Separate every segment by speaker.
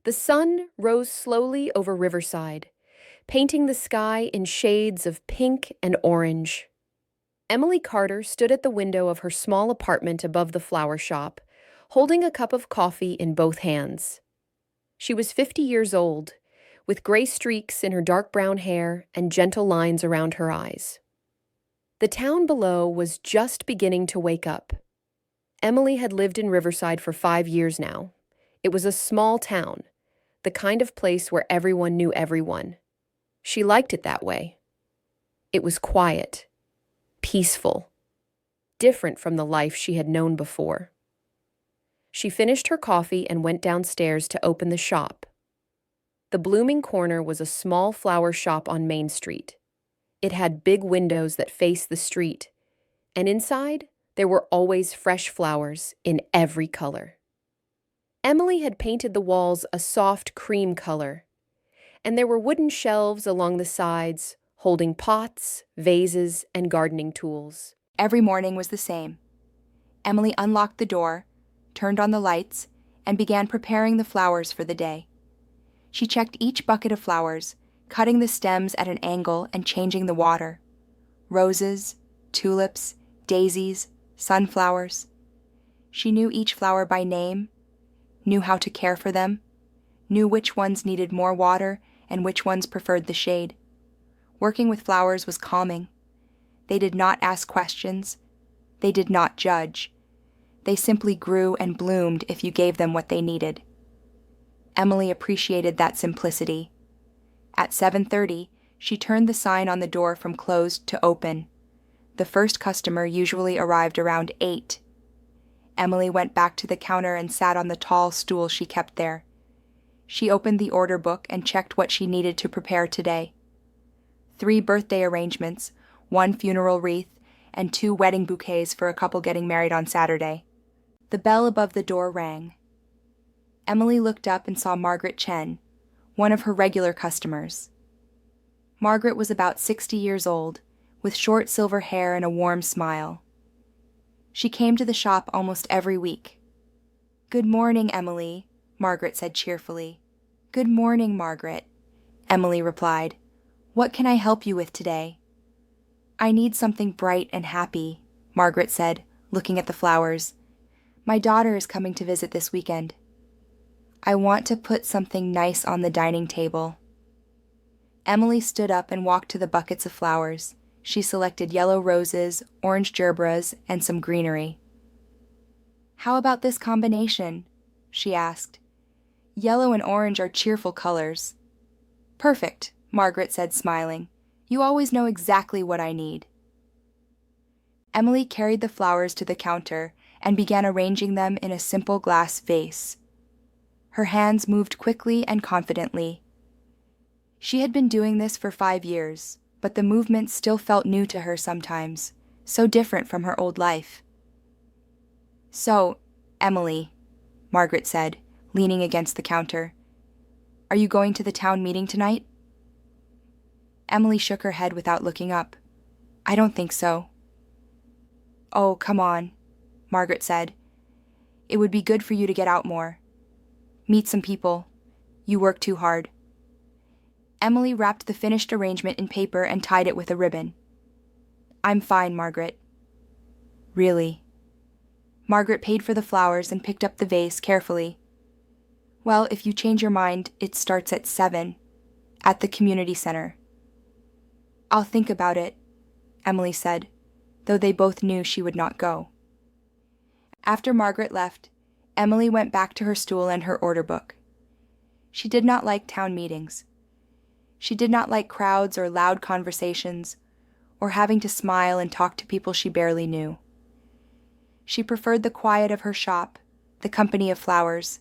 Speaker 1: The sun rose slowly over Riverside, painting the sky in shades of pink and orange. Emily Carter stood at the window of her small apartment above the flower shop, holding a cup of coffee in both hands. She was 50 years old, with gray streaks in her dark brown hair and gentle lines around her eyes. The town below was just beginning to wake up. Emily had lived in Riverside for 5 years now. It was a small town, the kind of place where everyone knew everyone. She liked it that way. It was quiet, peaceful, different from the life she had known before. She finished her coffee and went downstairs to open the shop. The Blooming Corner was a small flower shop on Main Street. It had big windows that faced the street, and inside there were always fresh flowers in every color. Emily had painted the walls a soft cream color, and there were wooden shelves along the sides holding pots, vases, and gardening tools.
Speaker 2: Every morning was the same. Emily unlocked the door, turned on the lights, and began preparing the flowers for the day. She checked each bucket of flowers, cutting the stems at an angle and changing the water. Roses, tulips, daisies, sunflowers. She knew each flower by name, knew how to care for them, knew which ones needed more water and which ones preferred the shade. Working with flowers was calming. They did not ask questions. They did not judge. They simply grew and bloomed if you gave them what they needed. Emily appreciated that simplicity. At 7:30, she turned the sign on the door from closed to open. The first customer usually arrived around 8. Emily went back to the counter and sat on the tall stool she kept there. She opened the order book and checked what she needed to prepare today. 3 birthday arrangements, 1 funeral wreath, and 2 wedding bouquets for a couple getting married on Saturday. The bell above the door rang. Emily looked up and saw Margaret Chen, one of her regular customers. Margaret was about 60 years old, with short silver hair and a warm smile. She came to the shop almost every week. "Good morning, Emily," Margaret said cheerfully. "Good morning, Margaret," Emily replied. "What can I help you with today?" "I need something bright and happy," Margaret said, looking at the flowers. "My daughter is coming to visit this weekend. I want to put something nice on the dining table." Emily stood up and walked to the buckets of flowers. She selected yellow roses, orange gerberas, and some greenery. "How about this combination?" she asked. "Yellow and orange are cheerful colors." "Perfect," Margaret said, smiling. "You always know exactly what I need." Emily carried the flowers to the counter and began arranging them in a simple glass vase. Her hands moved quickly and confidently. She had been doing this for 5 years, but the movement still felt new to her sometimes, so different from her old life. "So, Emily," Margaret said, leaning against the counter, "are you going to the town meeting tonight?" Emily shook her head without looking up. "I don't think so." "Oh, come on," Margaret said. "It would be good for you to get out more. Meet some people. You work too hard." Emily wrapped the finished arrangement in paper and tied it with a ribbon. "I'm fine, Margaret." "Really?" Margaret paid for the flowers and picked up the vase carefully. "Well, if you change your mind, it starts at 7, at the community center." "I'll think about it," Emily said, though they both knew she would not go. After Margaret left, Emily went back to her stool and her order book. She did not like town meetings. She did not like crowds or loud conversations, or having to smile and talk to people she barely knew. She preferred the quiet of her shop, the company of flowers.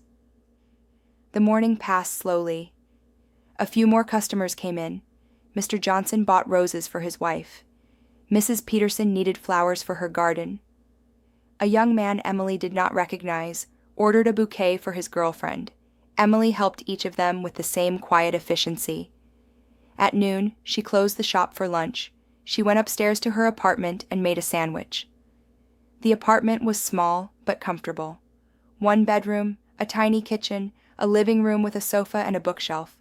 Speaker 2: The morning passed slowly. A few more customers came in. Mr. Johnson bought roses for his wife. Mrs. Peterson needed flowers for her garden. A young man Emily did not recognize ordered a bouquet for his girlfriend. Emily helped each of them with the same quiet efficiency. At noon, she closed the shop for lunch. She went upstairs to her apartment and made a sandwich. The apartment was small but comfortable. 1 bedroom, a tiny kitchen, a living room with a sofa and a bookshelf.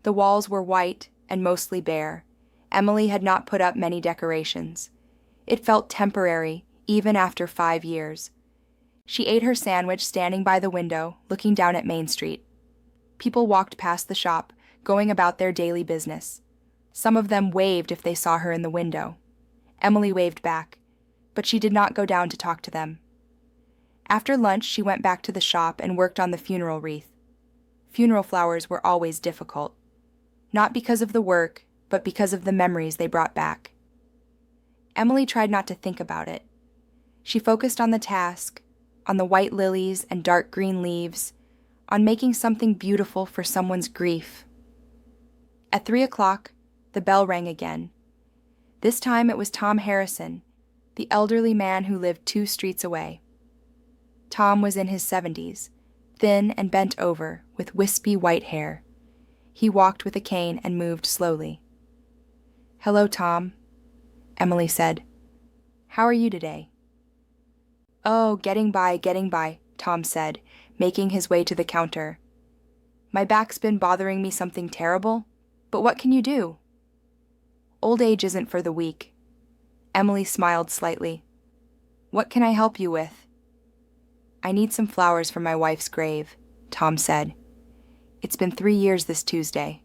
Speaker 2: The walls were white and mostly bare. Emily had not put up many decorations. It felt temporary, even after 5 years. She ate her sandwich standing by the window, looking down at Main Street. People walked past the shop, going about their daily business. Some of them waved if they saw her in the window. Emily waved back, but she did not go down to talk to them. After lunch, she went back to the shop and worked on the funeral wreath. Funeral flowers were always difficult, not because of the work, but because of the memories they brought back. Emily tried not to think about it. She focused on the task, on the white lilies and dark green leaves, on making something beautiful for someone's grief. At 3 o'clock, the bell rang again. This time it was Tom Harrison, the elderly man who lived 2 streets away. Tom was in his 70s, thin and bent over, with wispy white hair. He walked with a cane and moved slowly. "Hello, Tom," Emily said. "How are you today?" "Oh, getting by," Tom said, making his way to the counter. "My back's been bothering me something terrible, but what can you do?" "Old age isn't for the weak." Emily smiled slightly. "What can I help you with?" "I need some flowers for my wife's grave," Tom said. "It's been 3 years this Tuesday."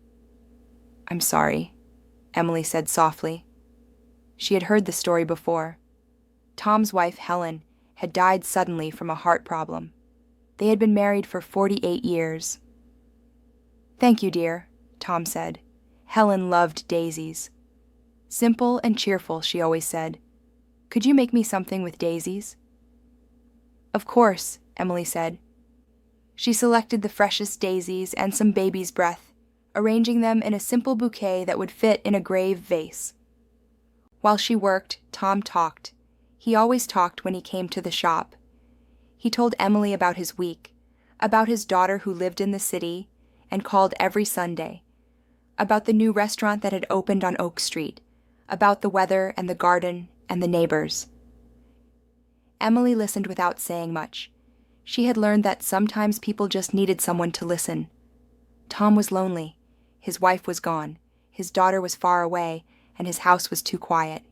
Speaker 2: "I'm sorry," Emily said softly. She had heard the story before. Tom's wife, Helen, had died suddenly from a heart problem. They had been married for 48 years. "Thank you, dear," Tom said. Helen loved daisies. Simple and cheerful, she always said. "Could you make me something with daisies?" "Of course," Emily said. She selected the freshest daisies and some baby's breath, arranging them in a simple bouquet that would fit in a grave vase. While she worked, Tom talked. He always talked when he came to the shop. He told Emily about his week, about his daughter who lived in the city and called every Sunday, about the new restaurant that had opened on Oak Street, about the weather and the garden and the neighbors. Emily listened without saying much. She had learned that sometimes people just needed someone to listen. Tom was lonely. His wife was gone. His daughter was far away, and his house was too quiet.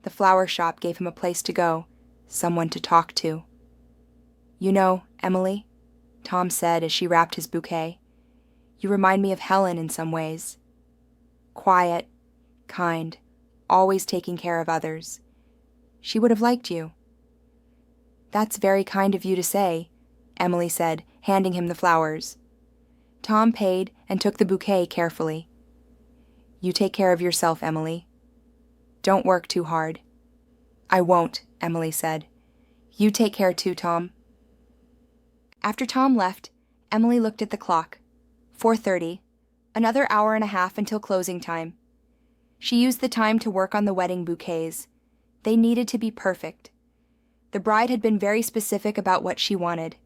Speaker 2: The flower shop gave him a place to go, someone to talk to. "You know, Emily," Tom said as she wrapped his bouquet, "you remind me of Helen in some ways. Quiet, kind, always taking care of others. She would have liked you." "That's very kind of you to say," Emily said, handing him the flowers. Tom paid and took the bouquet carefully. "You take care of yourself, Emily. Don't work too hard." "I won't," Emily said. "You take care too, Tom." After Tom left, Emily looked at the clock. 4:30, another hour and a half until closing time. She used the time to work on the wedding bouquets. They needed to be perfect. The bride had been very specific about what she wanted.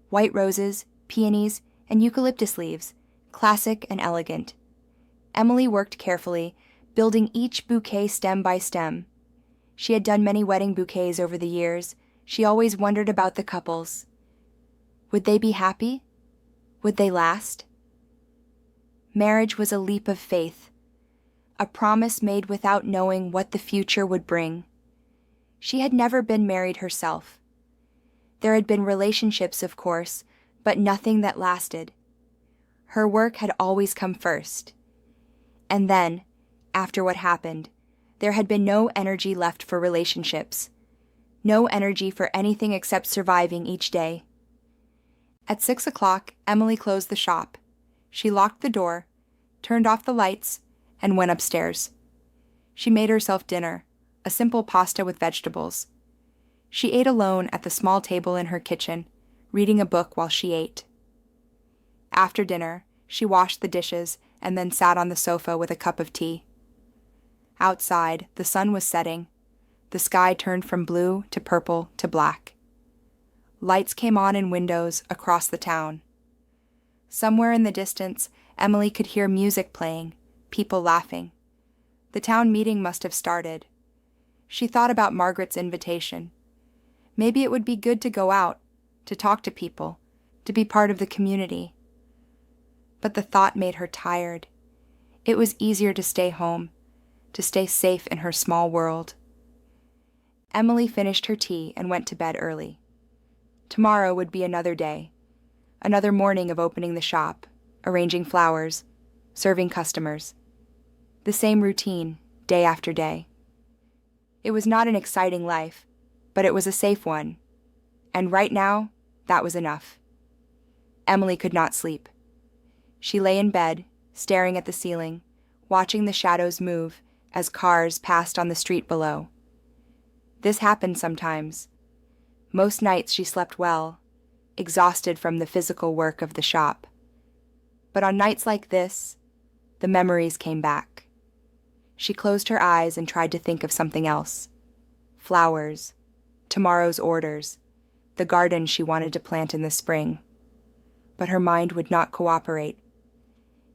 Speaker 2: White roses, peonies, and eucalyptus leaves, classic and elegant. Emily worked carefully, building each bouquet stem by stem. She had done many wedding bouquets over the years. She always wondered about the couples. Would they be happy? Would they last? Marriage was a leap of faith, a promise made without knowing what the future would bring. She had never been married herself. There had been relationships, of course, but nothing that lasted. Her work had always come first. And then, after what happened, there had been no energy left for relationships, no energy for anything except surviving each day. At 6 o'clock, Emily closed the shop. She locked the door, turned off the lights, and went upstairs. She made herself dinner, a simple pasta with vegetables. She ate alone at the small table in her kitchen, reading a book while she ate. After dinner, she washed the dishes and then sat on the sofa with a cup of tea. Outside, the sun was setting. The sky turned from blue to purple to black. Lights came on in windows across the town. Somewhere in the distance, Emily could hear music playing, people laughing. The town meeting must have started. She thought about Margaret's invitation. Maybe it would be good to go out, to talk to people, to be part of the community. but the thought made her tired. It was easier to stay home, to stay safe in her small world. Emily finished her tea and went to bed early. Tomorrow would be another day, another morning of opening the shop, arranging flowers, serving customers. The same routine, day after day. It was not an exciting life, but it was a safe one. And right now, that was enough. Emily could not sleep. She lay in bed, staring at the ceiling, watching the shadows move as cars passed on the street below. This happened sometimes. Most nights she slept well, exhausted from the physical work of the shop. But on nights like this, the memories came back. She closed her eyes and tried to think of something else. Flowers, tomorrow's orders, the garden she wanted to plant in the spring. But her mind would not cooperate.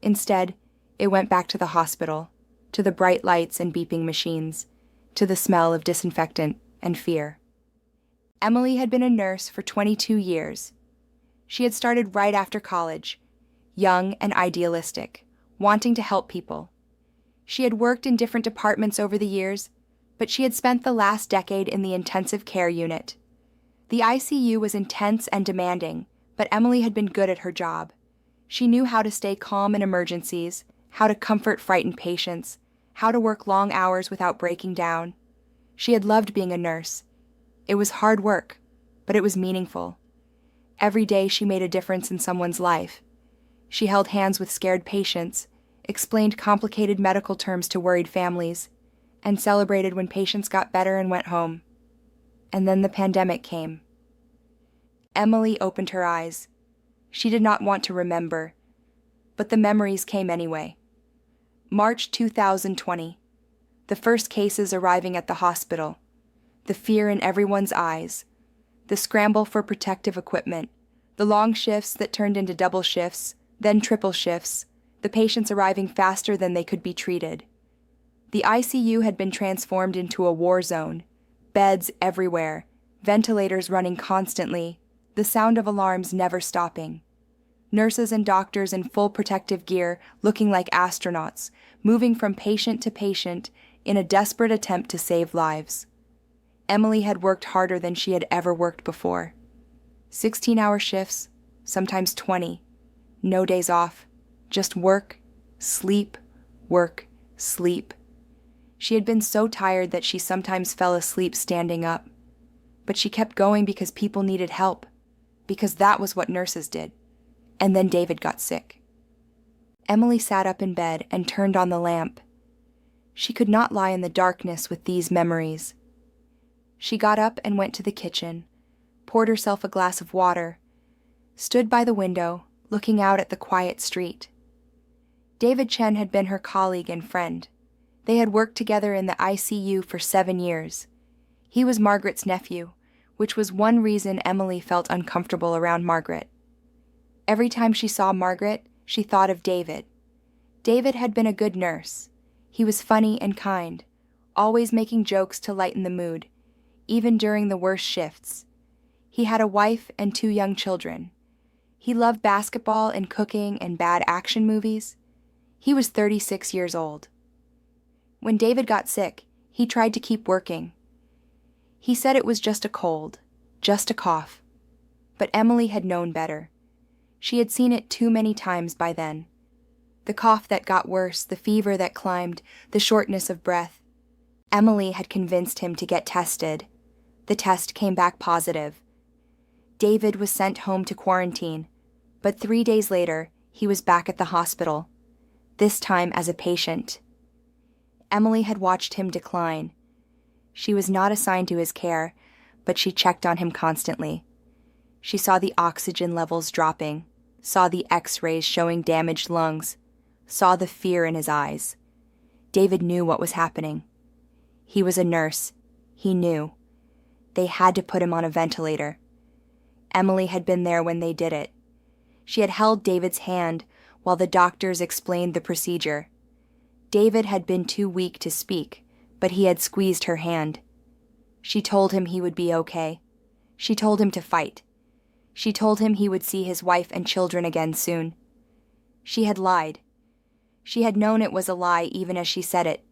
Speaker 2: Instead, it went back to the hospital, to the bright lights and beeping machines, to the smell of disinfectant and fear. Emily had been a nurse for 22 years. She had started right after college, young and idealistic, wanting to help people. She had worked in different departments over the years, but she had spent the last decade in the intensive care unit. The ICU was intense and demanding, but Emily had been good at her job. She knew how to stay calm in emergencies, how to comfort frightened patients, how to work long hours without breaking down. She had loved being a nurse. It was hard work, but it was meaningful. Every day she made a difference in someone's life. She held hands with scared patients, explained complicated medical terms to worried families, and celebrated when patients got better and went home. And then the pandemic came. Emily opened her eyes. She did not want to remember, but the memories came anyway. March 2020. The first cases arriving at the hospital. The fear in everyone's eyes. The scramble for protective equipment. The long shifts that turned into double shifts, then triple shifts. The patients arriving faster than they could be treated. The ICU had been transformed into a war zone. Beds everywhere. Ventilators running constantly. The sound of alarms never stopping. Nurses and doctors in full protective gear, looking like astronauts, moving from patient to patient in a desperate attempt to save lives. Emily had worked harder than she had ever worked before. 16-hour shifts, sometimes 20. No days off. Just work, sleep, work, sleep. She had been so tired that she sometimes fell asleep standing up. But she kept going because people needed help, because that was what nurses did. And then David got sick. Emily sat up in bed and turned on the lamp. She could not lie in the darkness with these memories. She got up and went to the kitchen, poured herself a glass of water, stood by the window, looking out at the quiet street. David Chen had been her colleague and friend. They had worked together in the ICU for 7 years. He was Margaret's nephew, which was one reason Emily felt uncomfortable around Margaret. Every time she saw Margaret, she thought of David. David had been a good nurse. He was funny and kind, always making jokes to lighten the mood, even during the worst shifts. He had a wife and 2 young children. He loved basketball and cooking and bad action movies. He was 36 years old. When David got sick, he tried to keep working. He said it was just a cold, just a cough. But Emily had known better. She had seen it too many times by then. The cough that got worse, the fever that climbed, the shortness of breath. Emily had convinced him to get tested. The test came back positive. David was sent home to quarantine, but 3 days later, he was back at the hospital, this time as a patient. Emily had watched him decline. She was not assigned to his care, but she checked on him constantly. She saw the oxygen levels dropping, saw the X-rays showing damaged lungs, saw the fear in his eyes. David knew what was happening. He was a nurse. He knew. They had to put him on a ventilator. Emily had been there when they did it. She had held David's hand while the doctors explained the procedure. David had been too weak to speak, but he had squeezed her hand. She told him he would be okay. She told him to fight. She told him he would see his wife and children again soon. She had lied. She had known it was a lie even as she said it.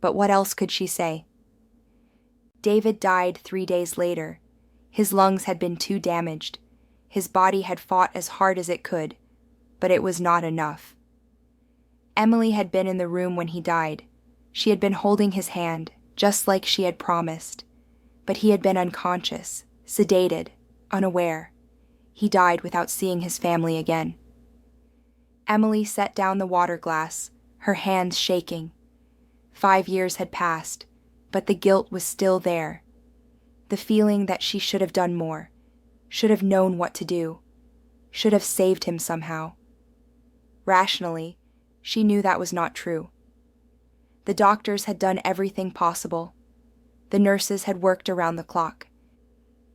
Speaker 2: But what else could she say? David died 3 days later. His lungs had been too damaged. His body had fought as hard as it could, but it was not enough. Emily had been in the room when he died. She had been holding his hand, just like she had promised. But he had been unconscious, sedated, unaware. He died without seeing his family again. Emily set down the water glass, her hands shaking. 5 years had passed, but the guilt was still there. The feeling that she should have done more, should have known what to do, should have saved him somehow. Rationally, she knew that was not true. The doctors had done everything possible. The nurses had worked around the clock.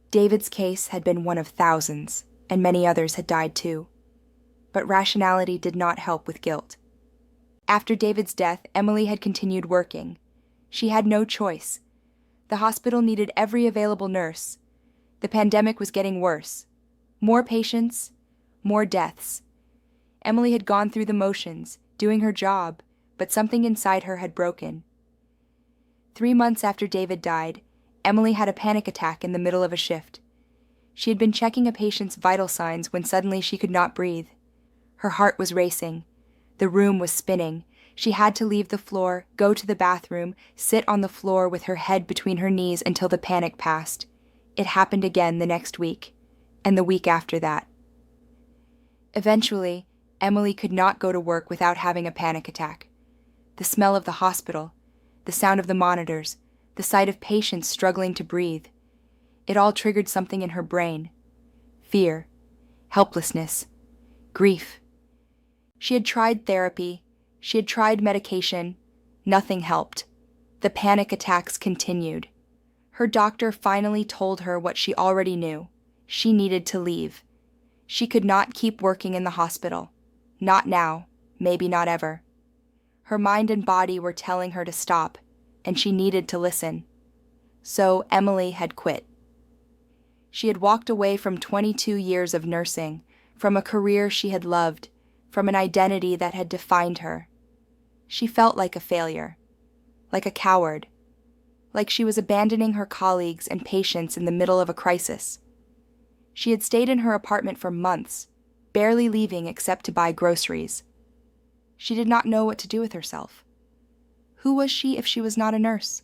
Speaker 2: David's case had been one of thousands, and many others had died too. But rationality did not help with guilt. After David's death, Emily had continued working. She had no choice. The hospital needed every available nurse. The pandemic was getting worse. More patients, more deaths. Emily had gone through the motions, doing her job, but something inside her had broken. 3 months after David died, Emily had a panic attack in the middle of a shift. She had been checking a patient's vital signs when suddenly she could not breathe. Her heart was racing. The room was spinning. She had to leave the floor, go to the bathroom, sit on the floor with her head between her knees until the panic passed. It happened again the next week, and the week after that. Eventually, Emily could not go to work without having a panic attack. The smell of the hospital, the sound of the monitors, the sight of patients struggling to breathe. It all triggered something in her brain. Fear, helplessness, grief. She had tried therapy. She had tried medication. Nothing helped. The panic attacks continued. Her doctor finally told her what she already knew. She needed to leave. She could not keep working in the hospital. Not now, maybe not ever. Her mind and body were telling her to stop, and she needed to listen. So Emily had quit. She had walked away from 22 years of nursing, from a career she had loved, from an identity that had defined her. She felt like a failure, like a coward, like she was abandoning her colleagues and patients in the middle of a crisis. She had stayed in her apartment for months, barely leaving except to buy groceries. She did not know what to do with herself. Who was she if she was not a nurse?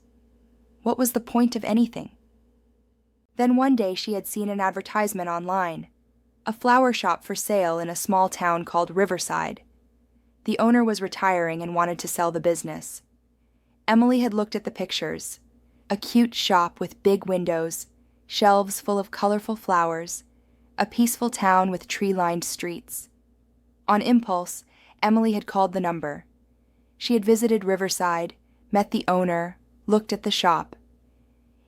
Speaker 2: What was the point of anything? Then one day she had seen an advertisement online, a flower shop for sale in a small town called Riverside. The owner was retiring and wanted to sell the business. Emily had looked at the pictures, a cute shop with big windows, shelves full of colorful flowers, a peaceful town with tree-lined streets. On impulse, Emily had called the number. She had visited Riverside, met the owner, looked at the shop.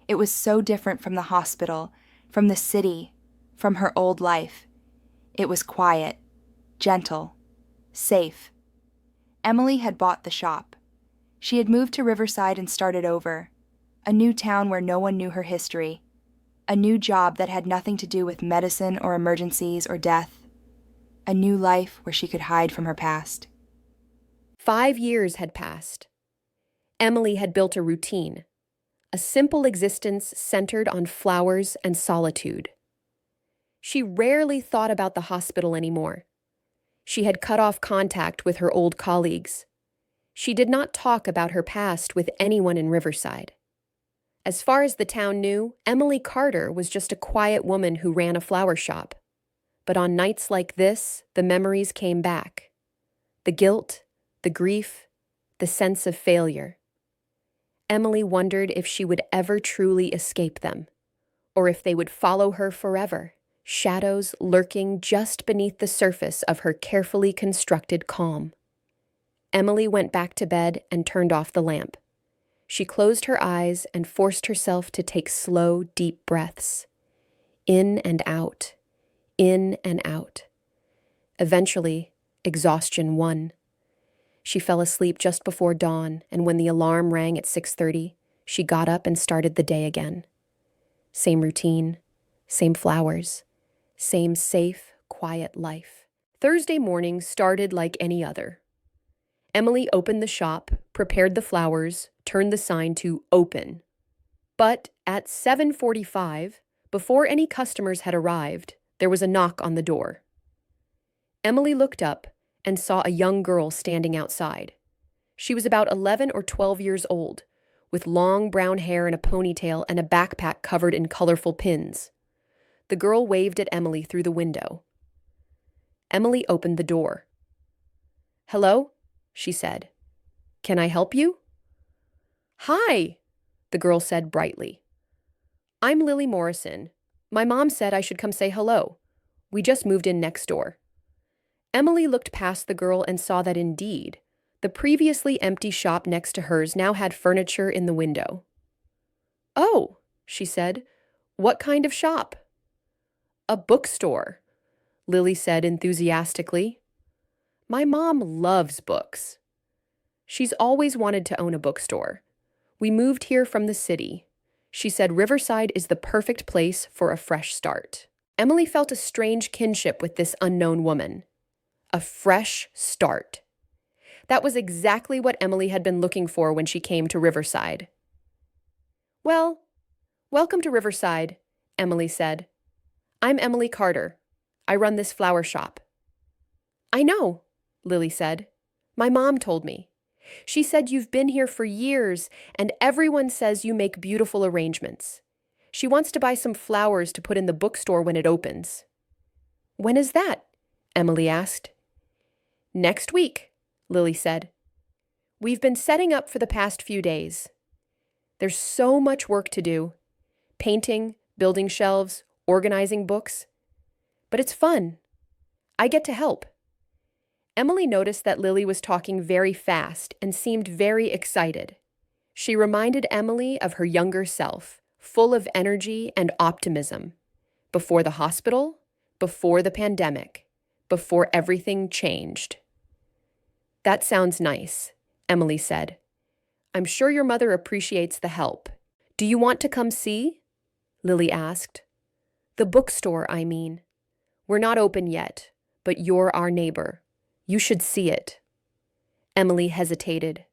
Speaker 2: It was so different from the hospital, from the city, from her old life. It was quiet, gentle, safe. Emily had bought the shop. She had moved to Riverside and started over, a new town where no one knew her history, a new job that had nothing to do with medicine or emergencies or death, a new life where she could hide from her past.
Speaker 1: 5 years had passed. Emily had built a routine, a simple existence centered on flowers and solitude. She rarely thought about the hospital anymore. She had cut off contact with her old colleagues. She did not talk about her past with anyone in Riverside. As far as the town knew, Emily Carter was just a quiet woman who ran a flower shop. But on nights like this, the memories came back. The guilt, the grief, the sense of failure. Emily wondered if she would ever truly escape them, or if they would follow her forever, shadows lurking just beneath the surface of her carefully constructed calm. Emily went back to bed and turned off the lamp. She closed her eyes and forced herself to take slow, deep breaths. In and out, in and out. Eventually, exhaustion won. She fell asleep just before dawn, and when the alarm rang at 6:30, she got up and started the day again. Same routine, same flowers, same safe, quiet life. Thursday morning started like any other. Emily opened the shop, prepared the flowers, turned the sign to open. But at 7:45, before any customers had arrived, there was a knock on the door. Emily looked up and saw a young girl standing outside. She was about 11 or 12 years old, with long brown hair in a ponytail and a backpack covered in colorful pins. The girl waved at Emily through the window. Emily opened the door. "Hello?" she said. "Can I help you?" "Hi," the girl said brightly. "I'm Lily Morrison. My mom said I should come say hello. We just moved in next door." Emily looked past the girl and saw that indeed, the previously empty shop next to hers now had furniture in the window. "Oh," she said, "what kind of shop?" "A bookstore," Lily said enthusiastically. "My mom loves books. She's always wanted to own a bookstore. We moved here from the city. She said Riverside is the perfect place for a fresh start." Emily felt a strange kinship with this unknown woman. A fresh start. That was exactly what Emily had been looking for when she came to Riverside. "Well, welcome to Riverside," Emily said. "I'm Emily Carter. I run this flower shop." "I know," Lily said. "My mom told me. She said you've been here for years, and everyone says you make beautiful arrangements. She wants to buy some flowers to put in the bookstore when it opens." "When is that?" Emily asked. "Next week," Lily said. "We've been setting up for the past few days. There's so much work to do. Painting, building shelves, organizing books. But it's fun. I get to help." Emily noticed that Lily was talking very fast and seemed very excited. She reminded Emily of her younger self, full of energy and optimism. Before the hospital, before the pandemic, before everything changed. "That sounds nice," Emily said. "I'm sure your mother appreciates the help. Do you want to come see?" Lily asked. "The bookstore, I mean. We're not open yet, but you're our neighbor. You should see it." Emily hesitated.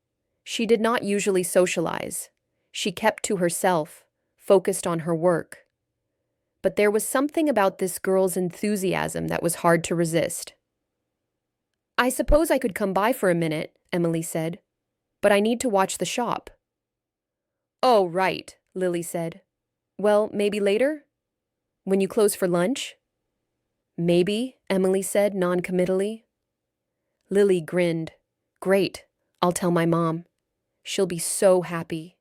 Speaker 1: She did not usually socialize. She kept to herself, focused on her work. But there was something about this girl's enthusiasm that was hard to resist. "I suppose I could come by for a minute," Emily said, "but I need to watch the shop." "Oh, right," Lily said. "Well, maybe later? When you close for lunch?" "Maybe," Emily said noncommittally. Lily grinned. "Great, I'll tell my mom. She'll be so happy.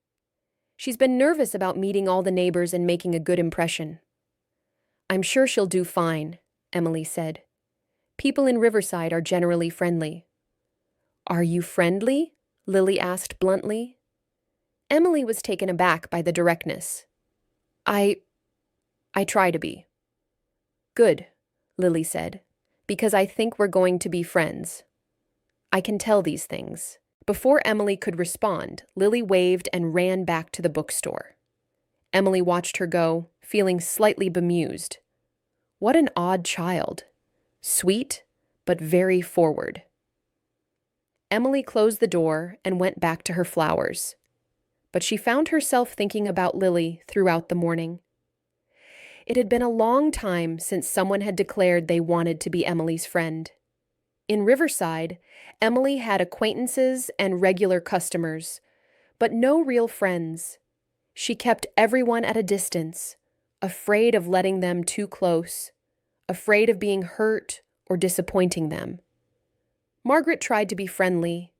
Speaker 1: She's been nervous about meeting all the neighbors and making a good impression." "I'm sure she'll do fine," Emily said. "People in Riverside are generally friendly." "Are you friendly?" Lily asked bluntly. Emily was taken aback by the directness. I try to be." "Good," Lily said, "because I think we're going to be friends. I can tell these things." Before Emily could respond, Lily waved and ran back to the bookstore. Emily watched her go, feeling slightly bemused. What an odd child. Sweet, but very forward. Emily closed the door and went back to her flowers. But she found herself thinking about Lily throughout the morning. It had been a long time since someone had declared they wanted to be Emily's friend. In Riverside, Emily had acquaintances and regular customers, but no real friends. She kept everyone at a distance, afraid of letting them too close, afraid of being hurt or disappointing them. Margaret tried to be friendly,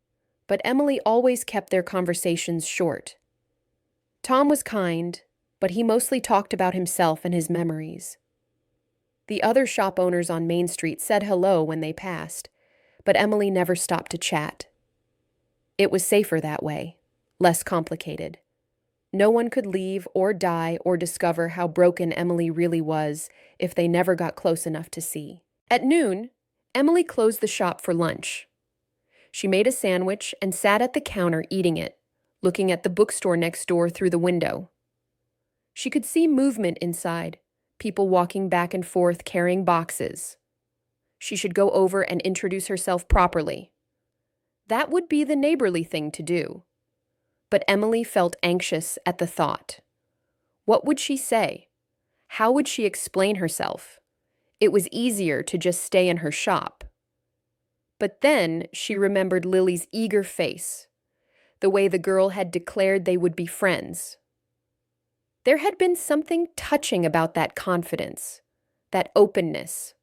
Speaker 1: but Emily always kept their conversations short. Tom was kind, but he mostly talked about himself and his memories. The other shop owners on Main Street said hello when they passed, but Emily never stopped to chat. It was safer that way, less complicated. No one could leave or die or discover how broken Emily really was if they never got close enough to see. At noon, Emily closed the shop for lunch. She made a sandwich and sat at the counter eating it, looking at the bookstore next door through the window. She could see movement inside, people walking back and forth carrying boxes. She should go over and introduce herself properly. That would be the neighborly thing to do. But Emily felt anxious at the thought. What would she say? How would she explain herself? It was easier to just stay in her shop. But then she remembered Lily's eager face, the way the girl had declared they would be friends. There had been something touching about that confidence, that openness.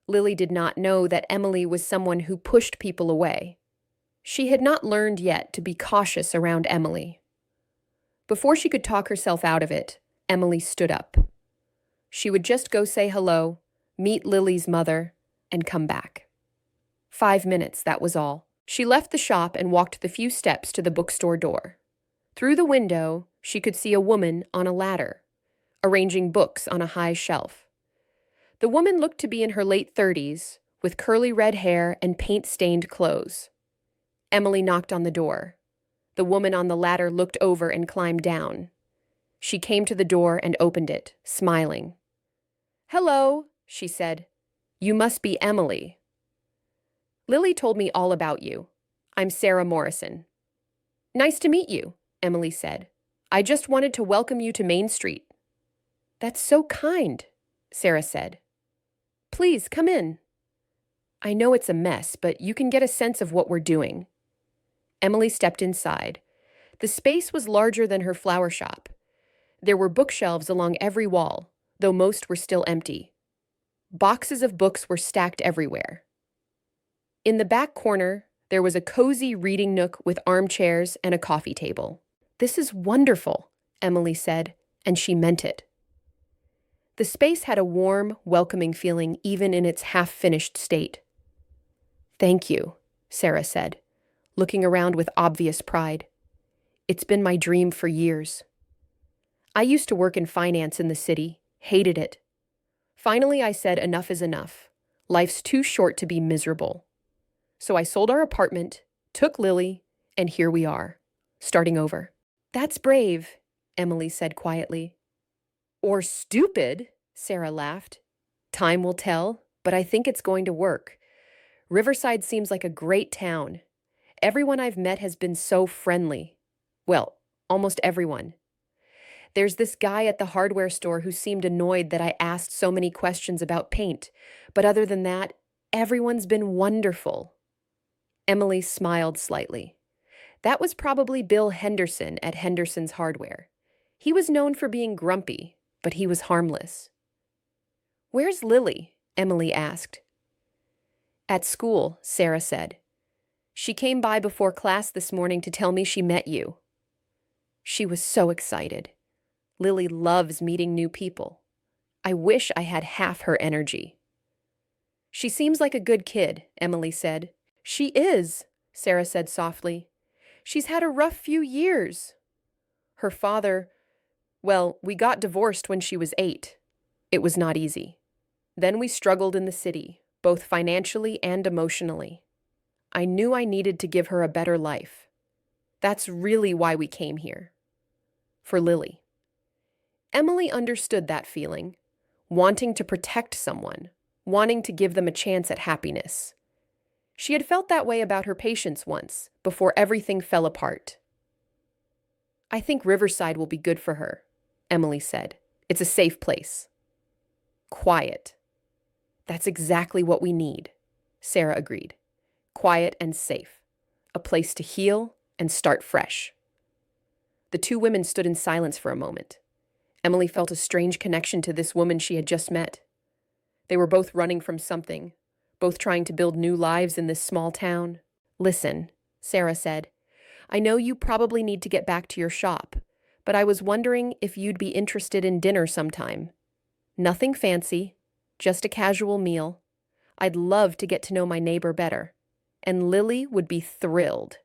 Speaker 1: Lily did not know that Emily was someone who pushed people away. She had not learned yet to be cautious around Emily. Before she could talk herself out of it, Emily stood up. She would just go say hello, meet Lily's mother, and come back. 5 minutes, that was all. She left the shop and walked the few steps to the bookstore door. Through the window, she could see a woman on a ladder, arranging books on a high shelf. The woman looked to be in her late 30s, with curly red hair and paint-stained clothes. Emily knocked on the door. The woman on the ladder looked over and climbed down. She came to the door and opened it, smiling. "Hello," she said. "You must be Emily." "Lily told me all about you. I'm Sarah Morrison." "Nice to meet you," Emily said. "I just wanted to welcome you to Main Street." "That's so kind," Sarah said. "Please, come in." "I know it's a mess, but you can get a sense of what we're doing." Emily stepped inside. The space was larger than her flower shop. There were bookshelves along every wall, though most were still empty. Boxes of books were stacked everywhere. In the back corner, there was a cozy reading nook with armchairs and a coffee table. "This is wonderful," Emily said, and she meant it. The space had a warm, welcoming feeling even in its half-finished state. "Thank you," Sarah said, looking around with obvious pride. "It's been my dream for years. I used to work in finance in the city, hated it. Finally, I said enough is enough. Life's too short to be miserable. So I sold our apartment, took Lily, and here we are, starting over." "That's brave," Emily said quietly. "Or stupid," Sarah laughed. "Time will tell, but I think it's going to work. Riverside seems like a great town. Everyone I've met has been so friendly. Well, almost everyone. There's this guy at the hardware store who seemed annoyed that I asked so many questions about paint, but other than that, everyone's been wonderful." Emily smiled slightly. That was probably Bill Henderson at Henderson's Hardware. He was known for being grumpy, but he was harmless. "Where's Lily?" Emily asked. "At school," Sarah said. "She came by before class this morning to tell me she met you." She was so excited. Lily loves meeting new people. I wish I had half her energy. "She seems like a good kid," Emily said. "She is," Sarah said softly. "She's had a rough few years. Her father, well, we got divorced when she was 8. It was not easy. Then we struggled in the city, both financially and emotionally. I knew I needed to give her a better life. That's really why we came here. For Lily." Emily understood that feeling, wanting to protect someone, wanting to give them a chance at happiness. She had felt that way about her patients once, before everything fell apart. "I think Riverside will be good for her," Emily said. "It's a safe place. Quiet. That's exactly what we need," Sarah agreed. "Quiet and safe. A place to heal and start fresh." The two women stood in silence for a moment. Emily felt a strange connection to this woman she had just met. They were both running from something, both trying to build new lives in this small town. "Listen," Sarah said, "I know you probably need to get back to your shop, but I was wondering if you'd be interested in dinner sometime. Nothing fancy, just a casual meal. I'd love to get to know my neighbor better, and Lily would be thrilled."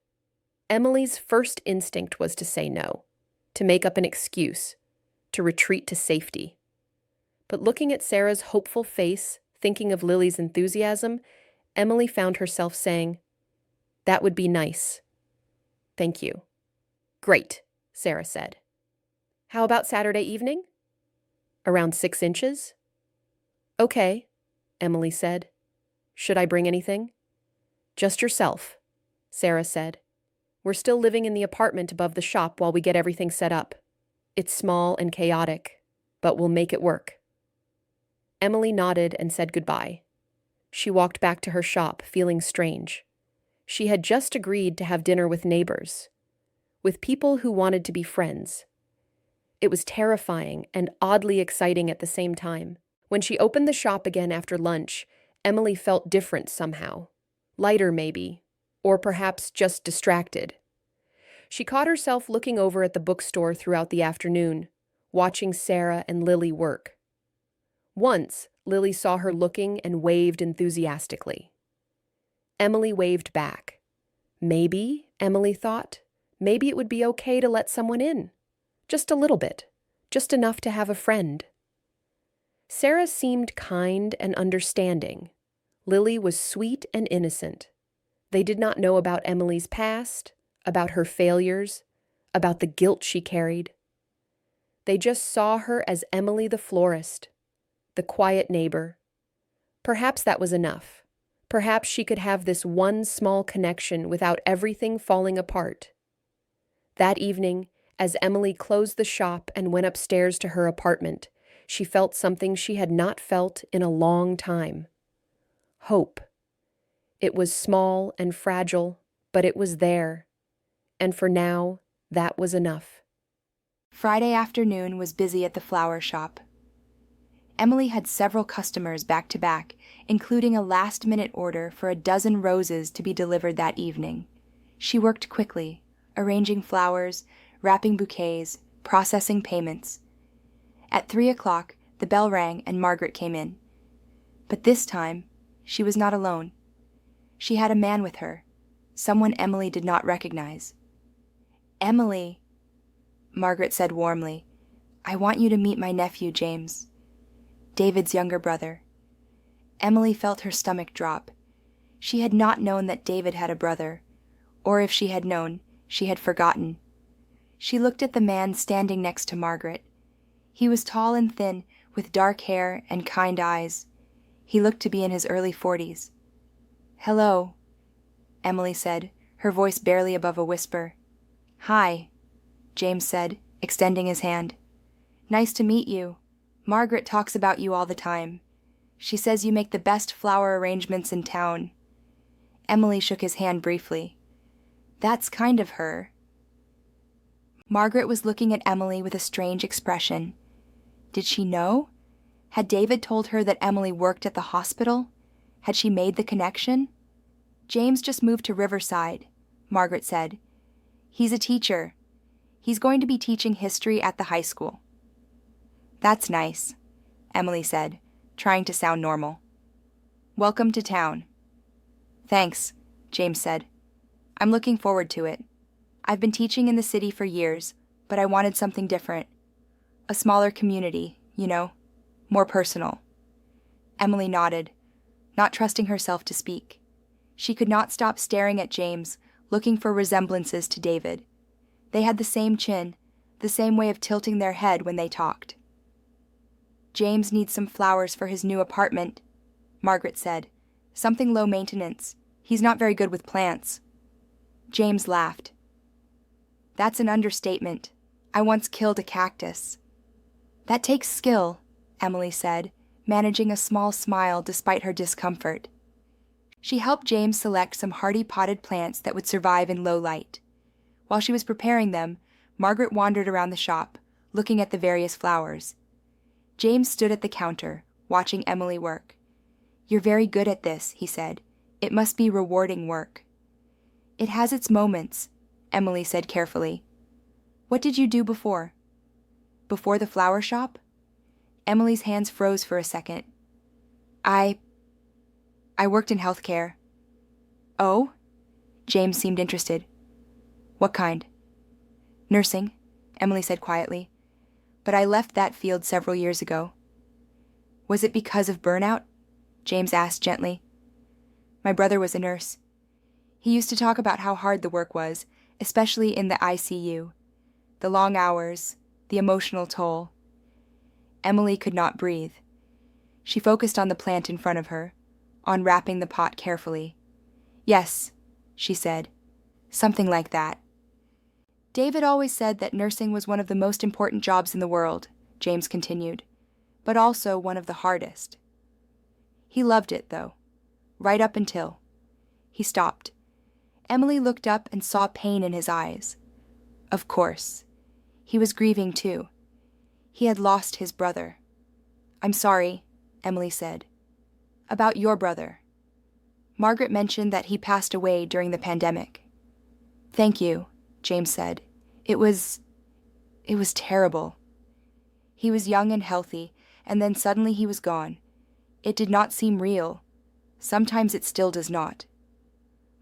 Speaker 1: Emily's first instinct was to say no, to make up an excuse, to retreat to safety. But looking at Sarah's hopeful face, thinking of Lily's enthusiasm, Emily found herself saying, "That would be nice. Thank you." "Great," Sarah said. "How about Saturday evening?" "Around 6 inches?" "Okay," Emily said. Should I bring anything? Just yourself, Sarah said. We're still living in the apartment above the shop while we get everything set up. It's small and chaotic, but we'll make it work. Emily nodded and said goodbye. She walked back to her shop, feeling strange. She had just agreed to have dinner with neighbors, with people who wanted to be friends. It was terrifying and oddly exciting at the same time. When she opened the shop again after lunch, Emily felt different somehow. Lighter, maybe, or perhaps just distracted. She caught herself looking over at the bookstore throughout the afternoon, watching Sarah and Lily work. Once, Lily saw her looking and waved enthusiastically. Emily waved back. Maybe, Emily thought, maybe it would be okay to let someone in. Just a little bit. Just enough to have a friend. Sarah seemed kind and understanding. Lily was sweet and innocent. They did not know about Emily's past, about her failures, about the guilt she carried. They just saw her as Emily the florist, the quiet neighbor. Perhaps that was enough. Perhaps she could have this one small connection without everything falling apart. That evening, as Emily closed the shop and went upstairs to her apartment, she felt something she had not felt in a long time. Hope. It was small and fragile, but it was there. And for now, that was enough.
Speaker 2: Friday afternoon was busy at the flower shop. Emily had several customers back to back, including a last-minute order for a dozen roses to be delivered that evening. She worked quickly, arranging flowers, wrapping bouquets, processing payments. At 3 o'clock, the bell rang and Margaret came in. But this time, she was not alone. She had a man with her, someone Emily did not recognize. "Emily," Margaret said warmly, "I want you to meet my nephew, James. David's younger brother." Emily felt her stomach drop. She had not known that David had a brother, or if she had known, she had forgotten. She looked at the man standing next to Margaret. He was tall and thin, with dark hair and kind eyes. He looked to be in his early 40s. "Hello," Emily said, her voice barely above a whisper. "Hi," James said, extending his hand. "Nice to meet you. Margaret talks about you all the time. She says you make the best flower arrangements in town." Emily shook his hand briefly. "That's kind of her." Margaret was looking at Emily with a strange expression. Did she know? Had David told her that Emily worked at the hospital? Had she made the connection? "James just moved to Riverside," Margaret said. "He's a teacher. He's going to be teaching history at the high school." "That's nice," Emily said, trying to sound normal. "Welcome to town." "Thanks," James said. "I'm looking forward to it. I've been teaching in the city for years, but I wanted something different. A smaller community, you know, more personal." Emily nodded, not trusting herself to speak. She could not stop staring at James, looking for resemblances to David. They had the same chin, the same way of tilting their head when they talked. "James needs some flowers for his new apartment," Margaret said. "Something low maintenance. He's not very good with plants." James laughed. "That's an understatement. I once killed a cactus." "That takes skill," Emily said, managing a small smile despite her discomfort. She helped James select some hardy potted plants that would survive in low light. While she was preparing them, Margaret wandered around the shop, looking at the various flowers. James stood at the counter, watching Emily work. "You're very good at this," he said. "It must be rewarding work." "It has its moments," Emily said carefully. "What did you do before?" "Before the flower shop?" Emily's hands froze for a second. I worked in healthcare." "Oh?" James seemed interested. "What kind?" "Nursing," Emily said quietly. "But I left that field several years ago." "Was it because of burnout?" James asked gently. "My brother was a nurse. He used to talk about how hard the work was, especially in the ICU. The long hours, the emotional toll." Emily could not breathe. She focused on the plant in front of her, unwrapping the pot carefully. Yes, she said. Something like that. David always said that nursing was one of the most important jobs in the world, James continued, but also one of the hardest. He loved it, though, right up until. He stopped. Emily looked up and saw pain in his eyes. Of course. He was grieving, too. He had lost his brother. I'm sorry, Emily said. About your brother. Margaret mentioned that he passed away during the pandemic. Thank you, James said. It was terrible. He was young and healthy, and then suddenly he was gone. It did not seem real. Sometimes it still does not.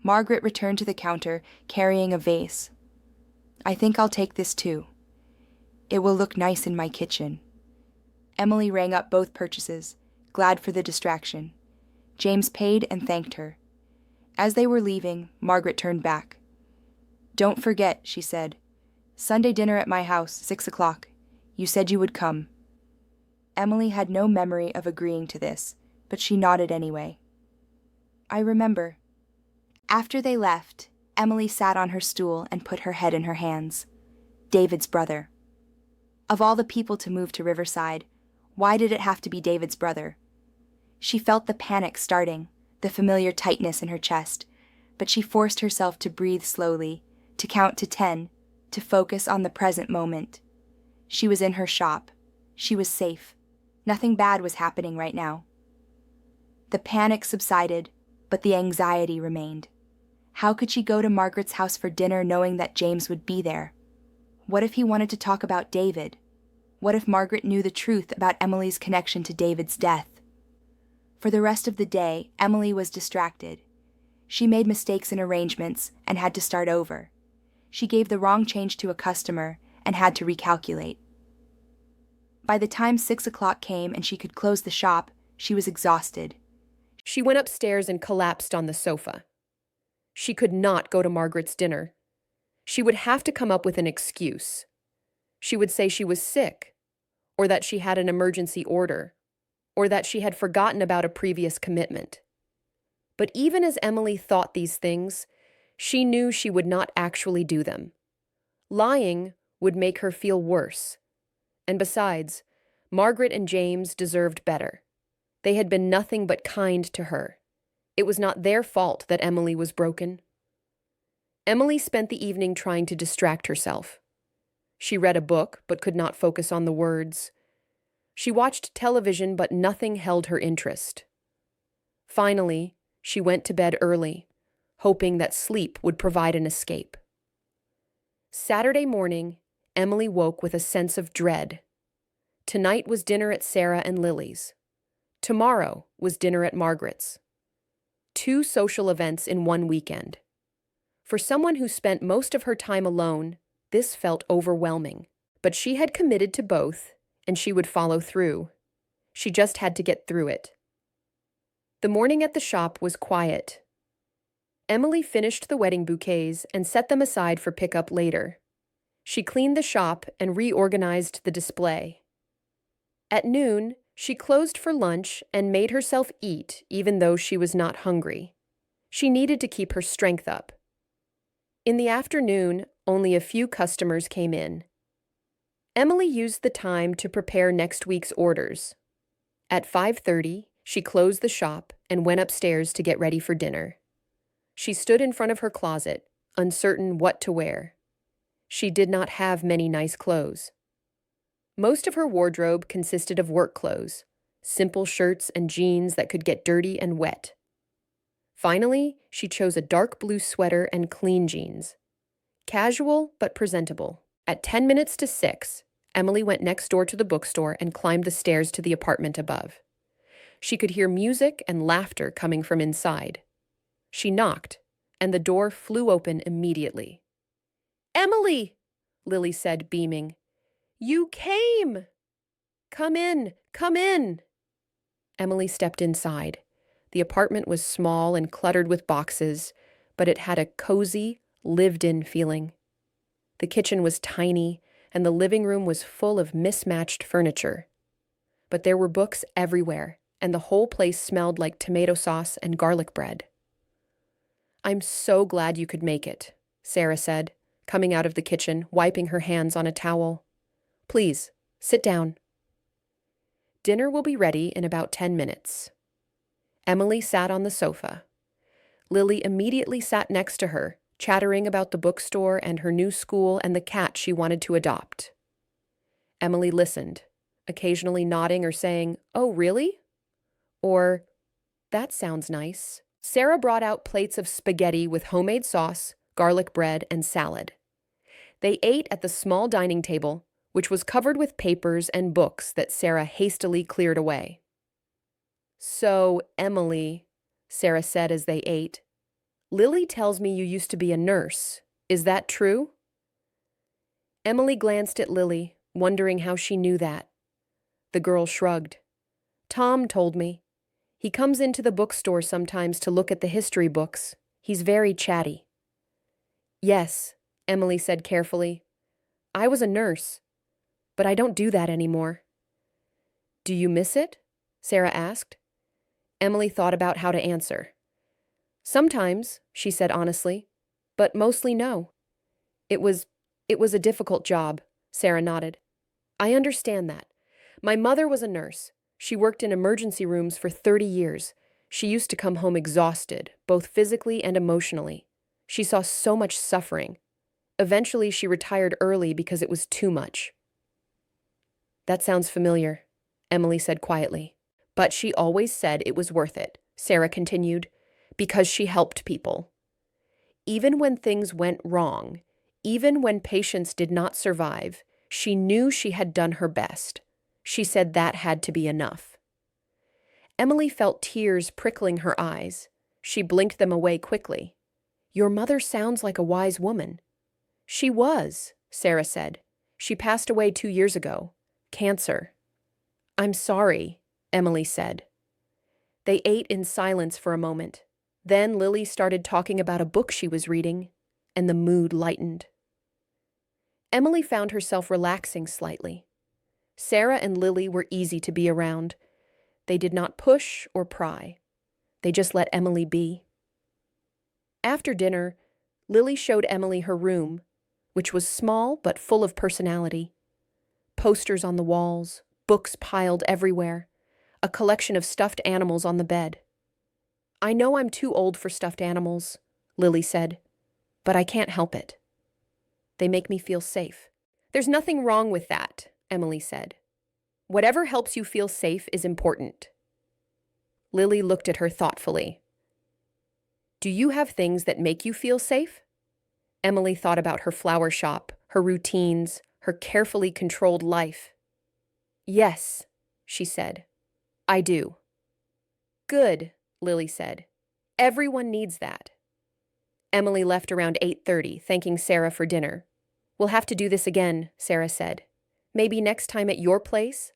Speaker 2: Margaret returned to the counter, carrying a vase. I think I'll take this too. It will look nice in my kitchen. Emily rang up both purchases, glad for the distraction. James paid and thanked her. As they were leaving, Margaret turned back. Don't forget, she said. Sunday dinner at my house, 6 o'clock. You said you would come. Emily had no memory of agreeing to this, but she nodded anyway. I remember. After they left, Emily sat on her stool and put her head in her hands. David's brother. Of all the people to move to Riverside, why did it have to be David's brother? She felt the panic starting, the familiar tightness in her chest, but she forced herself to breathe slowly, to count to 10, to focus on the present moment. She was in her shop. She was safe. Nothing bad was happening right now. The panic subsided, but the anxiety remained. How could she go to Margaret's house for dinner knowing that James would be there? What if he wanted to talk about David? What if Margaret knew the truth about Emily's connection to David's death? For the rest of the day, Emily was distracted. She made mistakes in arrangements and had to start over. She gave the wrong change to a customer and had to recalculate. By the time 6 o'clock came and she could close the shop, she was exhausted.
Speaker 1: She went upstairs and collapsed on the sofa. She could not go to Margaret's dinner. She would have to come up with an excuse. She would say she was sick, or that she had an emergency order, or that she had forgotten about a previous commitment. But even as Emily thought these things, she knew she would not actually do them. Lying would make her feel worse. And besides, Margaret and James deserved better. They had been nothing but kind to her. It was not their fault that Emily was broken. Emily spent the evening trying to distract herself. She read a book but could not focus on the words. She watched television but nothing held her interest. Finally, she went to bed early, hoping that sleep would provide an escape. Saturday morning, Emily woke with a sense of dread. Tonight was dinner at Sarah and Lily's. Tomorrow was dinner at Margaret's. 2 social events in one weekend. For someone who spent most of her time alone, this felt overwhelming. But she had committed to both, and she would follow through. She just had to get through it. The morning at the shop was quiet. Emily finished the wedding bouquets and set them aside for pickup later. She cleaned the shop and reorganized the display. At noon, she closed for lunch and made herself eat even though she was not hungry. She needed to keep her strength up. In the afternoon, only a few customers came in. Emily used the time to prepare next week's orders. At 5:30, she closed the shop and went upstairs to get ready for dinner. She stood in front of her closet, uncertain what to wear. She did not have many nice clothes. Most of her wardrobe consisted of work clothes, simple shirts and jeans that could get dirty and wet. Finally, she chose a dark blue sweater and clean jeans. Casual but presentable. At 10 minutes to 6, Emily went next door to the bookstore and climbed the stairs to the apartment above. She could hear music and laughter coming from inside. She knocked, and the door flew open immediately. "Emily!" Lily said, beaming. "You came! Come in, come in!" Emily stepped inside. The apartment was small and cluttered with boxes, but it had a cozy, lived-in feeling. The kitchen was tiny, and the living room was full of mismatched furniture. But there were books everywhere, and the whole place smelled like tomato sauce and garlic bread. "I'm so glad you could make it," Sarah said, coming out of the kitchen, wiping her hands on a towel. "Please, sit down. Dinner will be ready in about 10 minutes." Emily sat on the sofa. Lily immediately sat next to her, chattering about the bookstore and her new school and the cat she wanted to adopt. Emily listened, occasionally nodding or saying, "Oh, really?" Or, "That sounds nice." Sarah brought out plates of spaghetti with homemade sauce, garlic bread, and salad. They ate at the small dining table, which was covered with papers and books that Sarah hastily cleared away. "So, Emily," Sarah said as they ate, "Lily tells me you used to be a nurse. Is that true?" Emily glanced at Lily, wondering how she knew that. The girl shrugged. "Tom told me. He comes into the bookstore sometimes to look at the history books. He's very chatty." "Yes," Emily said carefully. "I was a nurse, but I don't do that anymore." "Do you miss it?" Sarah asked. Emily thought about how to answer. "Sometimes," she said honestly, "but mostly no." It was a difficult job," Sarah nodded. "I understand that. My mother was a nurse. She worked in emergency rooms for 30 years. She used to come home exhausted, both physically and emotionally. She saw so much suffering. Eventually, she retired early because it was too much." "That sounds familiar," Emily said quietly. "But she always said it was worth it," Sarah continued, "because she helped people. Even when things went wrong, even when patients did not survive, she knew she had done her best. She said that had to be enough." Emily felt tears prickling her eyes. She blinked them away quickly. "Your mother sounds like a wise woman." "She was," Sarah said. "She passed away 2 years ago. Cancer." "I'm sorry," Emily said. They ate in silence for a moment. Then Lily started talking about a book she was reading, and the mood lightened. Emily found herself relaxing slightly. Sarah and Lily were easy to be around. They did not push or pry. They just let Emily be. After dinner, Lily showed Emily her room, which was small but full of personality. Posters on the walls, books piled everywhere, a collection of stuffed animals on the bed. "I know I'm too old for stuffed animals," Lily said, "but I can't help it. They make me feel safe." "There's nothing wrong with that," Emily said. "Whatever helps you feel safe is important." Lily looked at her thoughtfully. "Do you have things that make you feel safe?" Emily thought about her flower shop, her routines, her carefully controlled life. "Yes," she said. "I do." "Good," Lily said. "Everyone needs that." Emily left around 8:30, thanking Sarah for dinner. "We'll have to do this again," Sarah said. "Maybe next time at your place?"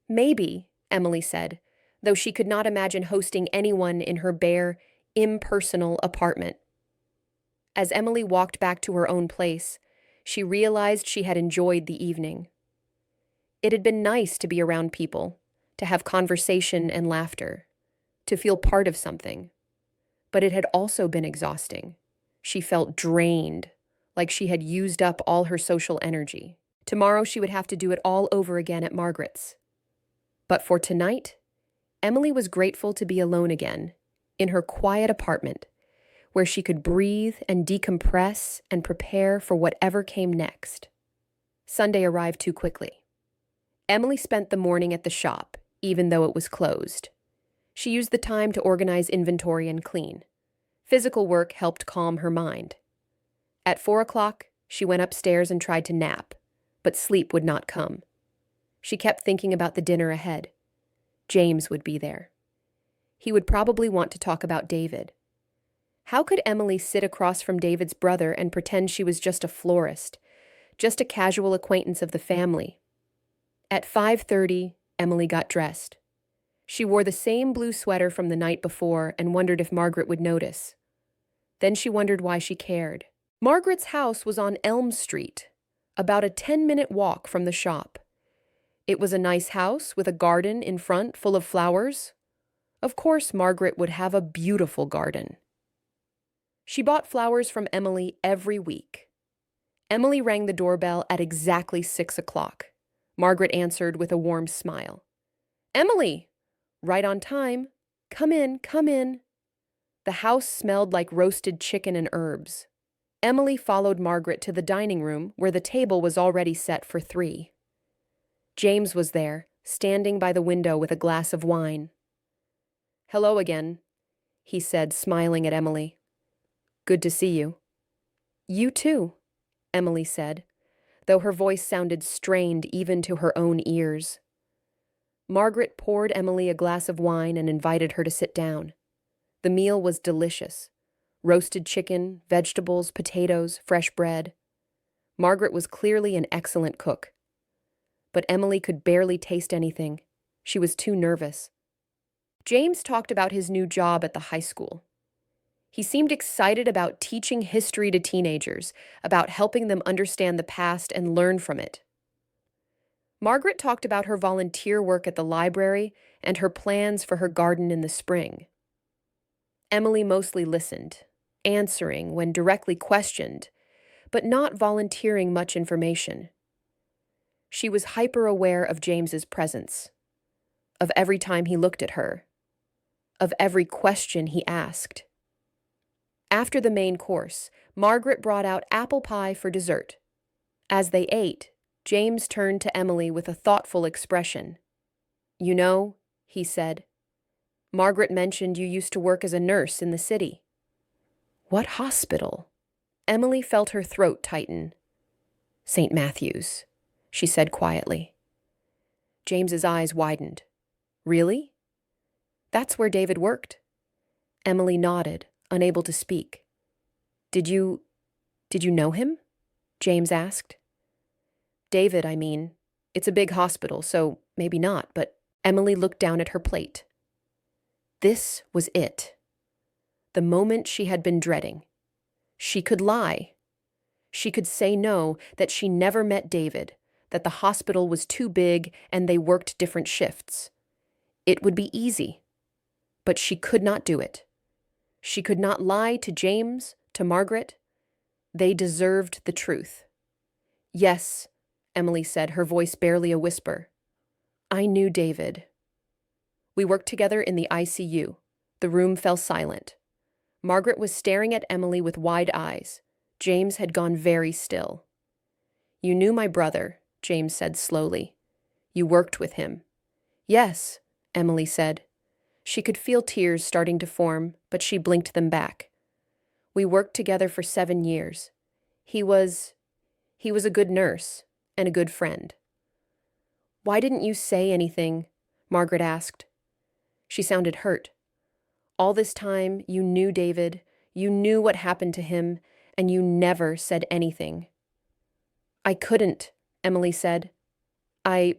Speaker 1: "Maybe," Emily said, though she could not imagine hosting anyone in her bare, impersonal apartment. As Emily walked back to her own place, she realized she had enjoyed the evening. It had been nice to be around people, to have conversation and laughter, to feel part of something. But it had also been exhausting. She felt drained, like she had used up all her social energy. Tomorrow she would have to do it all over again at Margaret's. But for tonight, Emily was grateful to be alone again, in her quiet apartment, where she could breathe and decompress and prepare for whatever came next. Sunday arrived too quickly. Emily spent the morning at the shop, even though it was closed. She used the time to organize inventory and clean. Physical work helped calm her mind. At 4 o'clock, she went upstairs and tried to nap, but sleep would not come. She kept thinking about the dinner ahead. James would be there. He would probably want to talk about David. How could Emily sit across from David's brother and pretend she was just a florist, just a casual acquaintance of the family? At 5:30, Emily got dressed. She wore the same blue sweater from the night before and wondered if Margaret would notice. Then she wondered why she cared. Margaret's house was on Elm Street, about a 10-minute walk from the shop. It was a nice house with a garden in front full of flowers. Of course, Margaret would have a beautiful garden. She bought flowers from Emily every week. Emily rang the doorbell at exactly 6 o'clock. Margaret answered with a warm smile. Emily! Right on time. Come in, come in. The house smelled like roasted chicken and herbs. Emily followed Margaret to the dining room where the table was already set for 3. James was there, standing by the window with a glass of wine. Hello again, he said, smiling at Emily. Good to see you. You too, Emily said, though her voice sounded strained even to her own ears. Margaret poured Emily a glass of wine and invited her to sit down. The meal was delicious. Roasted chicken, vegetables, potatoes, fresh bread. Margaret was clearly an excellent cook. But Emily could barely taste anything. She was too nervous. James talked about his new job at the high school. He seemed excited about teaching history to teenagers, about helping them understand the past and learn from it. Margaret talked about her volunteer work at the library and her plans for her garden in the spring. Emily mostly listened, answering when directly questioned, but not volunteering much information. She was hyper-aware of James's presence, of every time he looked at her, of every question he asked. After the main course, Margaret brought out apple pie for dessert. As they ate, James turned to Emily with a thoughtful expression. You know, he said, Margaret mentioned you used to work as a nurse in the city. What hospital? Emily felt her throat tighten. St. Matthew's, she said quietly. James's eyes widened. Really? That's where David worked. Emily nodded, unable to speak. Did you know him? James asked. David, I mean. It's a big hospital, so maybe not, but Emily looked down at her plate. This was it. The moment she had been dreading. She could lie. She could say no, that she never met David, that the hospital was too big and they worked different shifts. It would be easy. But she could not do it. She could not lie to James, to Margaret. They deserved the truth. Yes, Emily said, her voice barely a whisper. I knew David. We worked together in the ICU. The room fell silent. Margaret was staring at Emily with wide eyes. James had gone very still. You knew my brother, James said slowly. You worked with him. Yes, Emily said. She could feel tears starting to form, but she blinked them back. We worked together for 7 years. He was a good nurse and a good friend. Why didn't you say anything? Margaret asked. She sounded hurt. All this time, you knew David, you knew what happened to him, and you never said anything. I couldn't, Emily said. I'm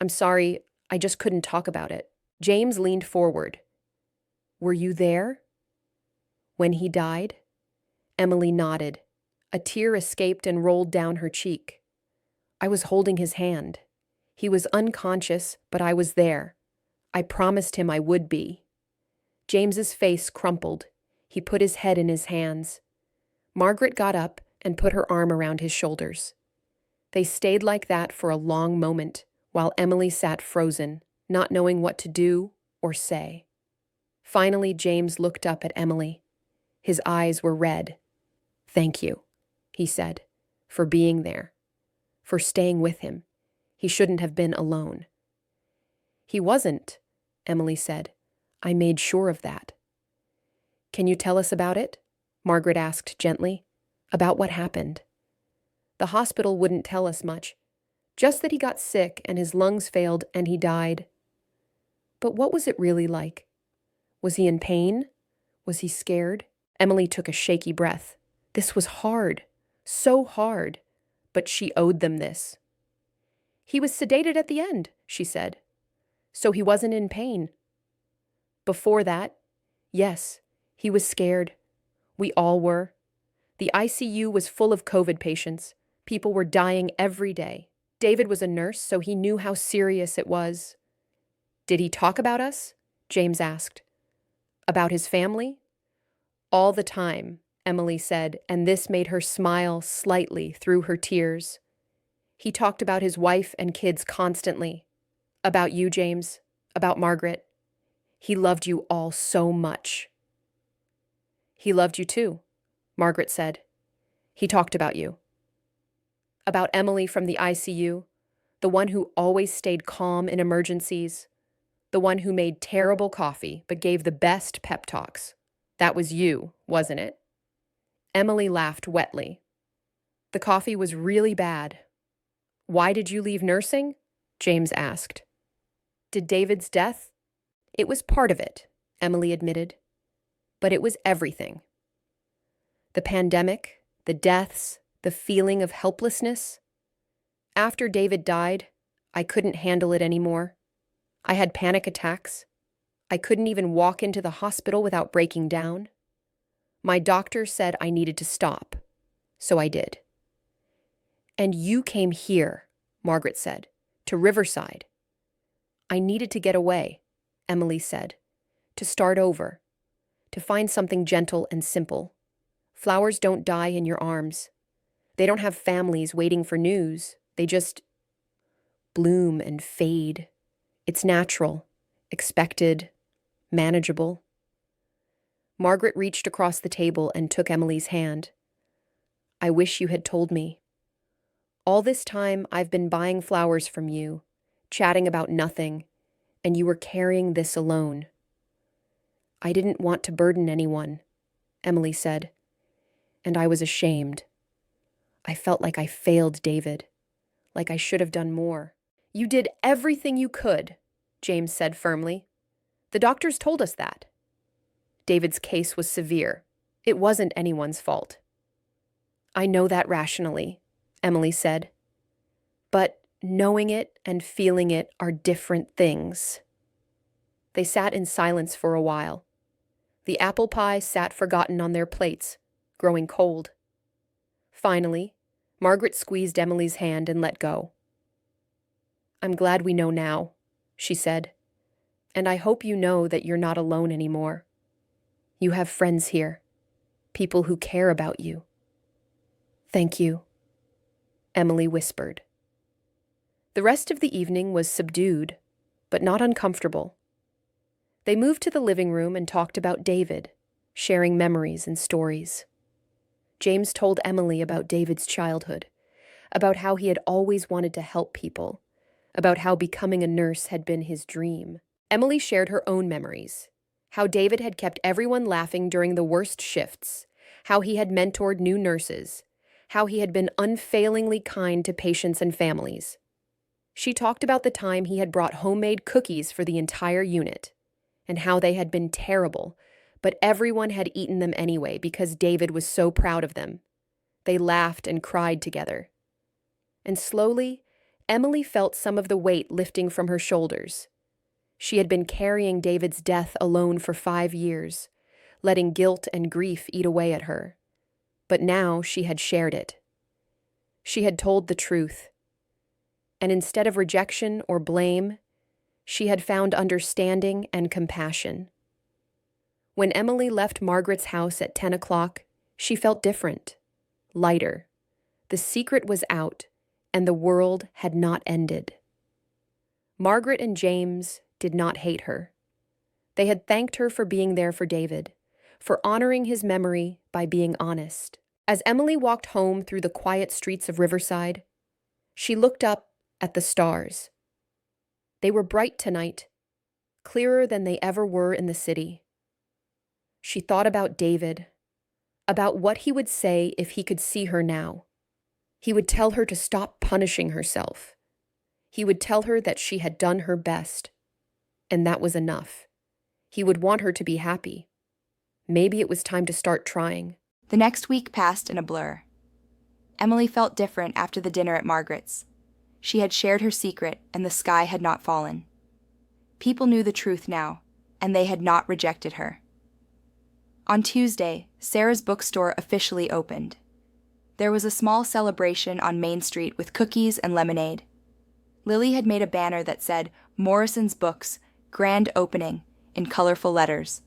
Speaker 1: sorry, I just couldn't talk about it. James leaned forward. Were you there? When he died? Emily nodded. A tear escaped and rolled down her cheek. I was holding his hand. He was unconscious, but I was there. I promised him I would be. James's face crumpled. He put his head in his hands. Margaret got up and put her arm around his shoulders. They stayed like that for a long moment, while Emily sat frozen, not knowing what to do or say. Finally, James looked up at Emily. His eyes were red. Thank you, he said, for being there, for staying with him. He shouldn't have been alone. He wasn't, Emily said. I made sure of that. Can you tell us about it? Margaret asked gently. About what happened. The hospital wouldn't tell us much, just that he got sick and his lungs failed and he died. But what was it really like? Was he in pain? Was he scared? Emily took a shaky breath. This was hard, so hard, but she owed them this. He was sedated at the end, she said. So he wasn't in pain. Before that, yes, he was scared. We all were. The ICU was full of COVID patients. People were dying every day. David was a nurse, so he knew how serious it was. Did he talk about us? James asked. About his family? All the time, Emily said, and this made her smile slightly through her tears. He talked about his wife and kids constantly. About you, James. About Margaret. He loved you all so much. He loved you too, Margaret said. He talked about you. About Emily from the ICU, the one who always stayed calm in emergencies, the one who made terrible coffee but gave the best pep talks. That was you, wasn't it? Emily laughed wetly. The coffee was really bad. Why did you leave nursing? James asked. Did David's death? It was part of it, Emily admitted. But it was everything. The pandemic, the deaths, the feeling of helplessness. After David died, I couldn't handle it anymore. I had panic attacks. I couldn't even walk into the hospital without breaking down. My doctor said I needed to stop, so I did. And you came here, Margaret said, to Riverside. I needed to get away, Emily said, to start over, to find something gentle and simple. Flowers don't die in your arms. They don't have families waiting for news. They just bloom and fade. It's natural, expected, manageable. Margaret reached across the table and took Emily's hand. I wish you had told me. All this time I've been buying flowers from you, chatting about nothing, and you were carrying this alone. I didn't want to burden anyone, Emily said, and I was ashamed. I felt like I failed David, like I should have done more. You did everything you could, James said firmly. The doctors told us that. David's case was severe. It wasn't anyone's fault. I know that rationally, Emily said. But knowing it and feeling it are different things. They sat in silence for a while. The apple pie sat forgotten on their plates, growing cold. Finally, Margaret squeezed Emily's hand and let go. I'm glad we know now, she said, and I hope you know that you're not alone anymore. You have friends here, people who care about you. Thank you, Emily whispered. The rest of the evening was subdued, but not uncomfortable. They moved to the living room and talked about David, sharing memories and stories. James told Emily about David's childhood, about how he had always wanted to help people, about how becoming a nurse had been his dream. Emily shared her own memories, how David had kept everyone laughing during the worst shifts, how he had mentored new nurses, how he had been unfailingly kind to patients and families. She talked about the time he had brought homemade cookies for the entire unit, and how they had been terrible, but everyone had eaten them anyway because David was so proud of them. They laughed and cried together. And slowly, Emily felt some of the weight lifting from her shoulders. She had been carrying David's death alone for 5 years, letting guilt and grief eat away at her. But now she had shared it. She had told the truth. And instead of rejection or blame, she had found understanding and compassion. When Emily left Margaret's house at 10 o'clock, she felt different, lighter. The secret was out, and the world had not ended. Margaret and James did not hate her. They had thanked her for being there for David, for honoring his memory by being honest. As Emily walked home through the quiet streets of Riverside, she looked up at the stars. They were bright tonight, clearer than they ever were in the city. She thought about David, about what he would say if he could see her now. He would tell her to stop punishing herself. He would tell her that she had done her best, and that was enough. He would want her to be happy. Maybe it was time to start trying.
Speaker 2: The next week passed in a blur. Emily felt different after the dinner at Margaret's. She had shared her secret, and the sky had not fallen. People knew the truth now, and they had not rejected her. On Tuesday, Sarah's bookstore officially opened. There was a small celebration on Main Street with cookies and lemonade. Lily had made a banner that said, "Morrison's Books, Grand Opening," in colorful letters.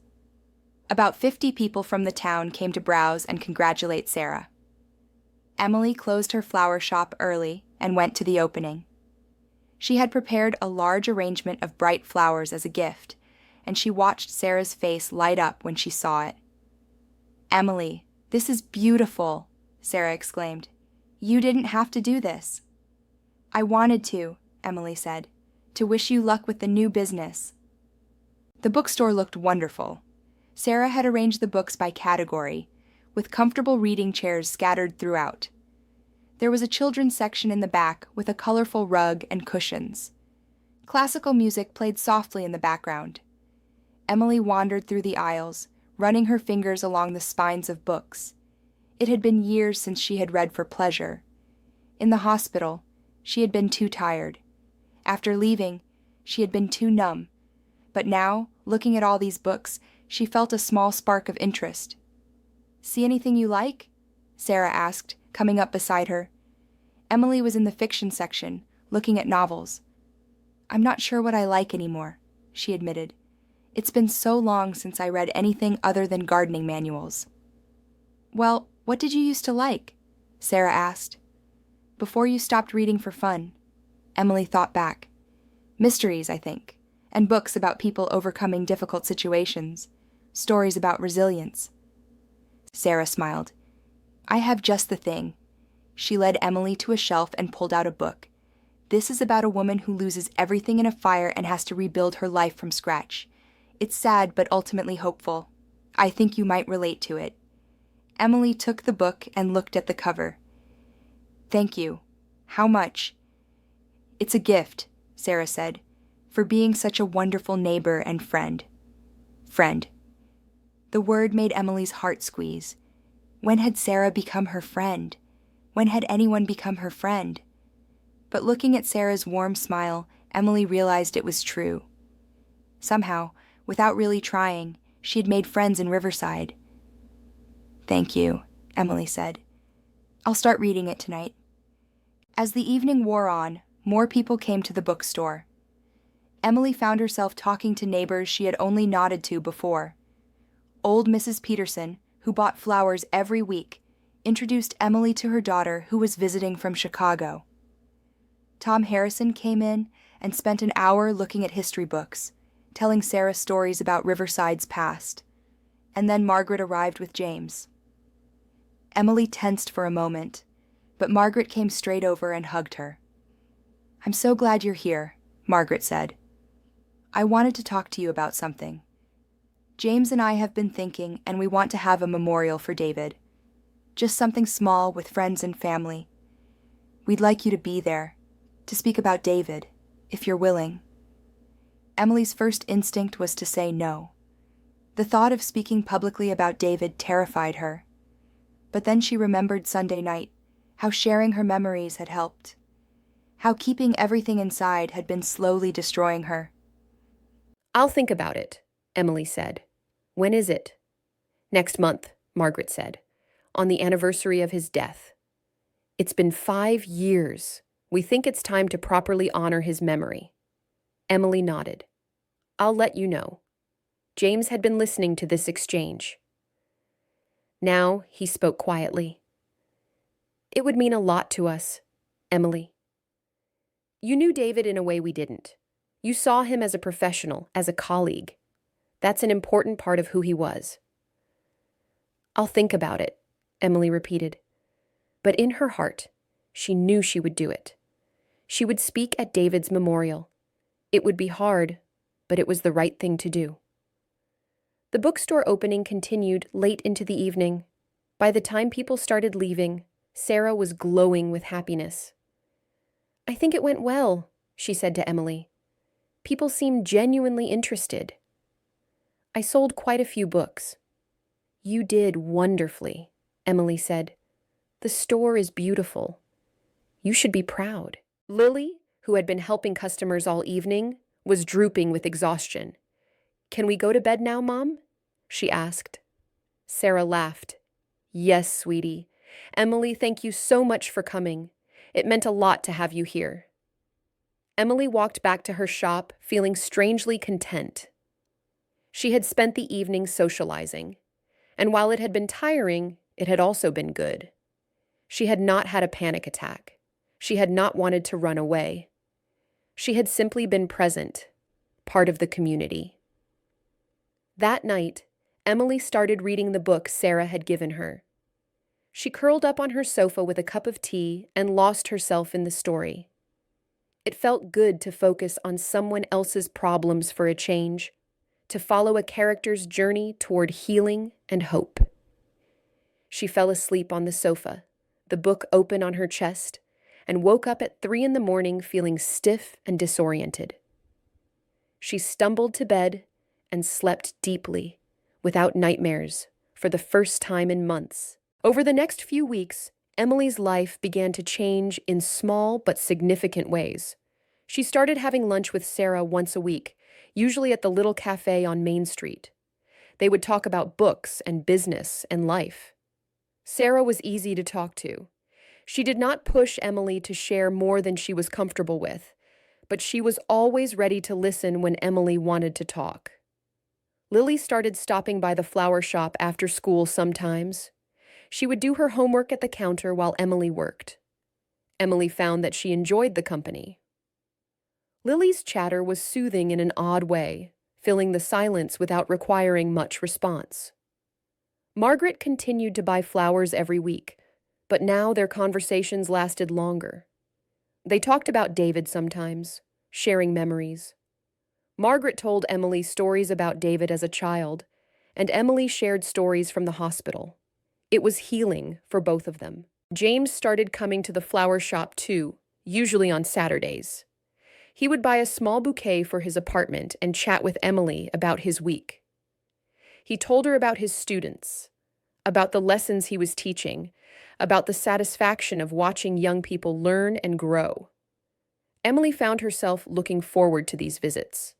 Speaker 2: About 50 people from the town came to browse and congratulate Sarah. Emily closed her flower shop early and went to the opening. She had prepared a large arrangement of bright flowers as a gift, and she watched Sarah's face light up when she saw it. "Emily, this is beautiful," Sarah exclaimed. "You didn't have to do this." "I wanted to," Emily said, "to wish you luck with the new business." The bookstore looked wonderful. Sarah had arranged the books by category, with comfortable reading chairs scattered throughout. There was a children's section in the back with a colorful rug and cushions. Classical music played softly in the background. Emily wandered through the aisles, running her fingers along the spines of books. It had been years since she had read for pleasure. In the hospital, she had been too tired. After leaving, she had been too numb. But now, looking at all these books, she felt a small spark of interest. "See anything you like?" Sarah asked, coming up beside her. Emily was in the fiction section, looking at novels. "I'm not sure what I like anymore," she admitted. "It's been so long since I read anything other than gardening manuals." "Well, what did you used to like?" Sarah asked. "Before you stopped reading for fun." Emily thought back. "Mysteries, I think, and books about people overcoming difficult situations, stories about resilience." Sarah smiled. "I have just the thing." She led Emily to a shelf and pulled out a book. "This is about a woman who loses everything in a fire and has to rebuild her life from scratch. It's sad but ultimately hopeful. I think you might relate to it." Emily took the book and looked at the cover. "Thank you. How much?" "It's a gift," Sarah said, "for being such a wonderful neighbor and friend." Friend. The word made Emily's heart squeeze. When had Sarah become her friend? When had anyone become her friend? But looking at Sarah's warm smile, Emily realized it was true. Somehow, without really trying, she had made friends in Riverside. "Thank you," Emily said. "I'll start reading it tonight." As the evening wore on, more people came to the bookstore. Emily found herself talking to neighbors she had only nodded to before. Old Mrs. Peterson, who bought flowers every week, introduced Emily to her daughter who was visiting from Chicago. Tom Harrison came in and spent an hour looking at history books, telling Sarah stories about Riverside's past. And then Margaret arrived with James. Emily tensed for a moment, but Margaret came straight over and hugged her. "I'm so glad you're here," Margaret said. "I wanted to talk to you about something. James and I have been thinking, and we want to have a memorial for David. Just something small with friends and family. We'd like you to be there, to speak about David, if you're willing." Emily's first instinct was to say no. The thought of speaking publicly about David terrified her. But then she remembered Sunday night, how sharing her memories had helped, how keeping everything inside had been slowly destroying her.
Speaker 1: "I'll think about it," Emily said. "When is it?" "Next month," Margaret said, "on the anniversary of his death. It's been 5 years. We think it's time to properly honor his memory." Emily nodded. "I'll let you know." James had been listening to this exchange. Now he spoke quietly. "It would mean a lot to us, Emily. You knew David in a way we didn't. You saw him as a professional, as a colleague. That's an important part of who he was." "I'll think about it," Emily repeated. But in her heart, she knew she would do it. She would speak at David's memorial. It would be hard, but it was the right thing to do. The bookstore opening continued late into the evening. By the time people started leaving, Sarah was glowing with happiness. "I think it went well," she said to Emily. "People seemed genuinely interested. I sold quite a few books." "You did wonderfully," Emily said. "The store is beautiful. You should be proud." Lily, who had been helping customers all evening, was drooping with exhaustion. "Can we go to bed now, Mom?" she asked. Sarah laughed. "Yes, sweetie. Emily, thank you so much for coming. It meant a lot to have you here. Emily walked back to her shop, feeling strangely content. She had spent the evening socializing, and while it had been tiring, it had also been good. She had not had a panic attack. She had not wanted to run away. She had simply been present, part of the community. That night, Emily started reading the book Sarah had given her. She curled up on her sofa with a cup of tea and lost herself in the story. It felt good to focus on someone else's problems for a change, to follow a character's journey toward healing and hope. She fell asleep on the sofa, the book open on her chest, and woke up at 3 in the morning feeling stiff and disoriented. She stumbled to bed and slept deeply, without nightmares, for the first time in months. Over the next few weeks, Emily's life began to change in small but significant ways. She started having lunch with Sarah once a week, usually at the little cafe on Main Street. They would talk about books and business and life. Sarah was easy to talk to. She did not push Emily to share more than she was comfortable with, but she was always ready to listen when Emily wanted to talk. Lily started stopping by the flower shop after school sometimes. She would do her homework at the counter while Emily worked. Emily found that she enjoyed the company. Lily's chatter was soothing in an odd way, filling the silence without requiring much response. Margaret continued to buy flowers every week, but now their conversations lasted longer. They talked about David sometimes, sharing memories. Margaret told Emily stories about David as a child, and Emily shared stories from the hospital. It was healing for both of them. James started coming to the flower shop too, usually on Saturdays. He would buy a small bouquet for his apartment and chat with Emily about his week. He told her about his students, about the lessons he was teaching, about the satisfaction of watching young people learn and grow. Emily found herself looking forward to these visits.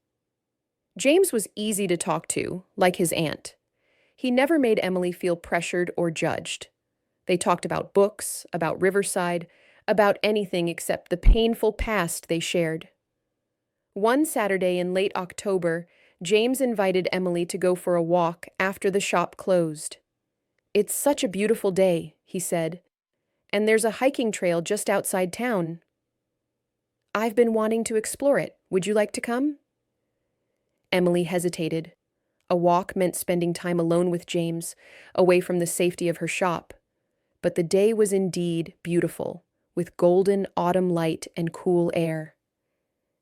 Speaker 1: James was easy to talk to, like his aunt. He never made Emily feel pressured or judged. They talked about books, about Riverside, about anything except the painful past they shared. One Saturday in late October, James invited Emily to go for a walk after the shop closed. "It's such a beautiful day," he said, "and there's a hiking trail just outside town. I've been wanting to explore it. Would you like to come?" Emily hesitated. A walk meant spending time alone with James, away from the safety of her shop. But the day was indeed beautiful, with golden autumn light and cool air.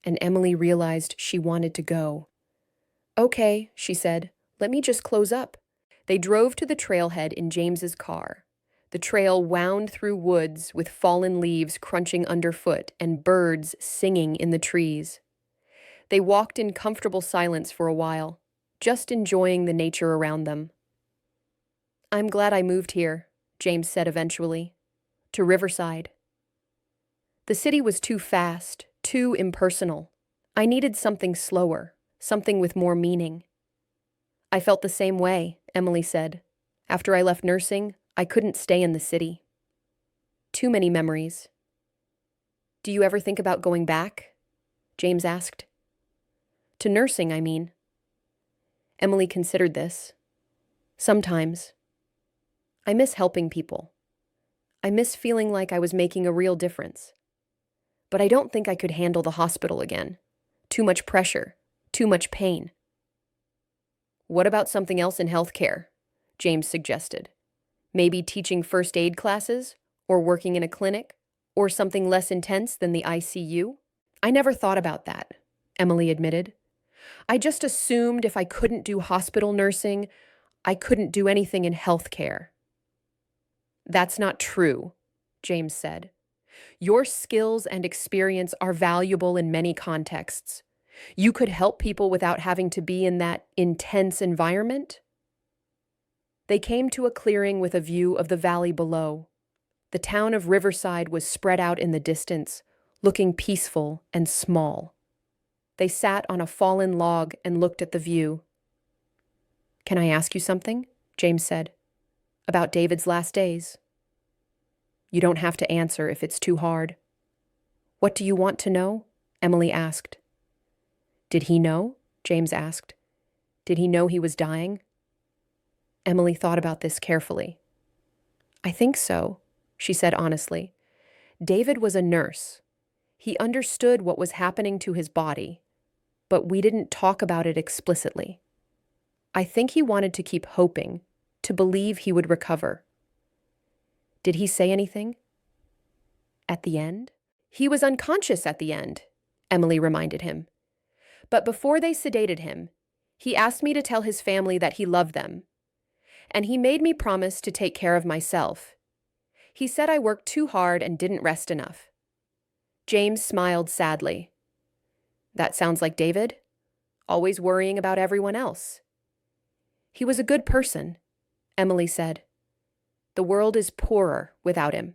Speaker 1: And Emily realized she wanted to go. "Okay," she said, "let me just close up." They drove to the trailhead in James's car. The trail wound through woods with fallen leaves crunching underfoot and birds singing in the trees. They walked in comfortable silence for a while, just enjoying the nature around them. "I'm glad I moved here," James said eventually, "to Riverside. The city was too fast, too impersonal. I needed something slower, something with more meaning." "I felt the same way," Emily said. "After I left nursing, I couldn't stay in the city. Too many memories." "Do you ever think about going back?" James asked. "To nursing, I mean." Emily considered this. "Sometimes. I miss helping people. I miss feeling like I was making a real difference. But I don't think I could handle the hospital again. Too much pressure, too much pain." "What about something else in healthcare?" James suggested. "Maybe teaching first aid classes, or working in a clinic, or something less intense than the ICU?" "I never thought about that," Emily admitted. "I just assumed if I couldn't do hospital nursing, I couldn't do anything in healthcare." "That's not true," James said. "Your skills and experience are valuable in many contexts. You could help people without having to be in that intense environment." They came to a clearing with a view of the valley below. The town of Riverside was spread out in the distance, looking peaceful and small. They sat on a fallen log and looked at the view. "Can I ask you something?" James said. "About David's last days." You don't have to answer if it's too hard. What do you want to know? Emily asked. Did he know? James asked. Did he know he was dying? Emily thought about this carefully. I think so, she said honestly. David was a nurse. He understood what was happening to his body, but we didn't talk about it explicitly. I think he wanted to keep hoping, to believe he would recover. Did he say anything? At the end? He was unconscious at the end, Emily reminded him. But before they sedated him, he asked me to tell his family that he loved them. And he made me promise to take care of myself. He said I worked too hard and didn't rest enough. James smiled sadly. That sounds like David, always worrying about everyone else. He was a good person, Emily said. The world is poorer without him.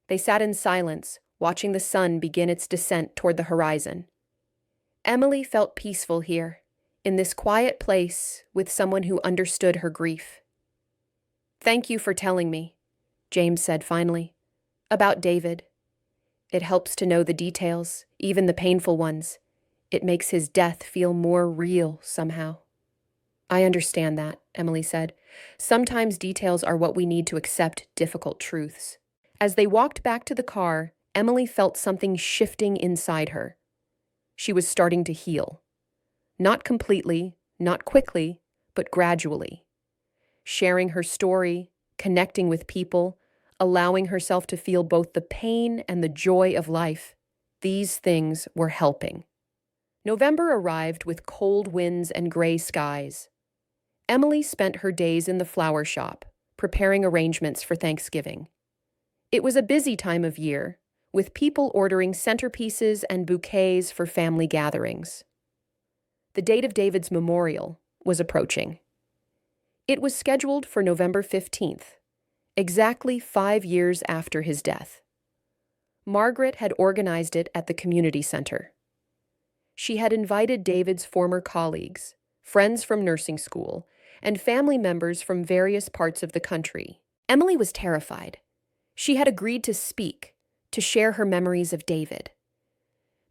Speaker 1: They sat in silence, watching the sun begin its descent toward the horizon. Emily felt peaceful here, in this quiet place with someone who understood her grief. Thank you for telling me, James said finally, about David. It helps to know the details, even the painful ones. It makes his death feel more real somehow. I understand that, Emily said. Sometimes details are what we need to accept difficult truths. As they walked back to the car, Emily felt something shifting inside her. She was starting to heal. Not completely, not quickly, but gradually. Sharing her story, connecting with people, allowing herself to feel both the pain and the joy of life. These things were helping. November arrived with cold winds and gray skies. Emily spent her days in the flower shop, preparing arrangements for Thanksgiving. It was a busy time of year, with people ordering centerpieces and bouquets for family gatherings. The date of David's memorial was approaching. It was scheduled for November 15th, exactly 5 years after his death. Margaret had organized it at the community center. She had invited David's former colleagues, friends from nursing school, and family members from various parts of the country. Emily was terrified. She had agreed to speak, to share her memories of David.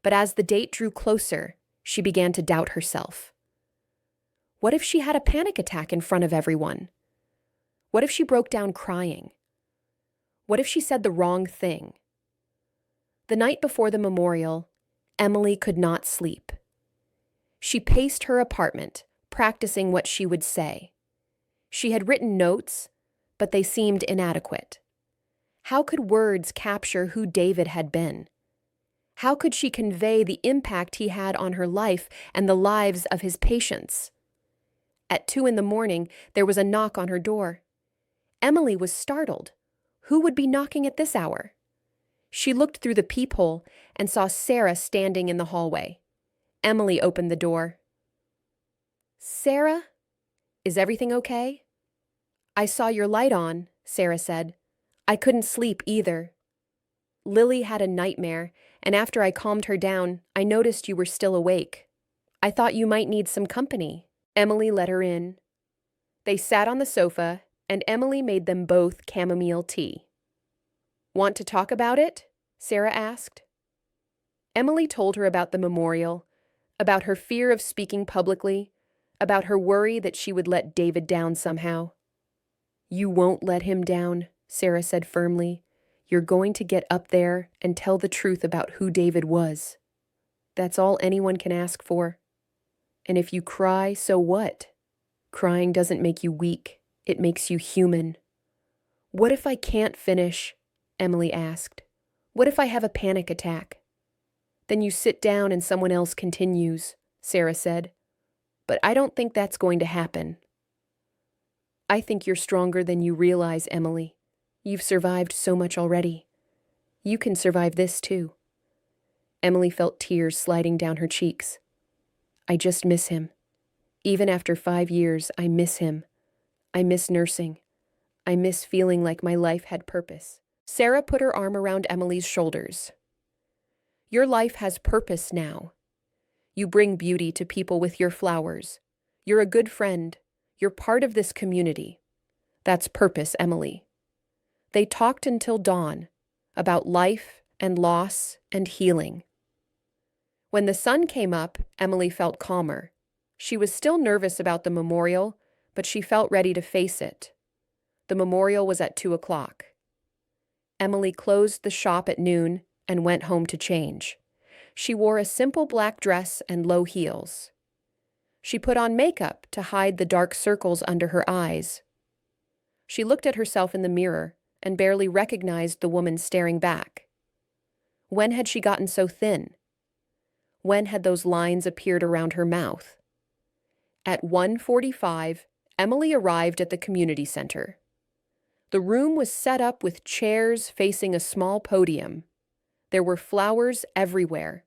Speaker 1: But as the date drew closer, she began to doubt herself. What if she had a panic attack in front of everyone? What if she broke down crying? What if she said the wrong thing? The night before the memorial, Emily could not sleep. She paced her apartment, practicing what she would say. She had written notes, but they seemed inadequate. How could words capture who David had been? How could she convey the impact he had on her life and the lives of his patients? At 2 a.m, there was a knock on her door. Emily was startled. Who would be knocking at this hour? She looked through the peephole and saw Sarah standing in the hallway. Emily opened the door. Sarah? Is everything okay? I saw your light on, Sarah said. I couldn't sleep either. Lily had a nightmare, and after I calmed her down, I noticed you were still awake. I thought you might need some company. Emily let her in. They sat on the sofa, and Emily made them both chamomile tea. Want to talk about it? Sarah asked. Emily told her about the memorial, about her fear of speaking publicly, about her worry that she would let David down somehow. You won't let him down, Sarah said firmly. You're going to get up there and tell the truth about who David was. That's all anyone can ask for. And if you cry, so what? Crying doesn't make you weak. It makes you human. What if I can't finish? Emily asked. What if I have a panic attack? Then you sit down and someone else continues, Sarah said. But I don't think that's going to happen. I think you're stronger than you realize, Emily. You've survived so much already. You can survive this too. Emily felt tears sliding down her cheeks. I just miss him. Even after 5 years, I miss him. I miss nursing. I miss feeling like my life had purpose. Sarah put her arm around Emily's shoulders. Your life has purpose now. You bring beauty to people with your flowers. You're a good friend. You're part of this community. That's purpose, Emily. They talked until dawn, about life and loss and healing. When the sun came up, Emily felt calmer. She was still nervous about the memorial, but she felt ready to face it. The memorial was at 2 o'clock. Emily closed the shop at noon and went home to change. She wore a simple black dress and low heels. She put on makeup to hide the dark circles under her eyes. She looked at herself in the mirror and barely recognized the woman staring back. When had she gotten so thin? When had those lines appeared around her mouth? At 1:45, Emily arrived at the community center. The room was set up with chairs facing a small podium. There were flowers everywhere,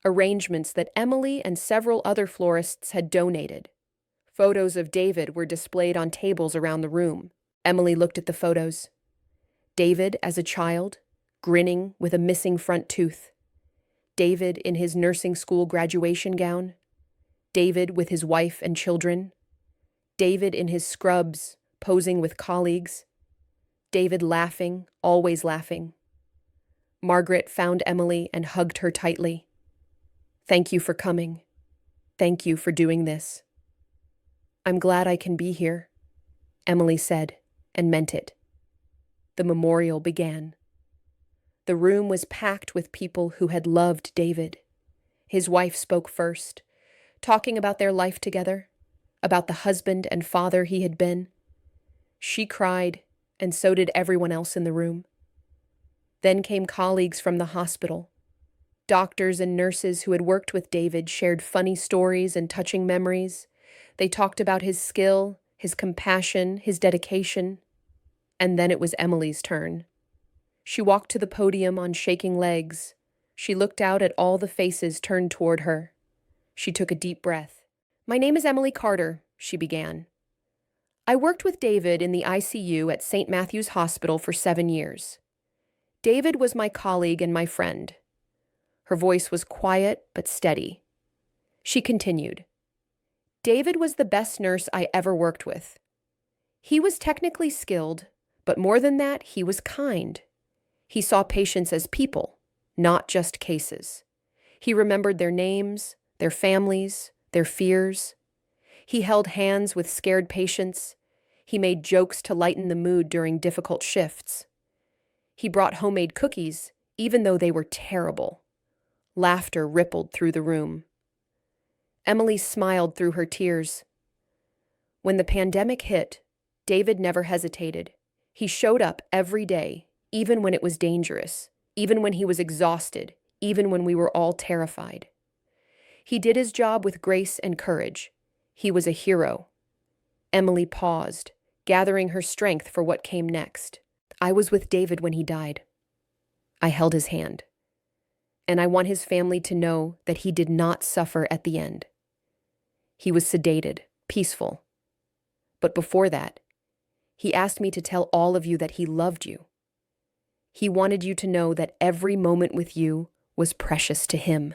Speaker 1: arrangements that Emily and several other florists had donated. Photos of David were displayed on tables around the room. Emily looked at the photos. David as a child, grinning with a missing front tooth. David in his nursing school graduation gown. David with his wife and children. David in his scrubs, posing with colleagues. David laughing, always laughing. Margaret found Emily and hugged her tightly. "Thank you for coming. Thank you for doing this." "I'm glad I can be here," Emily said, and meant it. The memorial began. The room was packed with people who had loved David. His wife spoke first, talking about their life together, about the husband and father he had been. She cried, and so did everyone else in the room. Then came colleagues from the hospital. Doctors and nurses who had worked with David shared funny stories and touching memories. They talked about his skill, his compassion, his dedication. And then it was Emily's turn. She walked to the podium on shaking legs. She looked out at all the faces turned toward her. She took a deep breath. "My name is Emily Carter," she began. "I worked with David in the ICU at St. Matthew's Hospital for 7 years. David was my colleague and my friend." Her voice was quiet but steady. She continued, "David was the best nurse I ever worked with. He was technically skilled, but more than that, he was kind. He saw patients as people, not just cases. He remembered their names, their families, their fears. He held hands with scared patients. He made jokes to lighten the mood during difficult shifts. He brought homemade cookies, even though they were terrible." Laughter rippled through the room. Emily smiled through her tears. When the pandemic hit, David never hesitated. He showed up every day, even when it was dangerous, even when he was exhausted, even when we were all terrified. He did his job with grace and courage. He was a hero. Emily paused, gathering her strength for what came next. "I was with David when he died. I held his hand. And I want his family to know that he did not suffer at the end. He was sedated, peaceful. But before that, he asked me to tell all of you that he loved you. He wanted you to know that every moment with you was precious to him."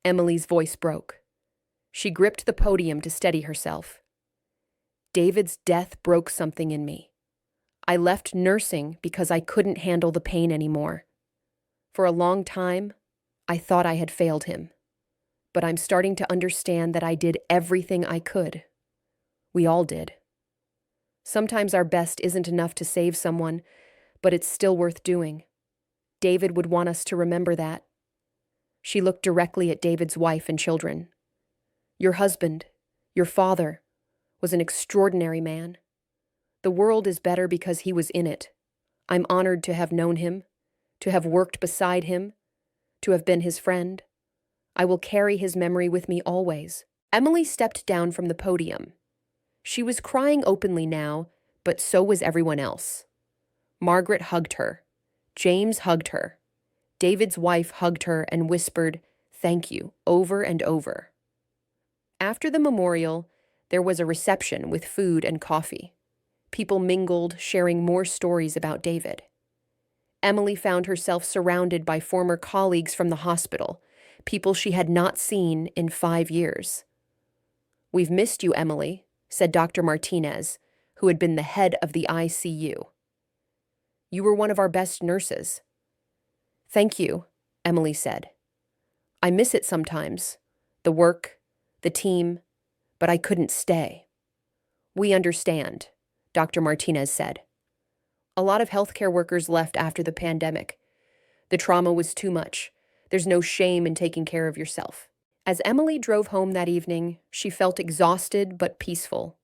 Speaker 1: Emily's voice broke. She gripped the podium to steady herself. "David's death broke something in me. I left nursing because I couldn't handle the pain anymore. For a long time, I thought I had failed him. But I'm starting to understand that I did everything I could. We all did. Sometimes our best isn't enough to save someone, but it's still worth doing. David would want us to remember that." She looked directly at David's wife and children. "Your husband, your father, was an extraordinary man. The world is better because he was in it. I'm honored to have known him, to have worked beside him, to have been his friend. I will carry his memory with me always." Emily stepped down from the podium. She was crying openly now, but so was everyone else. Margaret hugged her. James hugged her. David's wife hugged her and whispered, "Thank you," over and over. After the memorial, there was a reception with food and coffee. People mingled, sharing more stories about David. Emily found herself surrounded by former colleagues from the hospital, people she had not seen in 5 years. "We've missed you, Emily," said Dr. Martinez, who had been the head of the ICU. You were one of our best nurses. Thank you, Emily said. I miss it sometimes. The work, the team, but I couldn't stay. We understand, Dr. Martinez said. A lot of healthcare workers left after the pandemic. The trauma was too much. There's no shame in taking care of yourself. As Emily drove home that evening, she felt exhausted but peaceful.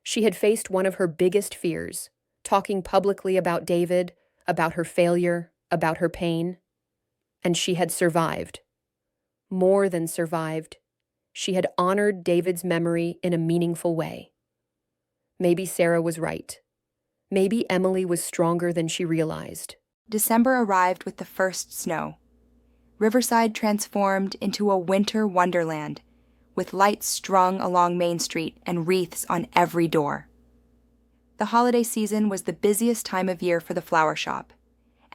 Speaker 1: She had faced one of her biggest fears, talking publicly about David, about her failure, about her pain, and she had survived. More than survived. She had honored David's memory in a meaningful way. Maybe Sarah was right. Maybe Emily was stronger than she realized.
Speaker 2: December arrived with the first snow. Riverside transformed into a winter wonderland, with lights strung along Main Street and wreaths on every door. The holiday season was the busiest time of year for the flower shop.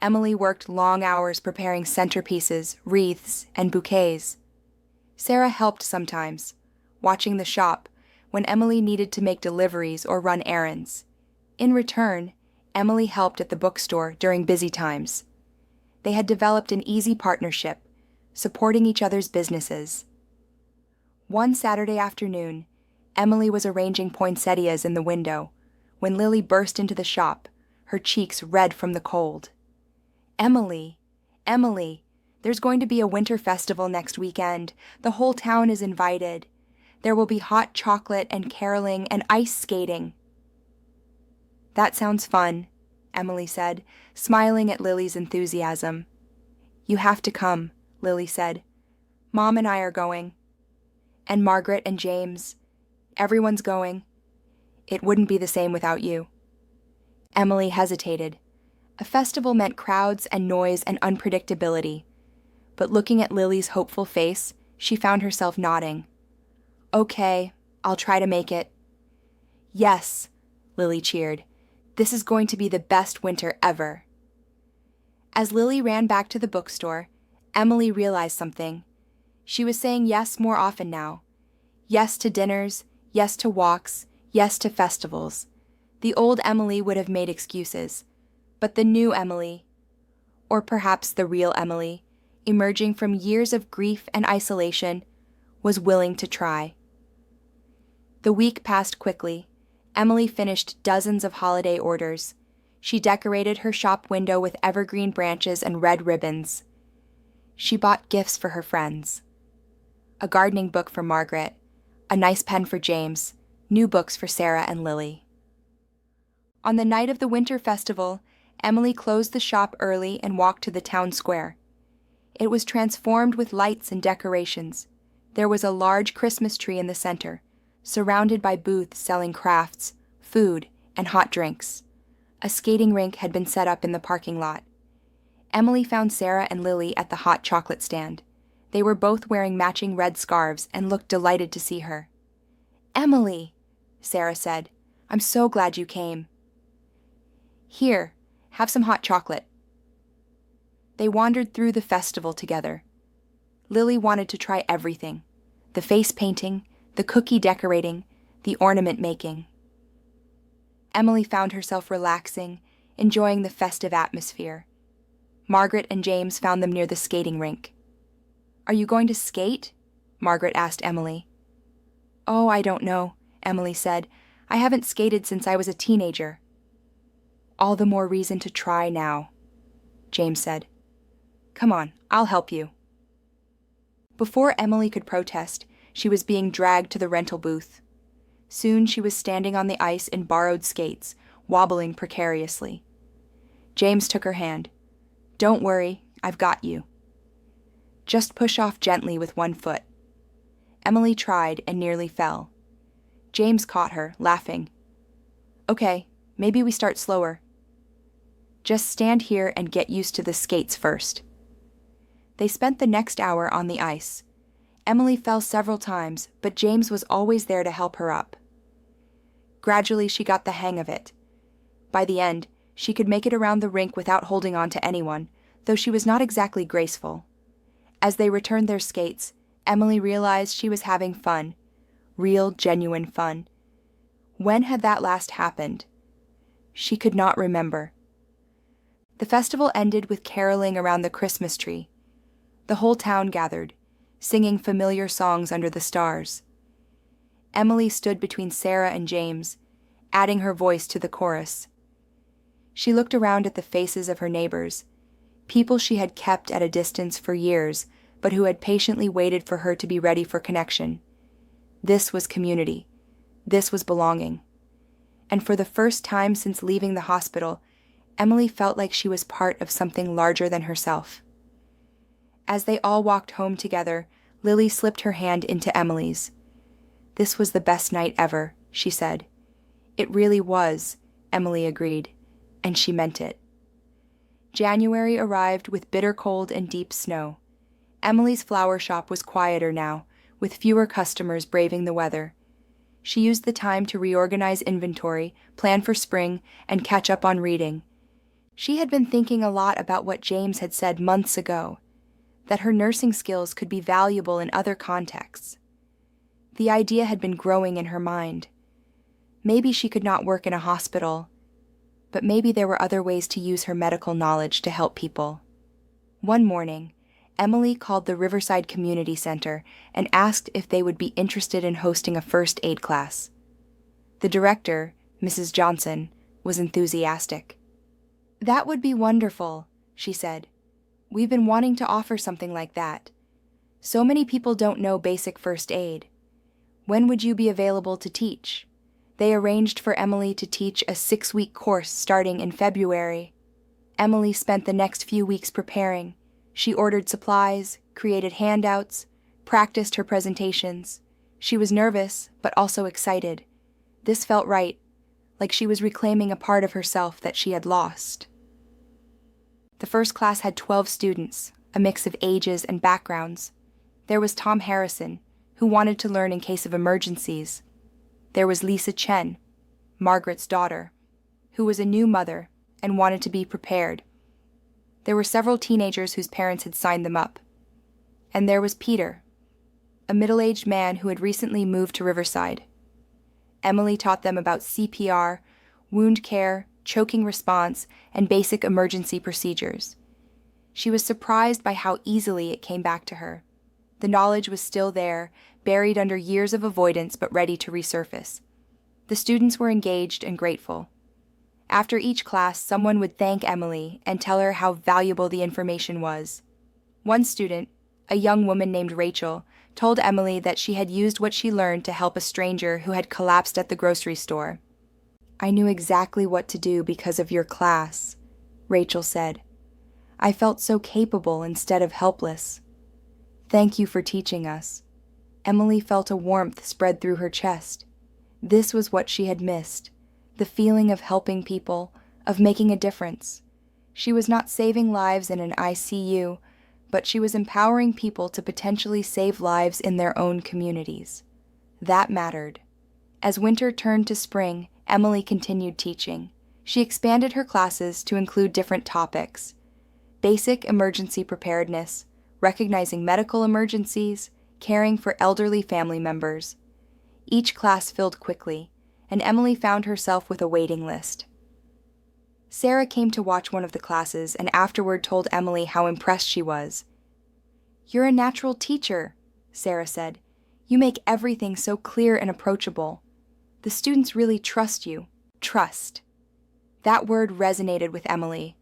Speaker 2: Emily worked long hours preparing centerpieces, wreaths, and bouquets. Sarah helped sometimes, watching the shop when Emily needed to make deliveries or run errands. In return, Emily helped at the bookstore during busy times. They had developed an easy partnership, supporting each other's businesses. One Saturday afternoon, Emily was arranging poinsettias in the window when Lily burst into the shop, her cheeks red from the cold. Emily, there's going to be a winter festival next weekend. The whole town is invited. There will be hot chocolate and caroling and ice skating." "That sounds fun," Emily said, smiling at Lily's enthusiasm. "You have to come," Lily said. "Mom and I are going. And Margaret and James. Everyone's going. It wouldn't be the same without you." Emily hesitated. A festival meant crowds and noise and unpredictability. But looking at Lily's hopeful face, she found herself nodding. "Okay, I'll try to make it." "Yes," Lily cheered. "This is going to be the best winter ever." As Lily ran back to the bookstore, Emily realized something. She was saying yes more often now. Yes to dinners, yes to walks, yes to festivals. The old Emily would have made excuses. But the new Emily, or perhaps the real Emily, emerging from years of grief and isolation, was willing to try. The week passed quickly. Emily finished dozens of holiday orders. She decorated her shop window with evergreen branches and red ribbons. She bought gifts for her friends. A gardening book for Margaret, a nice pen for James, new books for Sarah and Lily. On the night of the winter festival, Emily closed the shop early and walked to the town square. It was transformed with lights and decorations. There was a large Christmas tree in the center, surrounded by booths selling crafts, food, and hot drinks. A skating rink had been set up in the parking lot. Emily found Sarah and Lily at the hot chocolate stand. They were both wearing matching red scarves and looked delighted to see her. "Emily," Sarah said, "I'm so glad you came." "Here, have some hot chocolate." They wandered through the festival together. Lily wanted to try everything: the face painting, the cookie decorating, the ornament making. Emily found herself relaxing, enjoying the festive atmosphere. Margaret and James found them near the skating rink. "Are you going to skate?" Margaret asked Emily. "Oh, I don't know," Emily said. "I haven't skated since I was a teenager." "All the more reason to try now," James said. "Come on, I'll help you." Before Emily could protest, she was being dragged to the rental booth. Soon she was standing on the ice in borrowed skates, wobbling precariously. James took her hand. "Don't worry, I've got you. Just push off gently with one foot." Emily tried and nearly fell. James caught her, laughing. "Okay, maybe we start slower. Just stand here and get used to the skates first." They spent the next hour on the ice. Emily fell several times, but James was always there to help her up. Gradually, she got the hang of it. By the end, she could make it around the rink without holding on to anyone, though she was not exactly graceful. As they returned their skates, Emily realized she was having fun. Real, genuine fun. When had that last happened? She could not remember. The festival ended with caroling around the Christmas tree. The whole town gathered, singing familiar songs under the stars. Emily stood between Sarah and James, adding her voice to the chorus. She looked around at the faces of her neighbors, people she had kept at a distance for years, but who had patiently waited for her to be ready for connection. This was community. This was belonging. And for the first time since leaving the hospital, Emily felt like she was part of something larger than herself. As they all walked home together, Lily slipped her hand into Emily's. "This was the best night ever," she said. "It really was," Emily agreed, and she meant it. January arrived with bitter cold and deep snow. Emily's flower shop was quieter now, with fewer customers braving the weather. She used the time to reorganize inventory, plan for spring, and catch up on reading. She had been thinking a lot about what James had said months ago, that her nursing skills could be valuable in other contexts. The idea had been growing in her mind. Maybe she could not work in a hospital, but maybe there were other ways to use her medical knowledge to help people. One morning, Emily called the Riverside Community Center and asked if they would be interested in hosting a first aid class. The director, Mrs. Johnson, was enthusiastic. "That would be wonderful," she said. "We've been wanting to offer something like that. So many people don't know basic first aid. When would you be available to teach?" They arranged for Emily to teach a 6-week course starting in February. Emily spent the next few weeks preparing. She ordered supplies, created handouts, practiced her presentations. She was nervous, but also excited. This felt right, like she was reclaiming a part of herself that she had lost. The first class had 12 students, a mix of ages and backgrounds. There was Tom Harrison, who wanted to learn in case of emergencies. There was Lisa Chen, Margaret's daughter, who was a new mother and wanted to be prepared. There were several teenagers whose parents had signed them up. And there was Peter, a middle-aged man who had recently moved to Riverside. Emily taught them about CPR, wound care, choking response, and basic emergency procedures. She was surprised by how easily it came back to her. The knowledge was still there, buried under years of avoidance but ready to resurface. The students were engaged and grateful. After each class, someone would thank Emily and tell her how valuable the information was. One student, a young woman named Rachel, told Emily that she had used what she learned to help a stranger who had collapsed at the grocery store. "I knew exactly what to do because of your class," Rachel said. "I felt so capable instead of helpless. Thank you for teaching us." Emily felt a warmth spread through her chest. This was what she had missed, the feeling of helping people, of making a difference. She was not saving lives in an ICU, but she was empowering people to potentially save lives in their own communities. That mattered. As winter turned to spring, Emily continued teaching. She expanded her classes to include different topics: basic emergency preparedness, recognizing medical emergencies, caring for elderly family members. Each class filled quickly, and Emily found herself with a waiting list. Sarah came to watch one of the classes and afterward told Emily how impressed she was. "You're a natural teacher," Sarah said. "You make everything so clear and approachable. The students really trust you." Trust. That word resonated with Emily.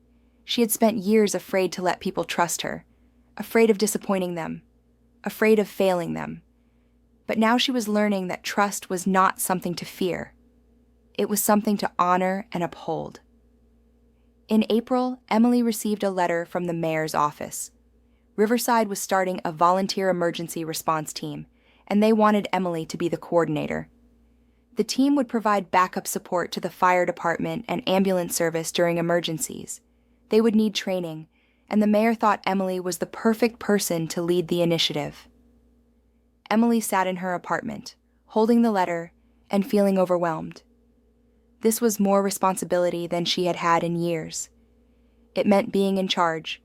Speaker 2: She had spent years afraid to let people trust her, afraid of disappointing them, afraid of failing them. But now she was learning that trust was not something to fear. It was something to honor and uphold. In April, Emily received a letter from the mayor's office. Riverside was starting a volunteer emergency response team, and they wanted Emily to be the coordinator. The team would provide backup support to the fire department and ambulance service during emergencies. They would need training, and the mayor thought Emily was the perfect person to lead the initiative. Emily sat in her apartment, holding the letter and feeling overwhelmed. This was more responsibility than she had had in years. It meant being in charge,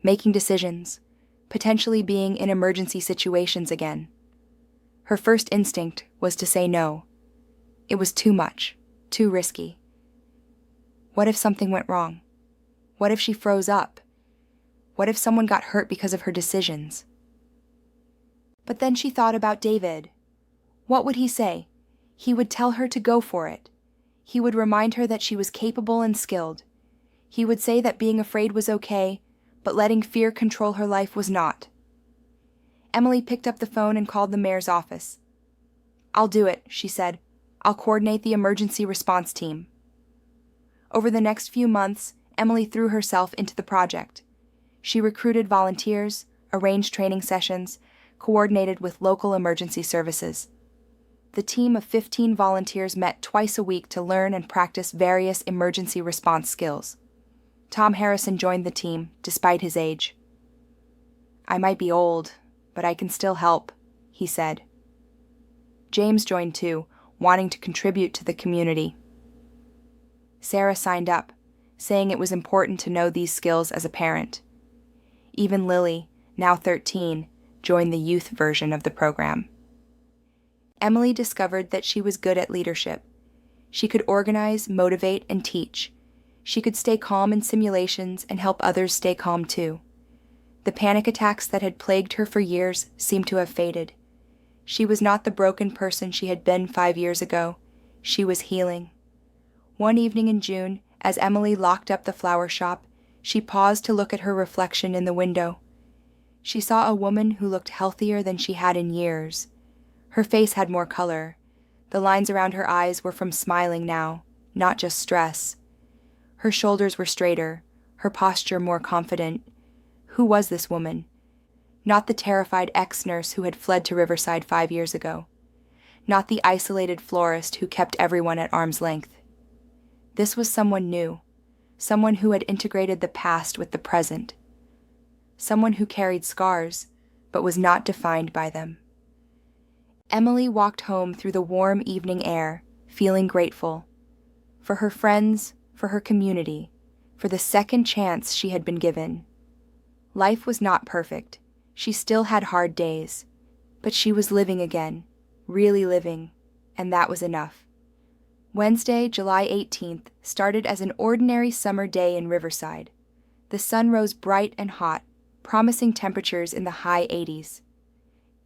Speaker 2: making decisions, potentially being in emergency situations again. Her first instinct was to say no. It was too much, too risky. What if something went wrong? What if she froze up? What if someone got hurt because of her decisions? But then she thought about David. What would he say? He would tell her to go for it. He would remind her that she was capable and skilled. He would say that being afraid was okay, but letting fear control her life was not. Emily picked up the phone and called the mayor's office. "I'll do it," she said. "I'll coordinate the emergency response team." Over the next few months, Emily threw herself into the project. She recruited volunteers, arranged training sessions, coordinated with local emergency services. The team of 15 volunteers met twice a week to learn and practice various emergency response skills. Tom Harrison joined the team, despite his age. "I might be old, but I can still help," he said. James joined too, wanting to contribute to the community. Sarah signed up, saying it was important to know these skills as a parent. Even Lily, now 13, joined the youth version of the program. Emily discovered that she was good at leadership. She could organize, motivate, and teach. She could stay calm in simulations and help others stay calm too. The panic attacks that had plagued her for years seemed to have faded. She was not the broken person she had been 5 years ago. She was healing. One evening in June, as Emily locked up the flower shop, she paused to look at her reflection in the window. She saw a woman who looked healthier than she had in years. Her face had more color. The lines around her eyes were from smiling now, not just stress. Her shoulders were straighter, her posture more confident. Who was this woman? Not the terrified ex-nurse who had fled to Riverside 5 years ago. Not the isolated florist who kept everyone at arm's length. This was someone new, someone who had integrated the past with the present. Someone who carried scars, but was not defined by them. Emily walked home through the warm evening air, feeling grateful. For her friends, for her community, for the second chance she had been given. Life was not perfect. She still had hard days. But she was living again, really living, and that was enough. Wednesday, July 18th, started as an ordinary summer day in Riverside. The sun rose bright and hot, promising temperatures in the high 80s.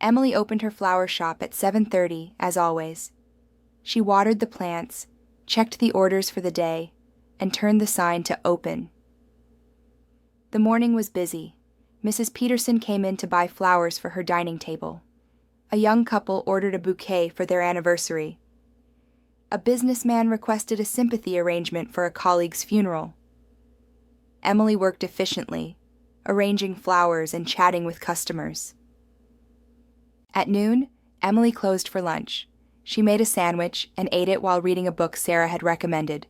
Speaker 2: Emily opened her flower shop at 7:30, as always. She watered the plants, checked the orders for the day, and turned the sign to open. The morning was busy. Mrs. Peterson came in to buy flowers for her dining table. A young couple ordered a bouquet for their anniversary. A businessman requested a sympathy arrangement for a colleague's funeral. Emily worked efficiently, arranging flowers and chatting with customers. At noon, Emily closed for lunch. She made a sandwich and ate it while reading a book Sarah had recommended.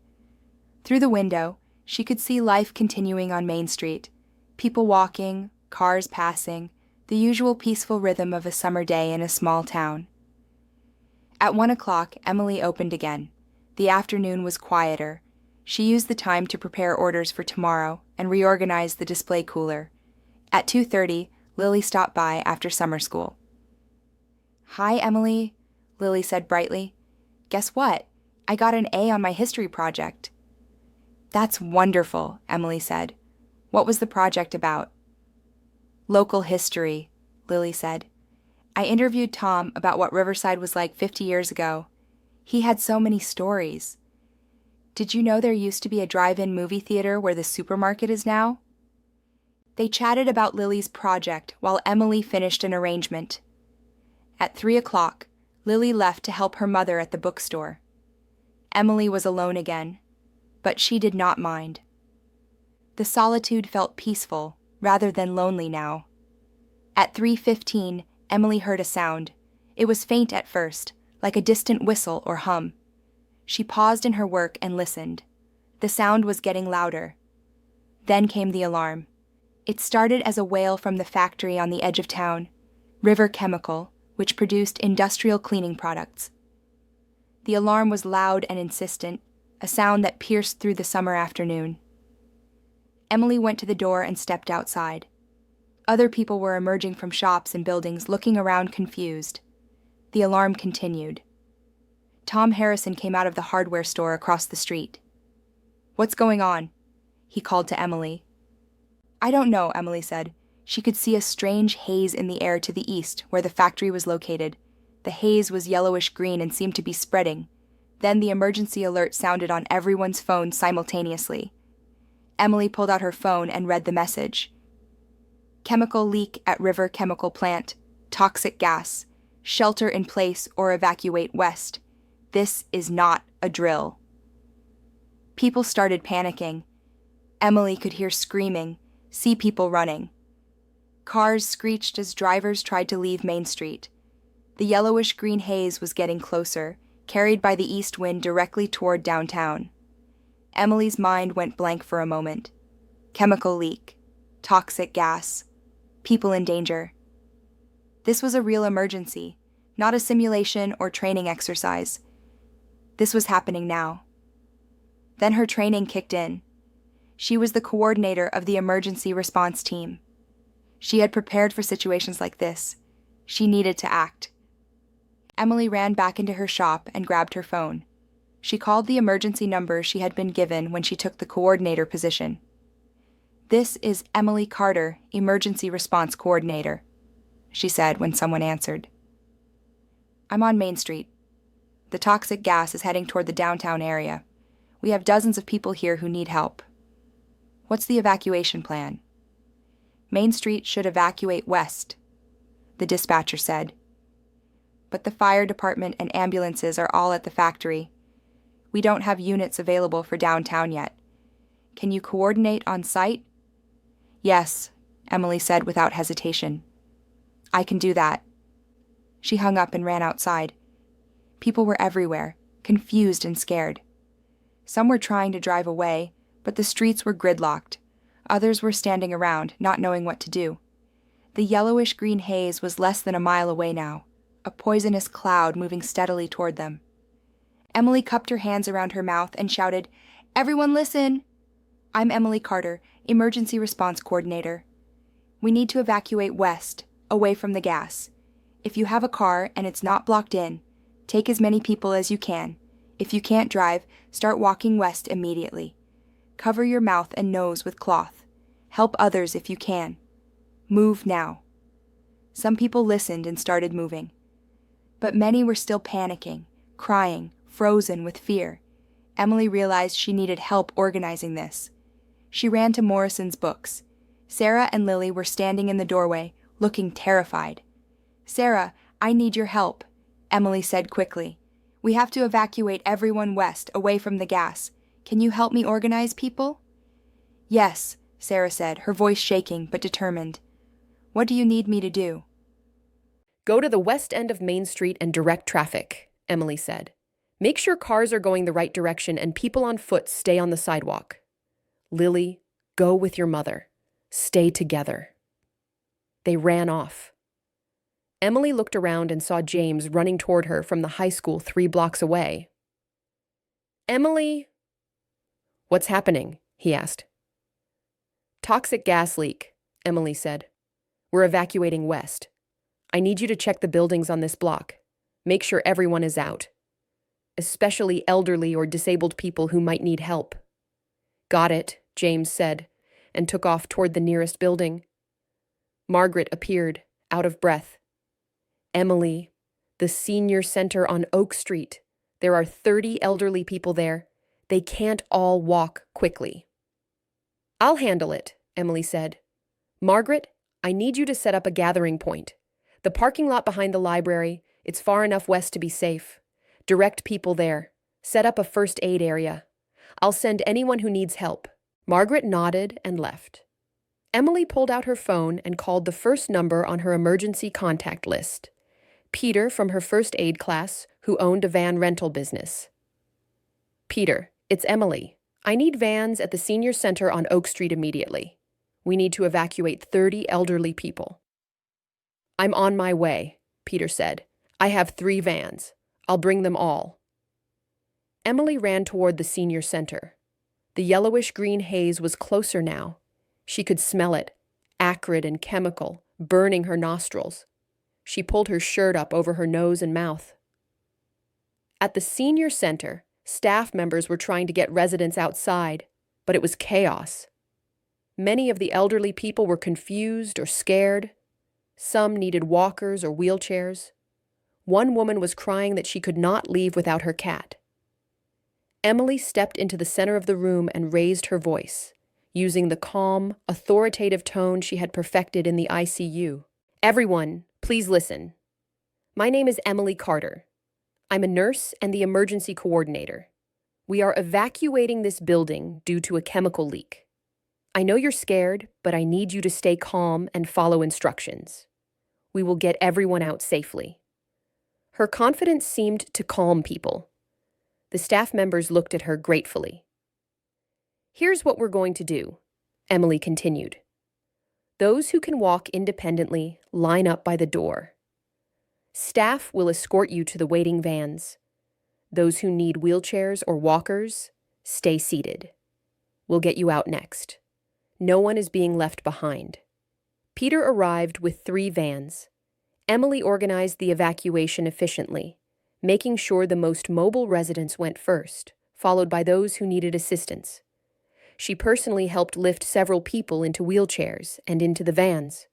Speaker 2: Through the window, she could see life continuing on Main Street. People walking, cars passing, the usual peaceful rhythm of a summer day in a small town. At 1 o'clock, Emily opened again. The afternoon was quieter. She used the time to prepare orders for tomorrow and reorganize the display cooler. At 2:30, Lily stopped by after summer school. "Hi, Emily," Lily said brightly. "Guess what? I got an A on my history project." "That's wonderful," Emily said. "What was the project about?" "Local history," Lily said. "I interviewed Tom about what Riverside was like 50 years ago. He had so many stories. Did you know there used to be a drive-in movie theater where the supermarket is now?" They chatted about Lily's project while Emily finished an arrangement. At 3 o'clock, Lily left to help her mother at the bookstore. Emily was alone again, but she did not mind. The solitude felt peaceful rather than lonely now. At 3:15, Emily heard a sound. It was faint at first, like a distant whistle or hum. She paused in her work and listened. The sound was getting louder. Then came the alarm. It started as a wail from the factory on the edge of town, River Chemical, which produced industrial cleaning products. The alarm was loud and insistent, a sound that pierced through the summer afternoon. Emily went to the door and stepped outside. Other people were emerging from shops and buildings, looking around confused. The alarm continued. Tom Harrison came out of the hardware store across the street. "What's going on?" he called to Emily. I don't know, Emily said. She could see a strange haze in the air to the east, where the factory was located. The haze was yellowish-green and seemed to be spreading. Then the emergency alert sounded on everyone's phone simultaneously. Emily pulled out her phone and read the message. Chemical leak at river chemical plant. Toxic gas. Shelter in place or evacuate west. This is not a drill. People started panicking. Emily could hear screaming, see people running. Cars screeched as drivers tried to leave Main Street. The yellowish-green haze was getting closer, carried by the east wind directly toward downtown. Emily's mind went blank for a moment. Chemical leak. Toxic gas. People in danger. This was a real emergency, not a simulation or training exercise. This was happening now. Then her training kicked in. She was the coordinator of the emergency response team. She had prepared for situations like this. She needed to act. Emily ran back into her shop and grabbed her phone. She called the emergency number she had been given when she took the coordinator position. This is Emily Carter, Emergency Response Coordinator, she said when someone answered. I'm on Main Street. The toxic gas is heading toward the downtown area. We have dozens of people here who need help. What's the evacuation plan? Main Street should evacuate west, the dispatcher said. But the fire department and ambulances are all at the factory. We don't have units available for downtown yet. Can you coordinate on site? Yes, Emily said without hesitation. I can do that. She hung up and ran outside. People were everywhere, confused and scared. Some were trying to drive away, but the streets were gridlocked. Others were standing around, not knowing what to do. The yellowish-green haze was less than a mile away now, a poisonous cloud moving steadily toward them. Emily cupped her hands around her mouth and shouted, "Everyone listen! I'm Emily Carter, Emergency Response Coordinator. We need to evacuate west, away from the gas. If you have a car and it's not blocked in, take as many people as you can. If you can't drive, start walking west immediately. Cover your mouth and nose with cloth. Help others if you can. Move now." Some people listened and started moving. But many were still panicking, crying, frozen with fear. Emily realized she needed help organizing this. She ran to Morrison's books. Sarah and Lily were standing in the doorway, looking terrified. "Sarah, I need your help," Emily said quickly. "We have to evacuate everyone west, away from the gas. Can you help me organize people?" "Yes," Sarah said, her voice shaking but determined. "What do you need me to do?"
Speaker 1: Go to the west end of Main Street and direct traffic, Emily said. Make sure cars are going the right direction and people on foot stay on the sidewalk. Lily, go with your mother. Stay together. They ran off. Emily looked around and saw James running toward her from the high school 3 blocks away. "Emily!" "What's happening?" he asked. "Toxic gas leak," Emily said. "We're evacuating west. I need you to check the buildings on this block. Make sure everyone is out, especially elderly or disabled people who might need help." "Got it," James said, and took off toward the nearest building. Margaret appeared, out of breath. "Emily, the senior center on Oak Street. There are 30 elderly people there. They can't all walk quickly." "I'll handle it," Emily said. "Margaret, I need you to set up a gathering point. The parking lot behind the library, it's far enough west to be safe. Direct people there. Set up a first aid area. I'll send anyone who needs help." Margaret nodded and left. Emily pulled out her phone and called the first number on her emergency contact list. Peter from her first aid class, who owned a van rental business. "Peter, it's Emily. I need vans at the senior center on Oak Street immediately. We need to evacuate 30 elderly people." "I'm on my way," Peter said. "I have 3 vans. I'll bring them all." Emily ran toward the senior center. The yellowish-green haze was closer now. She could smell it, acrid and chemical, burning her nostrils. She pulled her shirt up over her nose and mouth. At the senior center, staff members were trying to get residents outside. but it was chaos. Many of the elderly people were confused or scared. Some needed walkers or wheelchairs. One woman was crying that she could not leave without her cat. Emily stepped into the center of the room and raised her voice, using the calm, authoritative tone she had perfected in the ICU. Everyone, please listen. My name is Emily Carter. I'm a nurse and the emergency coordinator. We are evacuating this building due to a chemical leak. I know you're scared, but I need you to stay calm and follow instructions. We will get everyone out safely. Her confidence seemed to calm people. The staff members looked at her gratefully. Here's what we're going to do, Emily continued. Those who can walk independently line up by the door. Staff will escort you to the waiting vans. Those who need wheelchairs or walkers, stay seated. We'll get you out next. No one is being left behind. Peter arrived with 3 vans. Emily organized the evacuation efficiently, making sure the most mobile residents went first, followed by those who needed assistance. She personally helped lift several people into wheelchairs and into the vans.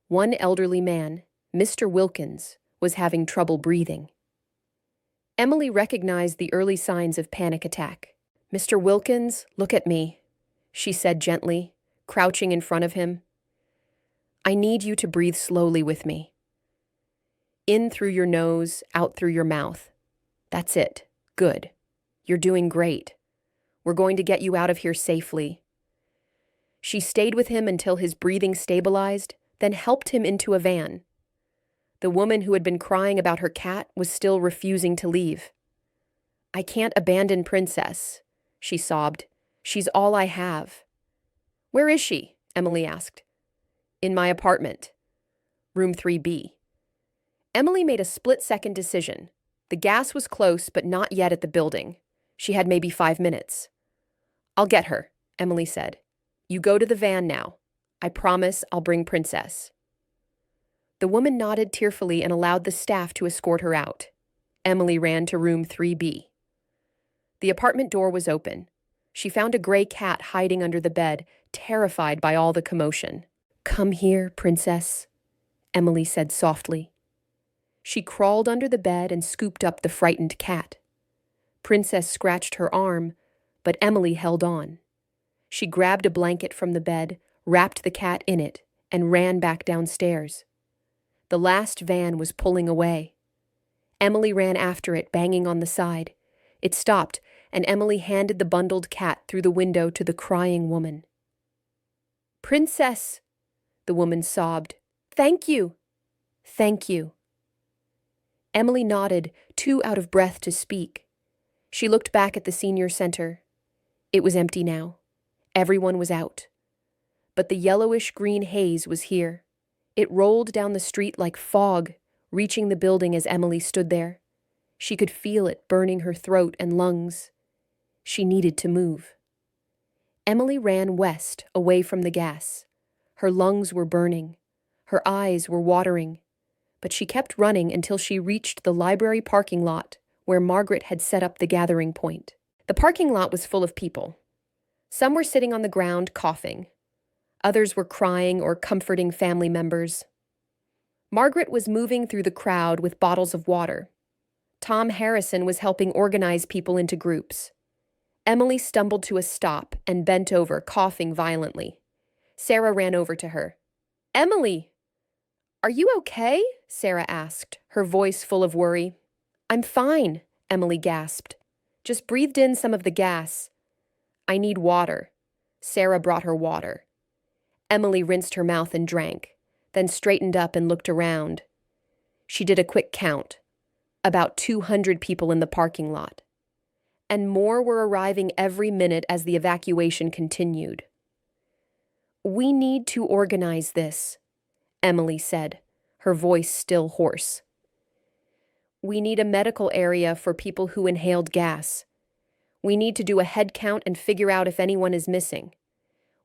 Speaker 1: One elderly man, Mr. Wilkins, was having trouble breathing. Emily recognized the early signs of panic attack. "Mr. Wilkins, look at me," she said gently, crouching in front of him. "I need you to breathe slowly with me. In through your nose, out through your mouth. That's it. Good. You're doing great. We're going to get you out of here safely." She stayed with him until his breathing stabilized, then helped him into a van. The woman who had been crying about her cat was still refusing to leave. "I can't abandon Princess," she sobbed. "She's all I have." "Where is she?" Emily asked. "In my apartment. Room 3B. Emily made a split-second decision. The gas was close, but not yet at the building. She had maybe 5 minutes. "I'll get her," Emily said. "You go to the van now. I promise I'll bring Princess." The woman nodded tearfully and allowed the staff to escort her out. Emily ran to room 3B. The apartment door was open. She found a gray cat hiding under the bed, terrified by all the commotion. "Come here, Princess," Emily said softly. She crawled under the bed and scooped up the frightened cat. Princess scratched her arm, but Emily held on. She grabbed a blanket from the bed, wrapped the cat in it, and ran back downstairs. The last van was pulling away. Emily ran after it, banging on the side. It stopped, and Emily handed the bundled cat through the window to the crying woman. "Princess," the woman sobbed. "Thank you. Thank you." Emily nodded, too out of breath to speak. She looked back at the senior center. It was empty now. Everyone was out. But the yellowish-green haze was here. It rolled down the street like fog, reaching the building as Emily stood there. She could feel it burning her throat and lungs. She needed to move. Emily ran west, away from the gas. Her lungs were burning. Her eyes were watering. But she kept running until she reached the library parking lot where Margaret had set up the gathering point. The parking lot was full of people. Some were sitting on the ground, coughing. Others were crying or comforting family members. Margaret was moving through the crowd with bottles of water. Tom Harrison was helping organize people into groups. Emily stumbled to a stop and bent over, coughing violently. Sarah ran over to her. "Emily! Are you okay?" Sarah asked, her voice full of worry. "I'm fine," Emily gasped. "Just breathed in some of the gas." "I need water." Sarah brought her water. Emily rinsed her mouth and drank, then straightened up and looked around. She did a quick count. About 200 people in the parking lot. And more were arriving every minute as the evacuation continued. "We need to organize this," Emily said, her voice still hoarse. "We need a medical area for people who inhaled gas. We need to do a head count and figure out if anyone is missing.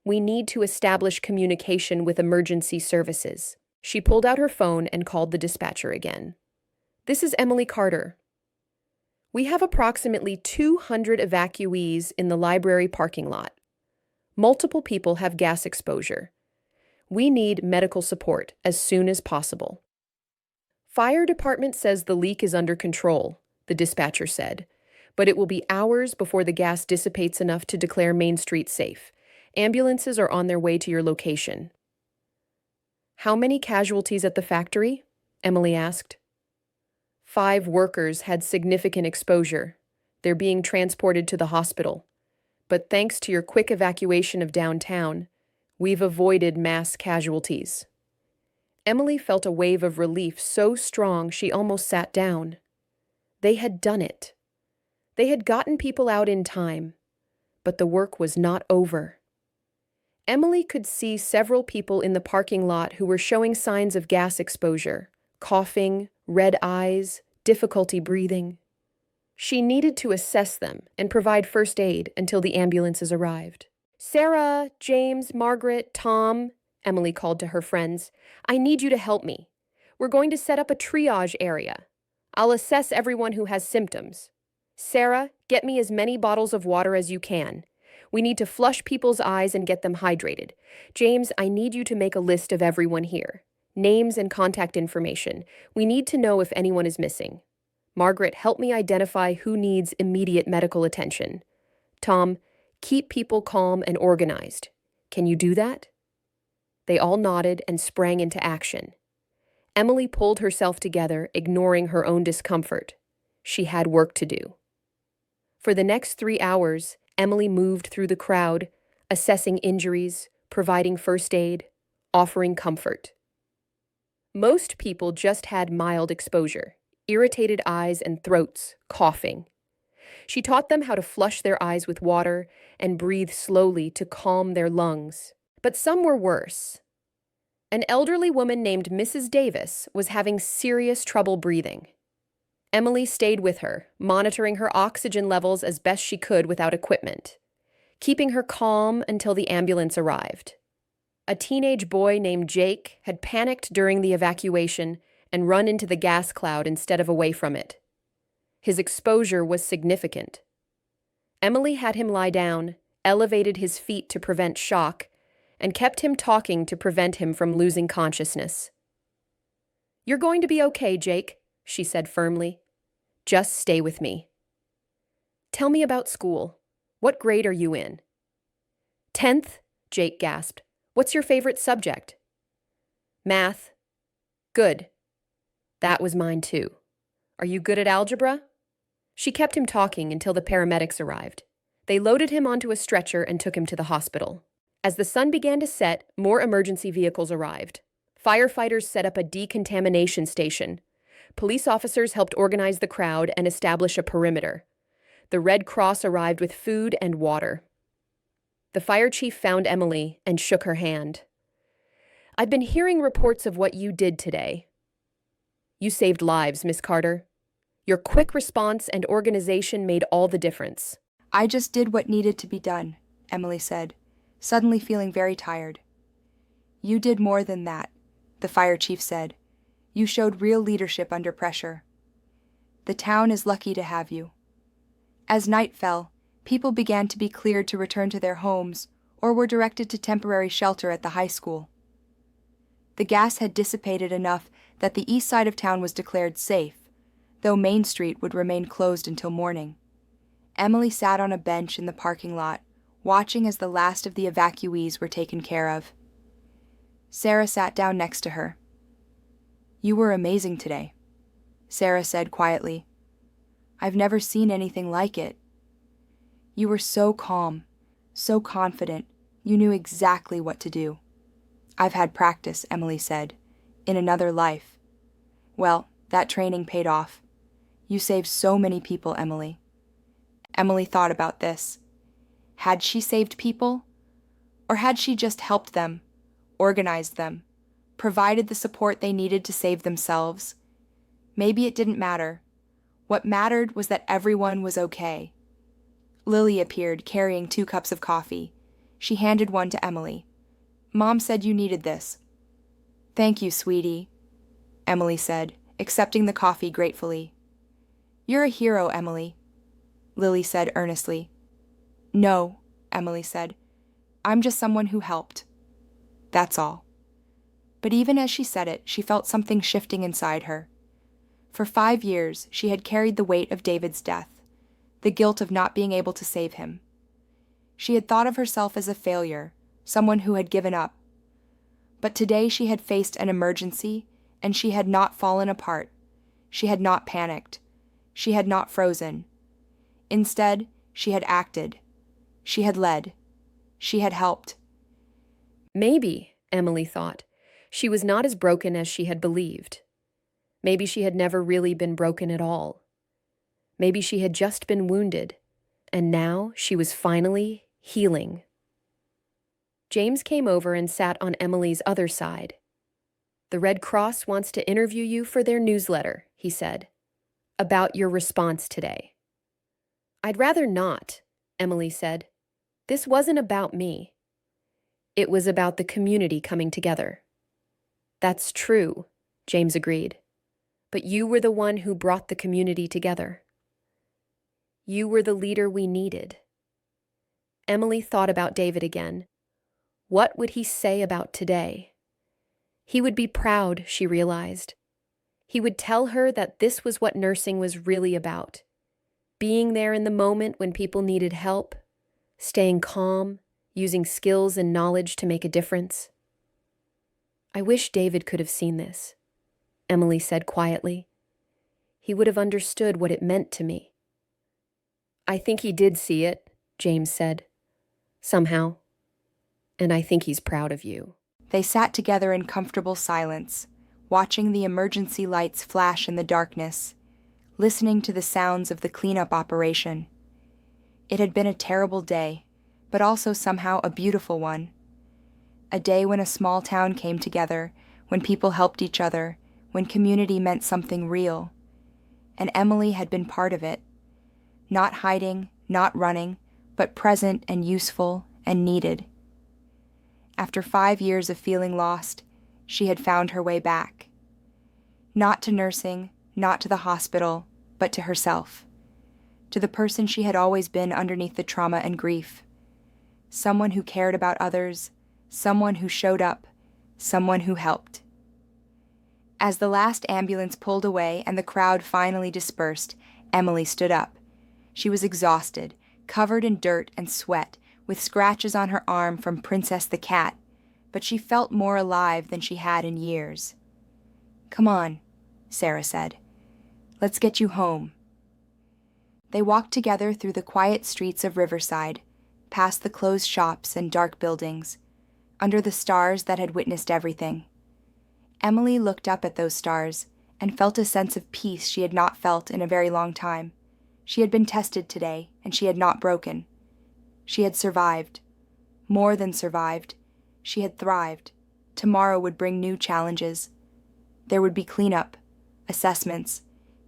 Speaker 1: We need to establish communication with emergency services." She pulled out her phone and called the dispatcher again. "This is Emily Carter." We have approximately 200 evacuees in the library parking lot. Multiple people have gas exposure. We need medical support as soon as possible. Fire department says the leak is under control, the dispatcher said, but it will be hours before the gas dissipates enough to declare Main Street safe. Ambulances are on their way to your location. How many casualties at the factory? Emily asked. 5 workers had significant exposure. They're being transported to the hospital. But thanks to your quick evacuation of downtown, we've avoided mass casualties. Emily felt a wave of relief so strong she almost sat down. They had done it. They had gotten people out in time, but the work was not over. Emily could see several people in the parking lot who were showing signs of gas exposure, coughing, red eyes, difficulty breathing. She needed to assess them and provide first aid until the ambulances arrived. Sarah, James, Margaret, Tom, Emily called to her friends, I need you to help me. We're going to set up a triage area. I'll assess everyone who has symptoms. Sarah, get me as many bottles of water as you can. We need to flush people's eyes and get them hydrated. James, I need you to make a list of everyone here. Names and contact information. We need to know if anyone is missing. Margaret, help me identify who needs immediate medical attention. Tom, keep people calm and organized. Can you do that? They all nodded and sprang into action. Emily pulled herself together, ignoring her own discomfort. She had work to do. For the next 3 hours, Emily moved through the crowd, assessing injuries, providing first aid, offering comfort. Most people just had mild exposure, irritated eyes and throats, coughing. She taught them how to flush their eyes with water and breathe slowly to calm their lungs. But some were worse. An elderly woman named Mrs. Davis was having serious trouble breathing. Emily stayed with her, monitoring her oxygen levels as best she could without equipment, keeping her calm until the ambulance arrived. A teenage boy named Jake had panicked during the evacuation and run into the gas cloud instead of away from it. His exposure was significant. Emily had him lie down, elevated his feet to prevent shock, and kept him talking to prevent him from losing consciousness. You're going to be okay, Jake, she said firmly. Just stay with me. Tell me about school. What grade are you in? 10th, Jake gasped. What's your favorite subject? Math. Good. That was mine too. Are you good at algebra? She kept him talking until the paramedics arrived. They loaded him onto a stretcher and took him to the hospital. As the sun began to set, more emergency vehicles arrived. Firefighters set up a decontamination station. Police officers helped organize the crowd and establish a perimeter. The Red Cross arrived with food and water. The fire chief found Emily and shook her hand. I've been hearing reports of what you did today. You saved lives, Miss Carter. Your quick response and organization made all the difference.
Speaker 2: I just did what needed to be done, Emily said, suddenly feeling very tired. You did more than that, the fire chief said. You showed real leadership under pressure. The town is lucky to have you. As night fell, people began to be cleared to return to their homes or were directed to temporary shelter at the high school. The gas had dissipated enough that the east side of town was declared safe, though Main Street would remain closed until morning. Emily sat on a bench in the parking lot, watching as the last of the evacuees were taken care of. Sarah sat down next to her. You were amazing today, Sarah said quietly. I've never seen anything like it. You were so calm, so confident, you knew exactly what to do. I've had practice, Emily said, in another life. Well, that training paid off. You saved so many people, Emily. Emily thought about this. Had she saved people? Or had she just helped them, organized them, provided the support they needed to save themselves? Maybe it didn't matter. What mattered was that everyone was okay. Lily appeared, carrying 2 cups of coffee. She handed one to Emily. Mom said you needed this. Thank you, sweetie, Emily said, accepting the coffee gratefully. You're a hero, Emily, Lily said earnestly. No, Emily said. I'm just someone who helped. That's all. But even as she said it, she felt something shifting inside her. For 5 years, she had carried the weight of David's death, the guilt of not being able to save him. She had thought of herself as a failure, someone who had given up. But today she had faced an emergency, and she had not fallen apart. She had not panicked. She had not frozen. Instead, she had acted. She had led. She had helped.
Speaker 1: Maybe, Emily thought, she was not as broken as she had believed. Maybe she had never really been broken at all. Maybe she had just been wounded, and now she was finally healing. James came over and sat on Emily's other side. The Red Cross wants to interview you for their newsletter, he said, about your response today. I'd rather not, Emily said. This wasn't about me. It was about the community coming together. That's true, James agreed. But you were the one who brought the community together. You were the leader we needed. Emily thought about David again. What would he say about today? He would be proud, she realized. He would tell her that this was what nursing was really about. Being there in the moment when people needed help, staying calm, using skills and knowledge to make a difference. I wish David could have seen this, Emily said quietly. He would have understood what it meant to me. I think he did see it, James said. Somehow. And I think he's proud of you.
Speaker 2: They sat together in comfortable silence, watching the emergency lights flash in the darkness, listening to the sounds of the cleanup operation. It had been a terrible day, but also somehow a beautiful one. A day when a small town came together, when people helped each other, when community meant something real. And Emily had been part of it. Not hiding, not running, but present and useful and needed. After 5 years of feeling lost, she had found her way back. Not to nursing, not to the hospital, but to herself. To the person she had always been underneath the trauma and grief. Someone who cared about others, someone who showed up, someone who helped. As the last ambulance pulled away and the crowd finally dispersed, Emily stood up. She was exhausted, covered in dirt and sweat, with scratches on her arm from Princess the cat, but she felt more alive than she had in years. Come on, Sarah said. Let's get you home. They walked together through the quiet streets of Riverside, past the closed shops and dark buildings, under the stars that had witnessed everything. Emily looked up at those stars and felt a sense of peace she had not felt in a very long time. She had been tested today, and she had not broken. She had survived. More than survived. She had thrived. Tomorrow would bring new challenges. There would be cleanup, assessments,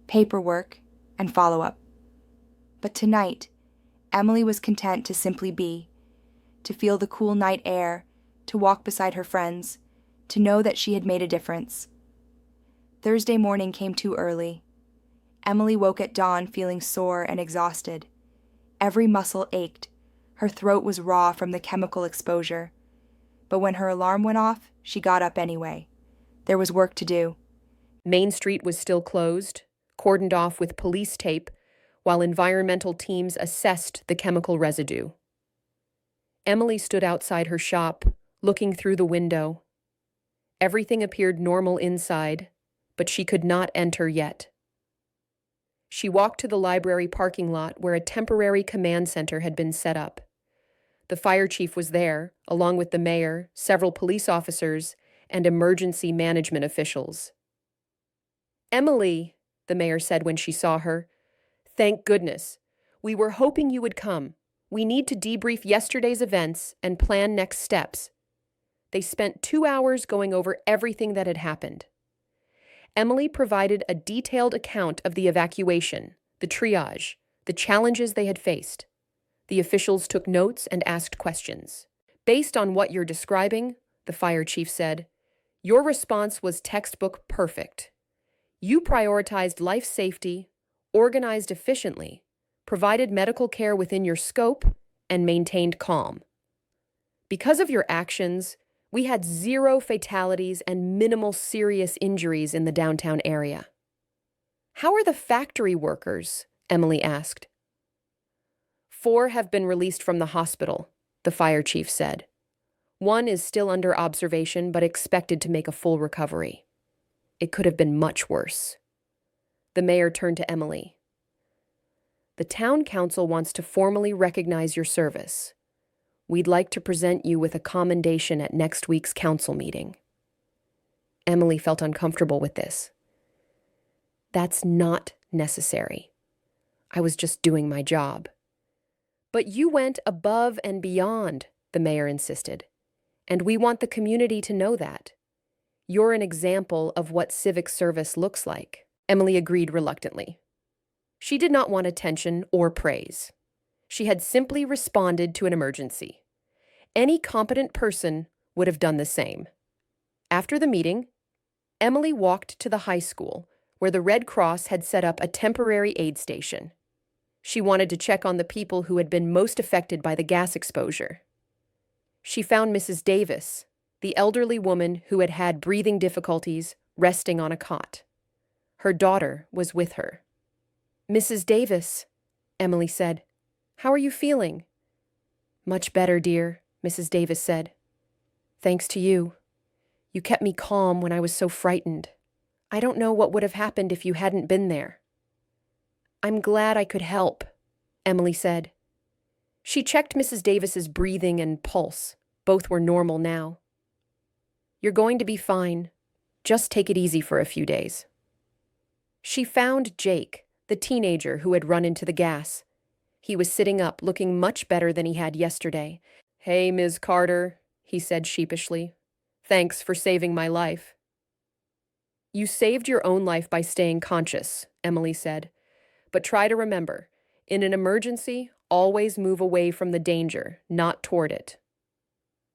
Speaker 2: paperwork, and follow-up. But tonight, Emily was content to simply be, to feel the cool night air, to walk beside her friends, to know that she had made a difference. Thursday morning came too early. Emily woke at dawn feeling sore and exhausted. Every muscle ached. Her throat was raw from the chemical exposure. But when her alarm went off, she got up anyway. There was work to do.
Speaker 1: Main Street was still closed, cordoned off with police tape, while environmental teams assessed the chemical residue. Emily stood outside her shop, looking through the window. Everything appeared normal inside, but she could not enter yet. She walked to the library parking lot where a temporary command center had been set up. The fire chief was there, along with the mayor, several police officers, and emergency management officials. Emily, the mayor said when she saw her, thank goodness. We were hoping you would come. We need to debrief yesterday's events and plan next steps. They spent 2 hours going over everything that had happened. Emily provided a detailed account of the evacuation, the triage, the challenges they had faced. The officials took notes and asked questions. Based on what you're describing, the fire chief said, your response was textbook perfect. You prioritized life safety, organized efficiently, provided medical care within your scope, and maintained calm. Because of your actions, we had 0 fatalities and minimal serious injuries in the downtown area. How are the factory workers? Emily asked. 4 have been released from the hospital, the fire chief said. 1 is still under observation but expected to make a full recovery. It could have been much worse. The mayor turned to Emily. The town council wants to formally recognize your service. We'd like to present you with a commendation at next week's council meeting. Emily felt uncomfortable with this. That's not necessary. I was just doing my job. But you went above and beyond, the mayor insisted. And we want the community to know that. You're an example of what civic service looks like. Emily agreed reluctantly. She did not want attention or praise. She had simply responded to an emergency. Any competent person would have done the same. After the meeting, Emily walked to the high school, where the Red Cross had set up a temporary aid station. She wanted to check on the people who had been most affected by the gas exposure. She found Mrs. Davis, the elderly woman who had had breathing difficulties, resting on a cot. Her daughter was with her. Mrs. Davis, Emily said, how are you feeling? Much better, dear, Mrs. Davis said. Thanks to you. You kept me calm when I was so frightened. I don't know what would have happened if you hadn't been there. I'm glad I could help, Emily said. She checked Mrs. Davis's breathing and pulse. Both were normal now. You're going to be fine. Just take it easy for a few days. She found Jake, the teenager who had run into the gas. He was sitting up, looking much better than he had yesterday. Hey, Ms. Carter, he said sheepishly. Thanks for saving my life. You saved your own life by staying conscious, Emily said. But try to remember, in an emergency, always move away from the danger, not toward it.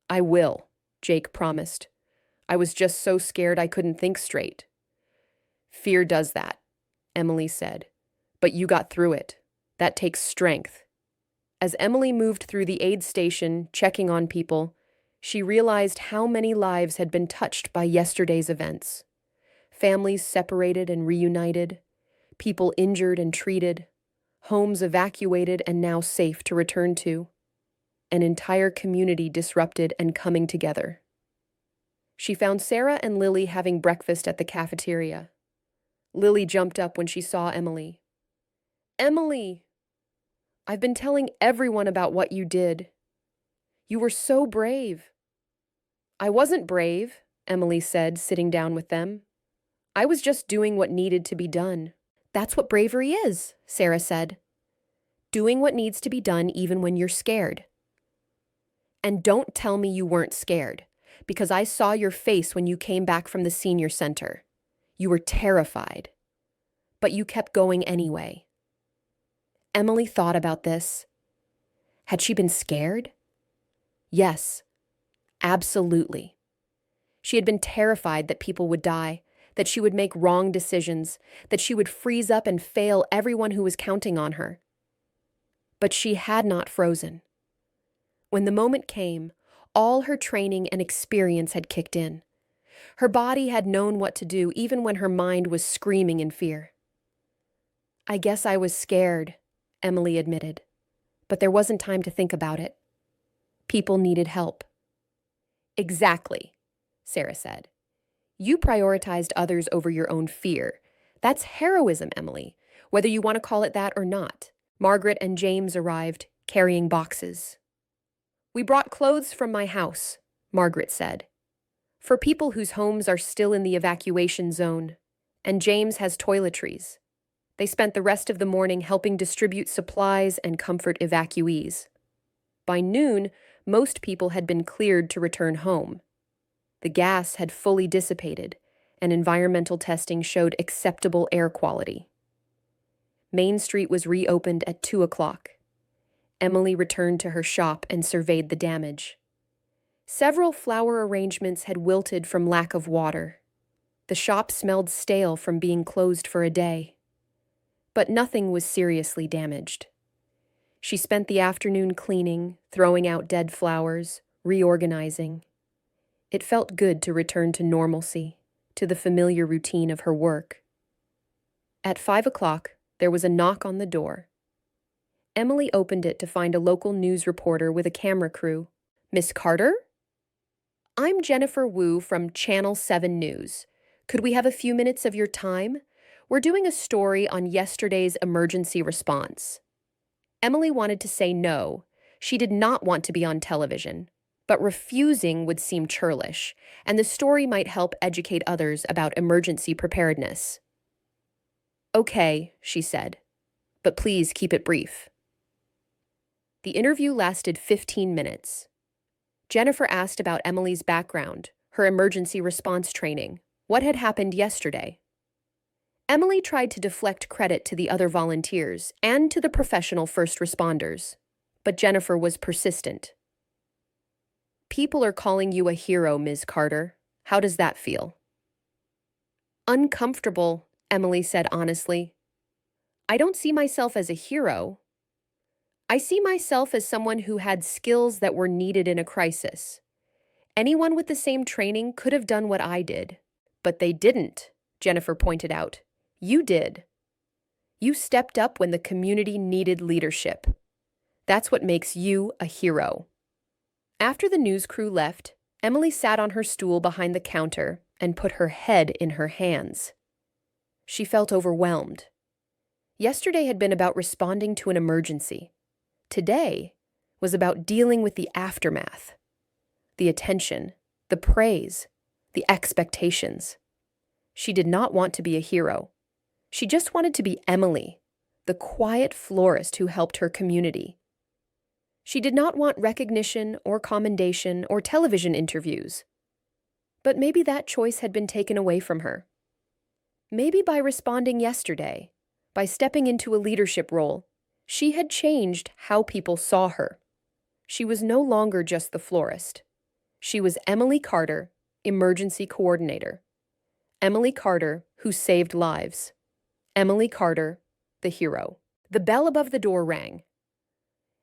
Speaker 1: I will, Jake promised. I was just so scared I couldn't think straight. Fear does that, Emily said. But you got through it. That takes strength. As Emily moved through the aid station, checking on people, she realized how many lives had been touched by yesterday's events. Families separated and reunited, people injured and treated, homes evacuated and now safe to return to, an entire community disrupted and coming together. She found Sarah and Lily having breakfast at the cafeteria. Lily jumped up when she saw Emily. Emily! I've been telling everyone about what you did. You were so brave. I wasn't brave, Emily said, sitting down with them. I was just doing what needed to be done. That's what bravery is, Sarah said. Doing what needs to be done even when you're scared. And don't tell me you weren't scared, because I saw your face when you came back from the senior center. You were terrified. But you kept going anyway. Emily thought about this. Had she been scared? Yes, absolutely. She had been terrified that people would die, that she would make wrong decisions, that she would freeze up and fail everyone who was counting on her. But she had not frozen. When the moment came, all her training and experience had kicked in. Her body had known what to do even when her mind was screaming in fear. I guess I was scared, Emily admitted, but there wasn't time to think about it. People needed help. Exactly, Sarah said. You prioritized others over your own fear. That's heroism, Emily, whether you want to call it that or not. Margaret and James arrived, carrying boxes. We brought clothes from my house, Margaret said, for people whose homes are still in the evacuation zone, and James has toiletries. They spent the rest of the morning helping distribute supplies and comfort evacuees. By noon, most people had been cleared to return home. The gas had fully dissipated, and environmental testing showed acceptable air quality. Main Street was reopened at 2 o'clock. Emily returned to her shop and surveyed the damage. Several flower arrangements had wilted from lack of water. The shop smelled stale from being closed for a day. but nothing was seriously damaged. She spent the afternoon cleaning, throwing out dead flowers, reorganizing. It felt good to return to normalcy, to the familiar routine of her work. At 5 o'clock, there was a knock on the door. Emily opened it to find a local news reporter with a camera crew. "Miss Carter?" "I'm Jennifer Wu from Channel 7 News. Could we have a few minutes of your time? We're doing a story on yesterday's emergency response." Emily wanted to say no. She did not want to be on television, but refusing would seem churlish, and the story might help educate others about emergency preparedness. "Okay," she said, "but please keep it brief." The interview lasted 15 minutes. Jennifer asked about Emily's background, her emergency response training, what had happened yesterday. Emily tried to deflect credit to the other volunteers and to the professional first responders, but Jennifer was persistent. "People are calling you a hero, Ms. Carter. How does that feel?" "Uncomfortable," Emily said honestly. "I don't see myself as a hero. I see myself as someone who had skills that were needed in a crisis. Anyone with the same training could have done what I did, but they didn't," Jennifer pointed out. "You did. You stepped up when the community needed leadership. That's what makes you a hero." After the news crew left, Emily sat on her stool behind the counter and put her head in her hands. She felt overwhelmed. Yesterday had been about responding to an emergency. Today was about dealing with the aftermath, the attention, the praise, the expectations. She did not want to be a hero. She just wanted to be Emily, the quiet florist who helped her community. She did not want recognition or commendation or television interviews. But maybe that choice had been taken away from her. Maybe by responding yesterday, by stepping into a leadership role, she had changed how people saw her. She was no longer just the florist. She was Emily Carter, emergency coordinator. Emily Carter, who saved lives. Emily Carter, the hero. The bell above the door rang.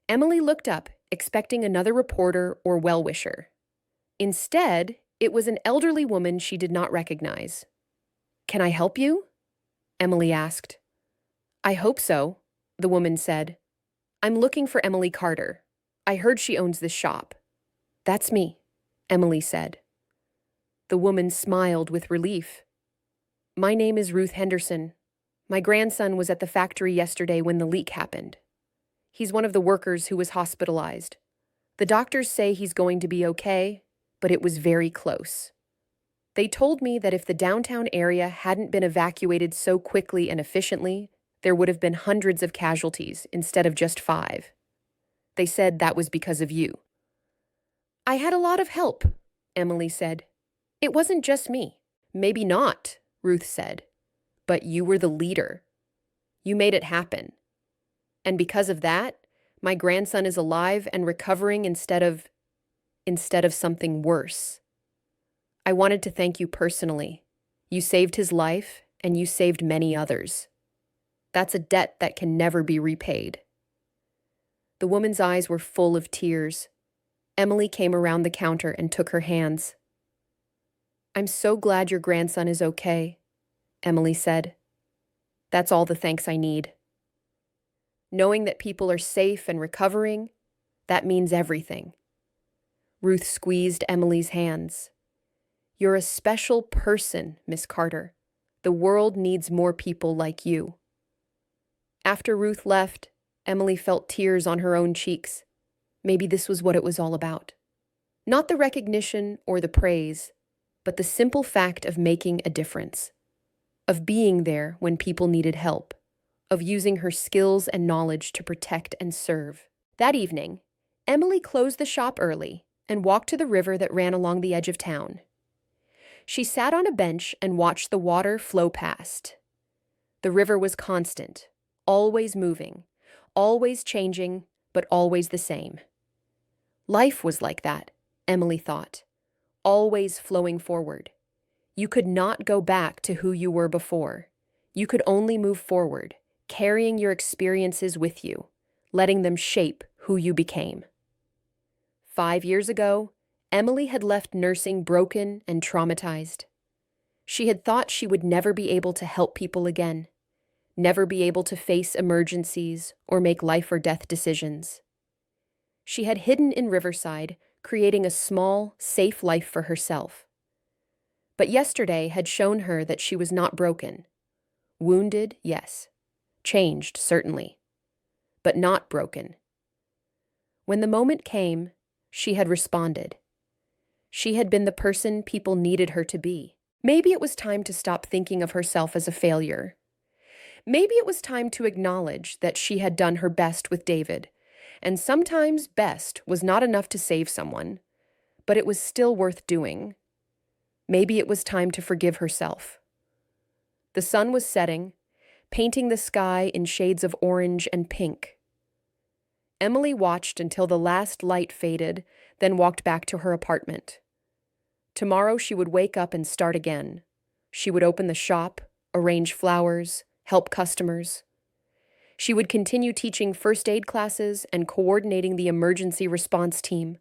Speaker 1: Emily looked up, expecting another reporter or well-wisher. Instead, it was an elderly woman she did not recognize. "Can I help you?" Emily asked. "I hope so," the woman said. "I'm looking for Emily Carter. I heard she owns this shop." "That's me," Emily said. The woman smiled with relief. "My name is Ruth Henderson. My grandson was at the factory yesterday when the leak happened. He's one of the workers who was hospitalized. The doctors say he's going to be okay, but it was very close. They told me that if the downtown area hadn't been evacuated so quickly and efficiently, there would have been hundreds of casualties instead of just 5. They said that was because of you." "I had a lot of help," Emily said. "It wasn't just me." "Maybe not," Ruth said. "But you were the leader. You made it happen. And because of that, my grandson is alive and recovering instead of something worse. I wanted to thank you personally. You saved his life, and you saved many others. That's a debt that can never be repaid." The woman's eyes were full of tears. Emily came around the counter and took her hands. "I'm so glad your grandson is okay," Emily said. "That's all the thanks I need. Knowing that people are safe and recovering, that means everything." Ruth squeezed Emily's hands. "You're a special person, Miss Carter. The world needs more people like you." After Ruth left, Emily felt tears on her own cheeks. Maybe this was what it was all about. Not the recognition or the praise, but the simple fact of making a difference, of being there when people needed help, of using her skills and knowledge to protect and serve. That evening, Emily closed the shop early and walked to the river that ran along the edge of town. She sat on a bench and watched the water flow past. The river was constant, always moving, always changing, but always the same. Life was like that, Emily thought, always flowing forward. You could not go back to who you were before. You could only move forward, carrying your experiences with you, letting them shape who you became. 5 years ago, Emily had left nursing broken and traumatized. She had thought she would never be able to help people again, never be able to face emergencies or make life or death decisions. She had hidden in Riverside, creating a small, safe life for herself. But yesterday had shown her that she was not broken. Wounded, yes. Changed, certainly. But not broken. When the moment came, she had responded. She had been the person people needed her to be. Maybe it was time to stop thinking of herself as a failure. Maybe it was time to acknowledge that she had done her best with David, and sometimes best was not enough to save someone, but it was still worth doing. Maybe it was time to forgive herself. The sun was setting, painting the sky in shades of orange and pink. Emily watched until the last light faded, then walked back to her apartment. Tomorrow she would wake up and start again. She would open the shop, arrange flowers, help customers. She would continue teaching first aid classes and coordinating the emergency response team.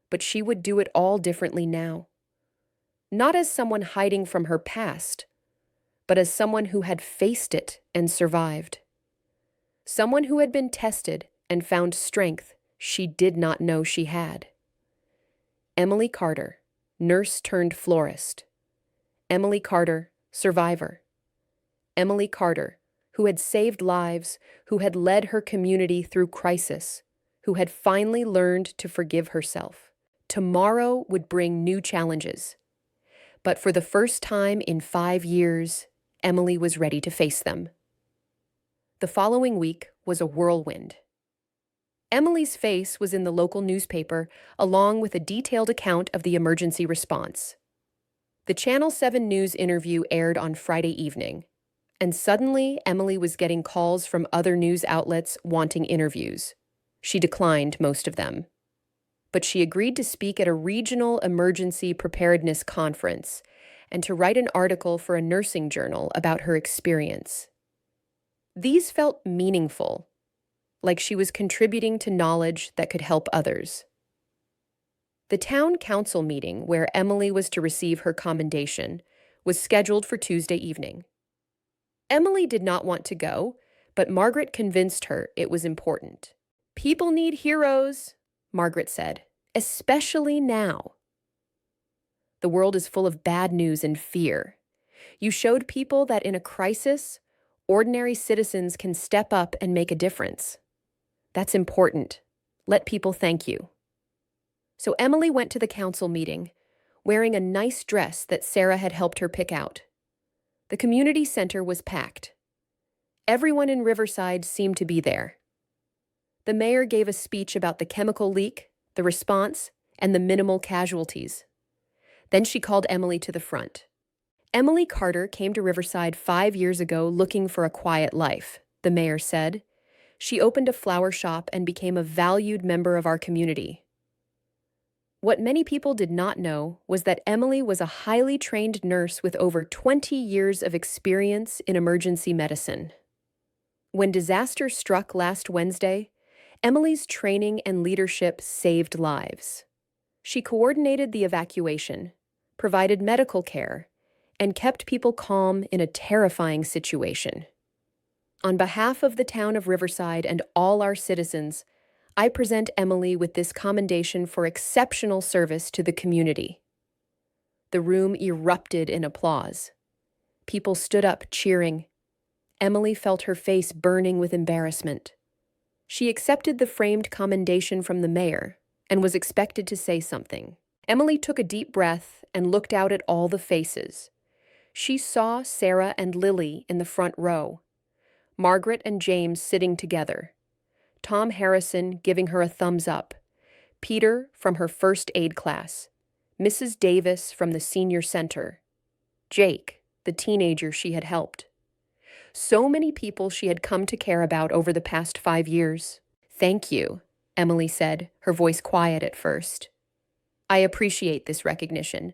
Speaker 1: But she would do it all differently now. Not as someone hiding from her past, but as someone who had faced it and survived. Someone who had been tested and found strength she did not know she had. Emily Carter, nurse turned florist. Emily Carter, survivor. Emily Carter, who had saved lives, who had led her community through crisis, who had finally learned to forgive herself. Tomorrow would bring new challenges. But for the first time in 5 years, Emily was ready to face them. The following week was a whirlwind. Emily's face was in the local newspaper, along with a detailed account of the emergency response. The Channel 7 News interview aired on Friday evening, and suddenly Emily was getting calls from other news outlets wanting interviews. She declined most of them. But she agreed to speak at a regional emergency preparedness conference and to write an article for a nursing journal about her experience. These felt meaningful, like she was contributing to knowledge that could help others. The town council meeting, where Emily was to receive her commendation, was scheduled for Tuesday evening. Emily did not want to go, but Margaret convinced her it was important. "People need heroes," Margaret said, "especially now. The world is full of bad news and fear. You showed people that in a crisis, ordinary citizens can step up and make a difference. That's important. Let people thank you." So Emily went to the council meeting, wearing a nice dress that Sarah had helped her pick out. The community center was packed. Everyone in Riverside seemed to be there. The mayor gave a speech about the chemical leak, the response, and the minimal casualties. Then she called Emily to the front. Emily Carter came to Riverside 5 years ago looking for a quiet life, the mayor said. She opened a flower shop and became a valued member of our community. What many people did not know was that Emily was a highly trained nurse with over 20 years of experience in emergency medicine. When disaster struck last Wednesday, Emily's training and leadership saved lives. She coordinated the evacuation, provided medical care, and kept people calm in a terrifying situation. On behalf of the town of Riverside and all our citizens, I present Emily with this commendation for exceptional service to the community. The room erupted in applause. People stood up cheering. Emily felt her face burning with embarrassment. She accepted the framed commendation from the mayor and was expected to say something. Emily took a deep breath and looked out at all the faces. She saw Sarah and Lily in the front row, Margaret and James sitting together, Tom Harrison giving her a thumbs up, Peter from her first aid class, Mrs. Davis from the senior center, Jake, the teenager she had helped. So many people she had come to care about over the past 5 years. "Thank you," Emily said, her voice quiet at first. "I appreciate this recognition.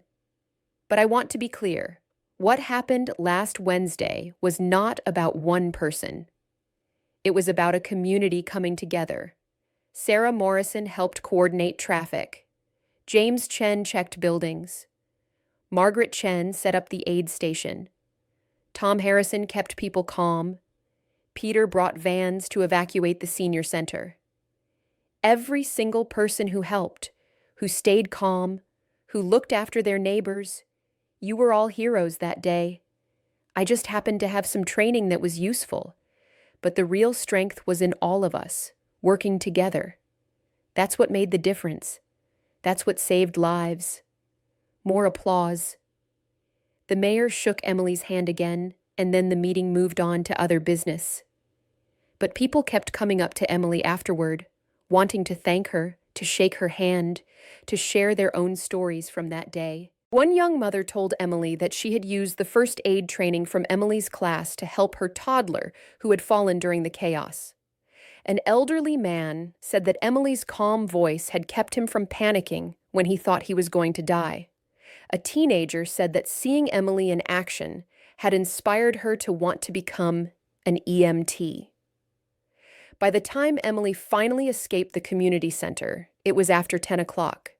Speaker 1: But I want to be clear. What happened last Wednesday was not about one person. It was about a community coming together. Sarah Morrison helped coordinate traffic. James Chen checked buildings. Margaret Chen set up the aid station. Tom Harrison kept people calm. Peter brought vans to evacuate the senior center. Every single person who helped, who stayed calm, who looked after their neighbors, you were all heroes that day. I just happened to have some training that was useful, but the real strength was in all of us, working together. That's what made the difference. That's what saved lives. More applause. The mayor shook Emily's hand again, and then the meeting moved on to other business. But people kept coming up to Emily afterward, wanting to thank her, to shake her hand, to share their own stories from that day. One young mother told Emily that she had used the first aid training from Emily's class to help her toddler who had fallen during the chaos. An elderly man said that Emily's calm voice had kept him from panicking when he thought he was going to die. A teenager said that seeing Emily in action had inspired her to want to become an EMT. By the time Emily finally escaped the community center, it was after 10 o'clock.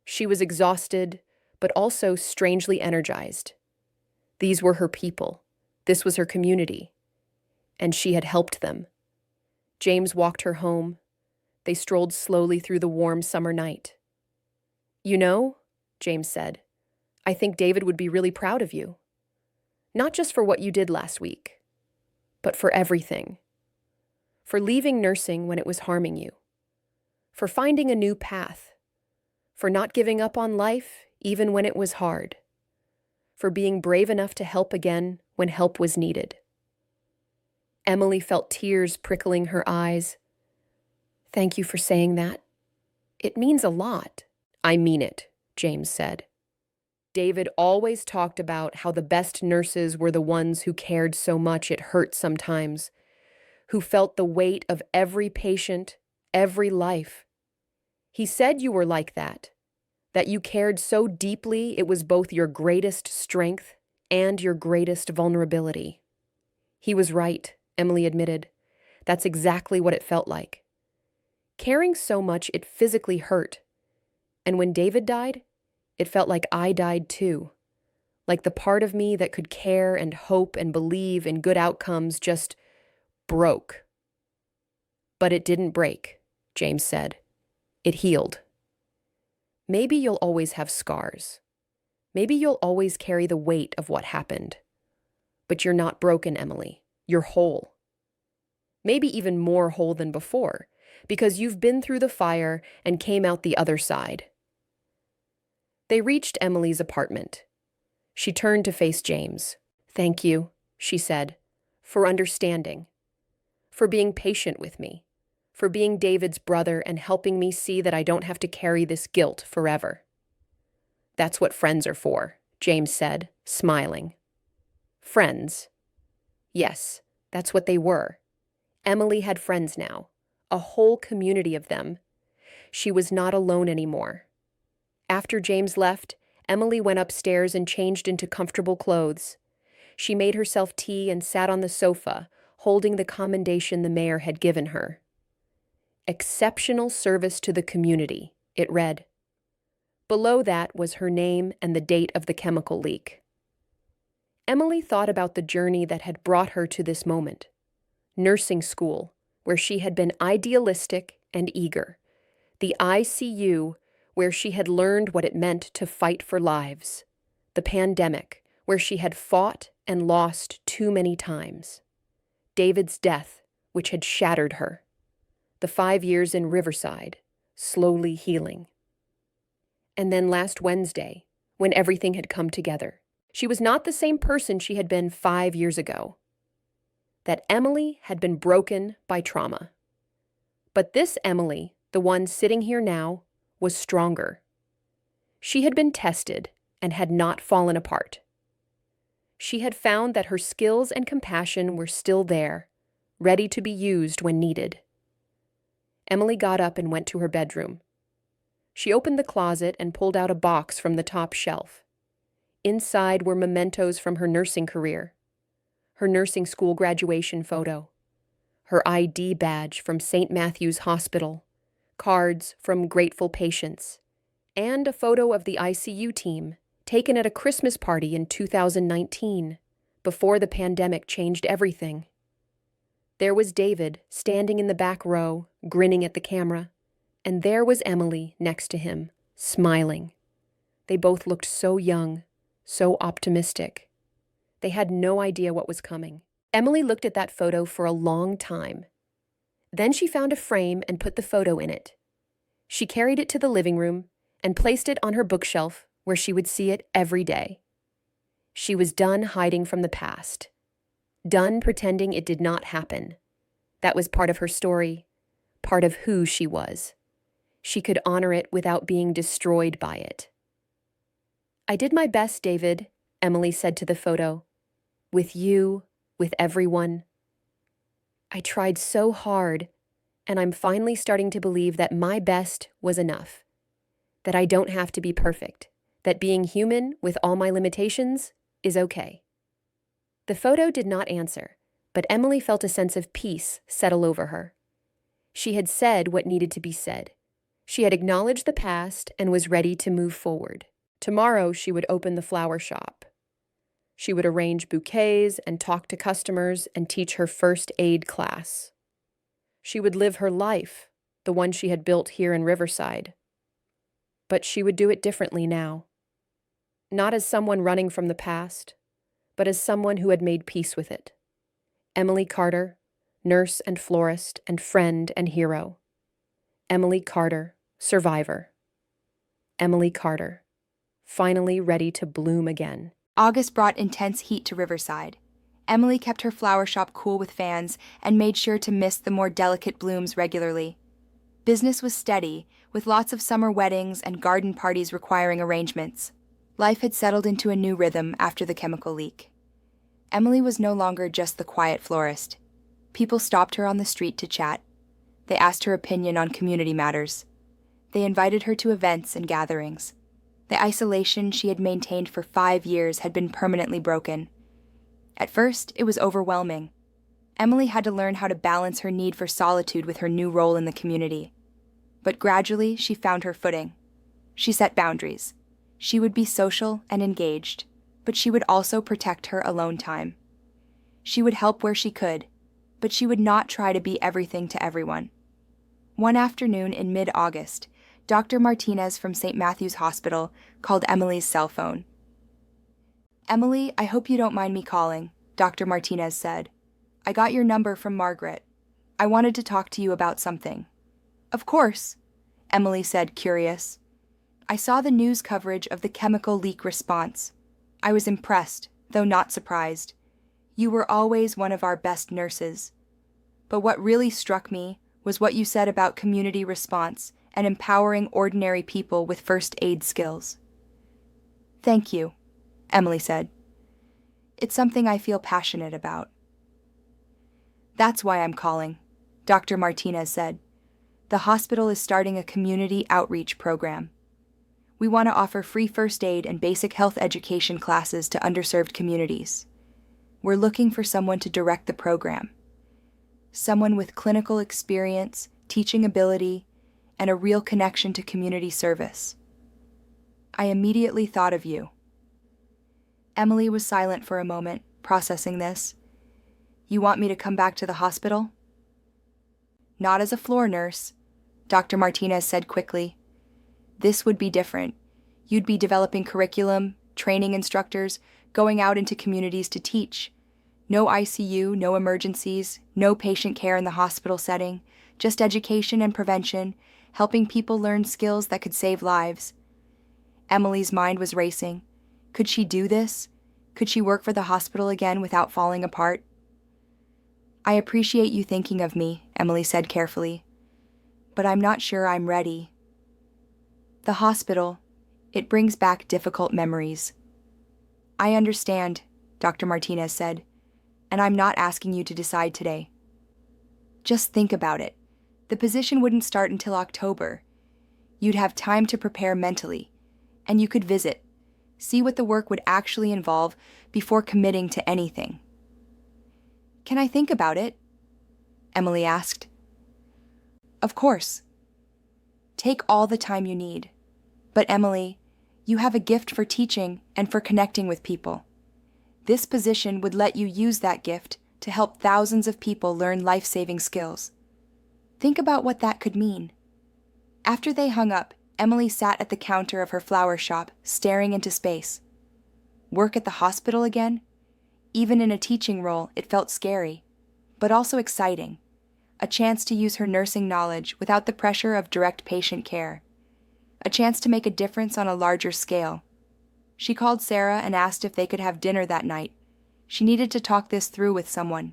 Speaker 1: She was exhausted, but also strangely energized. These were her people. This was her community. And she had helped them. James walked her home. They strolled slowly through the warm summer night. "You know," James said, "I think David would be really proud of you. Not just for what you did last week, but for everything. For leaving nursing when it was harming you. For finding a new path. For not giving up on life even when it was hard. For being brave enough to help again when help was needed." Emily felt tears prickling her eyes. "Thank you for saying that. It means a lot." "I mean it," James said. David always talked about how the best nurses were the ones who cared so much it hurt sometimes, who felt the weight of every patient, every life. He said you were like that you cared so deeply it was both your greatest strength and your greatest vulnerability. He was right, Emily admitted. That's exactly what it felt like. Caring so much it physically hurt. And when David died, it felt like I died too. Like the part of me that could care and hope and believe in good outcomes just broke. But it didn't break, James said. It healed. Maybe you'll always have scars. Maybe you'll always carry the weight of what happened. But you're not broken, Emily. You're whole. Maybe even more whole than before, because you've been through the fire and came out the other side. They reached Emily's apartment. She turned to face James. "Thank you," she said, "for understanding, for being patient with me, for being David's brother and helping me see that I don't have to carry this guilt forever." "That's what friends are for," James said, smiling. Friends. Yes, that's what they were. Emily had friends now, a whole community of them. She was not alone anymore. After James left, Emily went upstairs and changed into comfortable clothes. She made herself tea and sat on the sofa, holding the commendation the mayor had given her. "Exceptional service to the community," it read. Below that was her name and the date of the chemical leak. Emily thought about the journey that had brought her to this moment. Nursing school, where she had been idealistic and eager. The ICU, where she had learned what it meant to fight for lives. The pandemic, where she had fought and lost too many times. David's death, which had shattered her. The 5 years in Riverside, slowly healing. And then last Wednesday, when everything had come together, she was not the same person she had been 5 years ago. That Emily had been broken by trauma. But this Emily, the one sitting here now, was stronger. She had been tested and had not fallen apart. She had found that her skills and compassion were still there, ready to be used when needed. Emily got up and went to her bedroom. She opened the closet and pulled out a box from the top shelf. Inside were mementos from her nursing career, her nursing school graduation photo, her ID badge from St. Matthew's Hospital, cards from grateful patients, and a photo of the ICU team taken at a Christmas party in 2019, before the pandemic changed everything. There was David, standing in the back row, grinning at the camera, and there was Emily next to him, smiling. They both looked so young, so optimistic. They had no idea what was coming. Emily looked at that photo for a long time. Then she found a frame and put the photo in it. She carried it to the living room and placed it on her bookshelf where she would see it every day. She was done hiding from the past, done pretending it did not happen. That was part of her story, part of who she was. She could honor it without being destroyed by it. "I did my best, David," Emily said to the photo. "With you, with everyone. I tried so hard, and I'm finally starting to believe that my best was enough. That I don't have to be perfect. That being human with all my limitations is okay." The photo did not answer, but Emily felt a sense of peace settle over her. She had said what needed to be said. She had acknowledged the past and was ready to move forward. Tomorrow she would open the flower shop. She would arrange bouquets and talk to customers and teach her first aid class. She would live her life, the one she had built here in Riverside. But she would do it differently now. Not as someone running from the past, but as someone who had made peace with it. Emily Carter, nurse and florist and friend and hero. Emily Carter, survivor. Emily Carter, finally ready to bloom again.
Speaker 2: August brought intense heat to Riverside. Emily kept her flower shop cool with fans and made sure to mist the more delicate blooms regularly. Business was steady, with lots of summer weddings and garden parties requiring arrangements. Life had settled into a new rhythm after the chemical leak. Emily was no longer just the quiet florist. People stopped her on the street to chat. They asked her opinion on community matters. They invited her to events and gatherings. The isolation she had maintained for 5 years had been permanently broken. At first, it was overwhelming. Emily had to learn how to balance her need for solitude with her new role in the community. But gradually, she found her footing. She set boundaries. She would be social and engaged, but she would also protect her alone time. She would help where she could, but she would not try to be everything to everyone. One afternoon in mid-August, Dr. Martinez from St. Matthew's Hospital called Emily's cell phone. "Emily, I hope you don't mind me calling," Dr. Martinez said. "I got your number from Margaret. I wanted to talk to you about something." "Of course," Emily said, curious. "I saw the news coverage of the chemical leak response. I was impressed, though not surprised. You were always one of our best nurses. But what really struck me was what you said about community response and empowering ordinary people with first aid skills." "Thank you," Emily said. "It's something I feel passionate about." "That's why I'm calling," Dr. Martinez said. "The hospital is starting a community outreach program. We want to offer free first aid and basic health education classes to underserved communities. We're looking for someone to direct the program. Someone with clinical experience, teaching ability, and a real connection to community service. I immediately thought of you." Emily was silent for a moment, processing this. "You want me to come back to the hospital?" "Not as a floor nurse," Dr. Martinez said quickly. "This would be different. You'd be developing curriculum, training instructors, going out into communities to teach. No ICU, no emergencies, no patient care in the hospital setting, just education and prevention, helping people learn skills that could save lives." Emily's mind was racing. Could she do this? Could she work for the hospital again without falling apart? "I appreciate you thinking of me," Emily said carefully. "But I'm not sure I'm ready." "The hospital, it brings back difficult memories." "I understand," Dr. Martinez said, "and I'm not asking you to decide today. Just think about it. The position wouldn't start until October. You'd have time to prepare mentally, and you could visit, see what the work would actually involve before committing to anything." "Can I think about it?" Emily asked. Of course. Take all the time you need. But Emily, you have a gift for teaching and for connecting with people. This position would let you use that gift to help thousands of people learn life-saving skills. Think about what that could mean. After they hung up, Emily sat at the counter of her flower shop, staring into space. Work at the hospital again? Even in a teaching role, it felt scary, but also exciting. A chance to use her nursing knowledge without the pressure of direct patient care. A chance to make a difference on a larger scale. She called Sarah and asked if they could have dinner that night. She needed to talk this through with someone.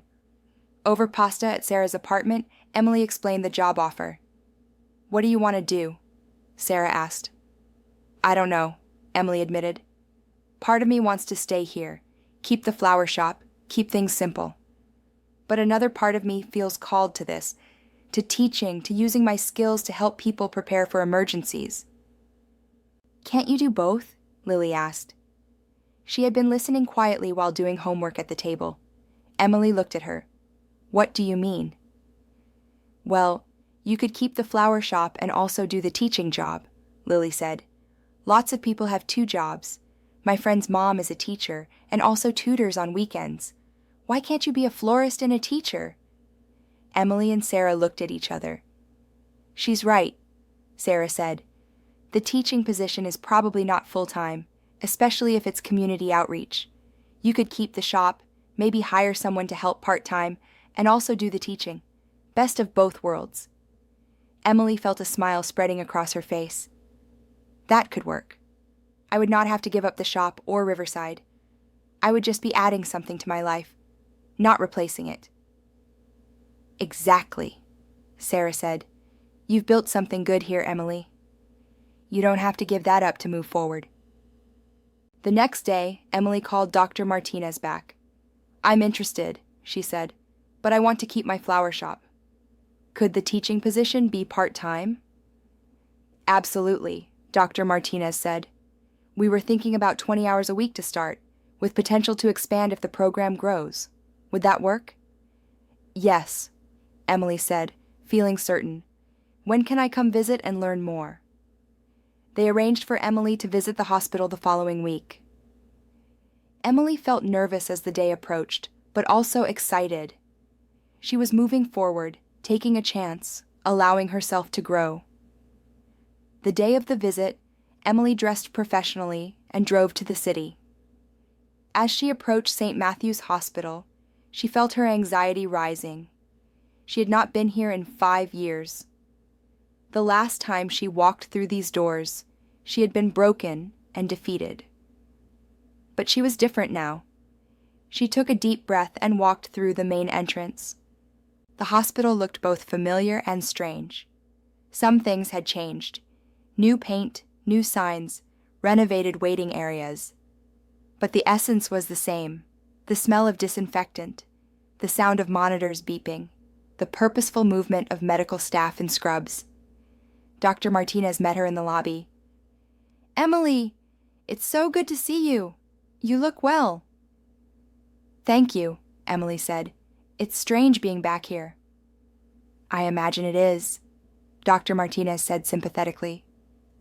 Speaker 2: Over pasta at Sarah's apartment, Emily explained the job offer. What do you want to do? Sarah asked. I don't know, Emily admitted. Part of me wants to stay here, keep the flower shop, keep things simple. But another part of me feels called to this, to teaching, to using my skills to help people prepare for emergencies. Can't you do both? Lily asked. She had been listening quietly while doing homework at the table. Emily looked at her. What do you mean? Well, you could keep the flower shop and also do the teaching job, Lily said. Lots of people have 2 jobs. My friend's mom is a teacher and also tutors on weekends. Why can't you be a florist and a teacher? Emily and Sarah looked at each other. She's right, Sarah said. The teaching position is probably not full-time, especially if it's community outreach. You could keep the shop, maybe hire someone to help part-time, and also do the teaching. Best of both worlds. Emily felt a smile spreading across her face. That could work. I would not have to give up the shop or Riverside. I would just be adding something to my life, not replacing it. Exactly, Sarah said. You've built something good here, Emily. You don't have to give that up to move forward. The next day, Emily called Dr. Martinez back. I'm interested, she said, but I want to keep my flower shop. Could the teaching position be part-time? Absolutely, Dr. Martinez said. We were thinking about 20 hours a week to start, with potential to expand if the program grows. Would that work? Yes, Emily said, feeling certain. When can I come visit and learn more? They arranged for Emily to visit the hospital the following week. Emily felt nervous as the day approached, but also excited. She was moving forward, taking a chance, allowing herself to grow. The day of the visit, Emily dressed professionally and drove to the city. As she approached St. Matthew's Hospital, she felt her anxiety rising. She had not been here in 5 years. The last time she walked through these doors, she had been broken and defeated. But she was different now. She took a deep breath and walked through the main entrance. The hospital looked both familiar and strange. Some things had changed. New paint, new signs, renovated waiting areas. But the essence was the same. The smell of disinfectant, the sound of monitors beeping, the purposeful movement of medical staff in scrubs. Dr. Martinez met her in the lobby. Emily, it's so good to see you. You look well. Thank you, Emily said. It's strange being back here. I imagine it is, Dr. Martinez said sympathetically.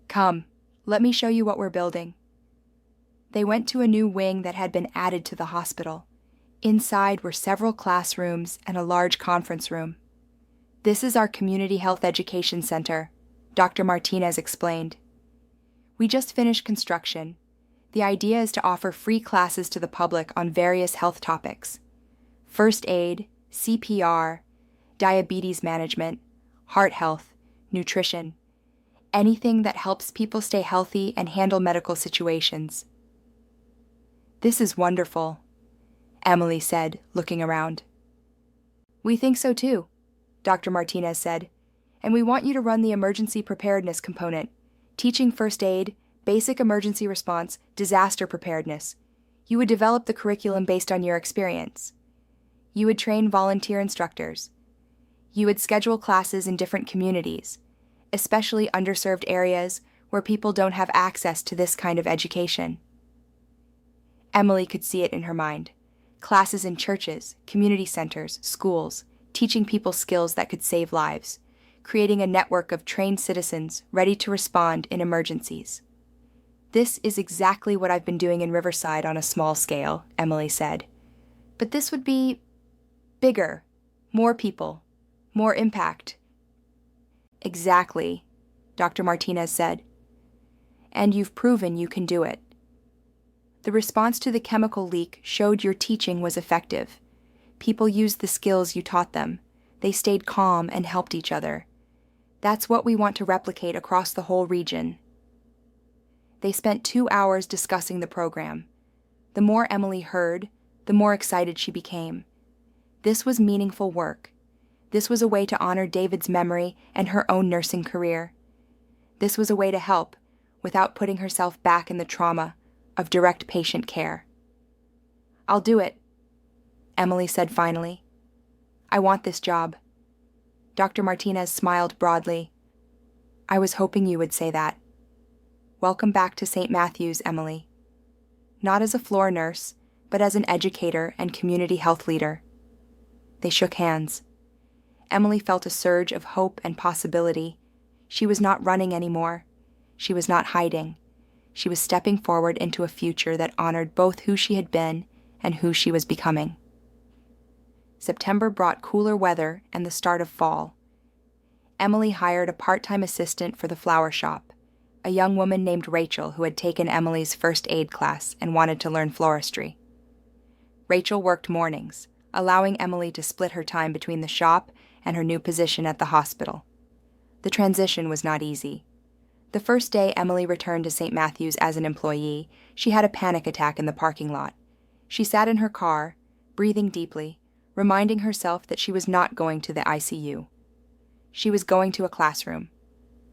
Speaker 2: Come, let me show you what we're building. They went to a new wing that had been added to the hospital. Inside were several classrooms and a large conference room. This is our Community Health Education Center, Dr. Martinez explained. We just finished construction. The idea is to offer free classes to the public on various health topics. First aid, CPR, diabetes management, heart health, nutrition. Anything that helps people stay healthy and handle medical situations. This is wonderful, Emily said, looking around. We think so too, Dr. Martinez said, and we want you to run the emergency preparedness component, teaching first aid, basic emergency response, disaster preparedness. You would develop the curriculum based on your experience. You would train volunteer instructors. You would schedule classes in different communities, especially underserved areas where people don't have access to this kind of education. Emily could see it in her mind. Classes in churches, community centers, schools, teaching people skills that could save lives, creating a network of trained citizens ready to respond in emergencies. "This is exactly what I've been doing in Riverside on a small scale," Emily said. "But this would be bigger, more people, more impact." "Exactly," Dr. Martinez said. "And you've proven you can do it." The response to the chemical leak showed your teaching was effective. People used the skills you taught them. They stayed calm and helped each other. That's what we want to replicate across the whole region. They spent 2 hours discussing the program. The more Emily heard, the more excited she became. This was meaningful work. This was a way to honor David's memory and her own nursing career. This was a way to help without putting herself back in the trauma of direct patient care. "I'll do it," Emily said finally. "I want this job." Dr. Martinez smiled broadly. "I was hoping you would say that. Welcome back to St. Matthew's, Emily. Not as a floor nurse, but as an educator and community health leader." They shook hands. Emily felt a surge of hope and possibility. She was not running anymore. She was not hiding. She was stepping forward into a future that honored both who she had been and who she was becoming. September brought cooler weather and the start of fall. Emily hired a part-time assistant for the flower shop, a young woman named Rachel who had taken Emily's first aid class and wanted to learn floristry. Rachel worked mornings, allowing Emily to split her time between the shop and her new position at the hospital. The transition was not easy. The first day Emily returned to St. Matthew's as an employee, she had a panic attack in the parking lot. She sat in her car, breathing deeply, reminding herself that she was not going to the ICU. She was going to a classroom.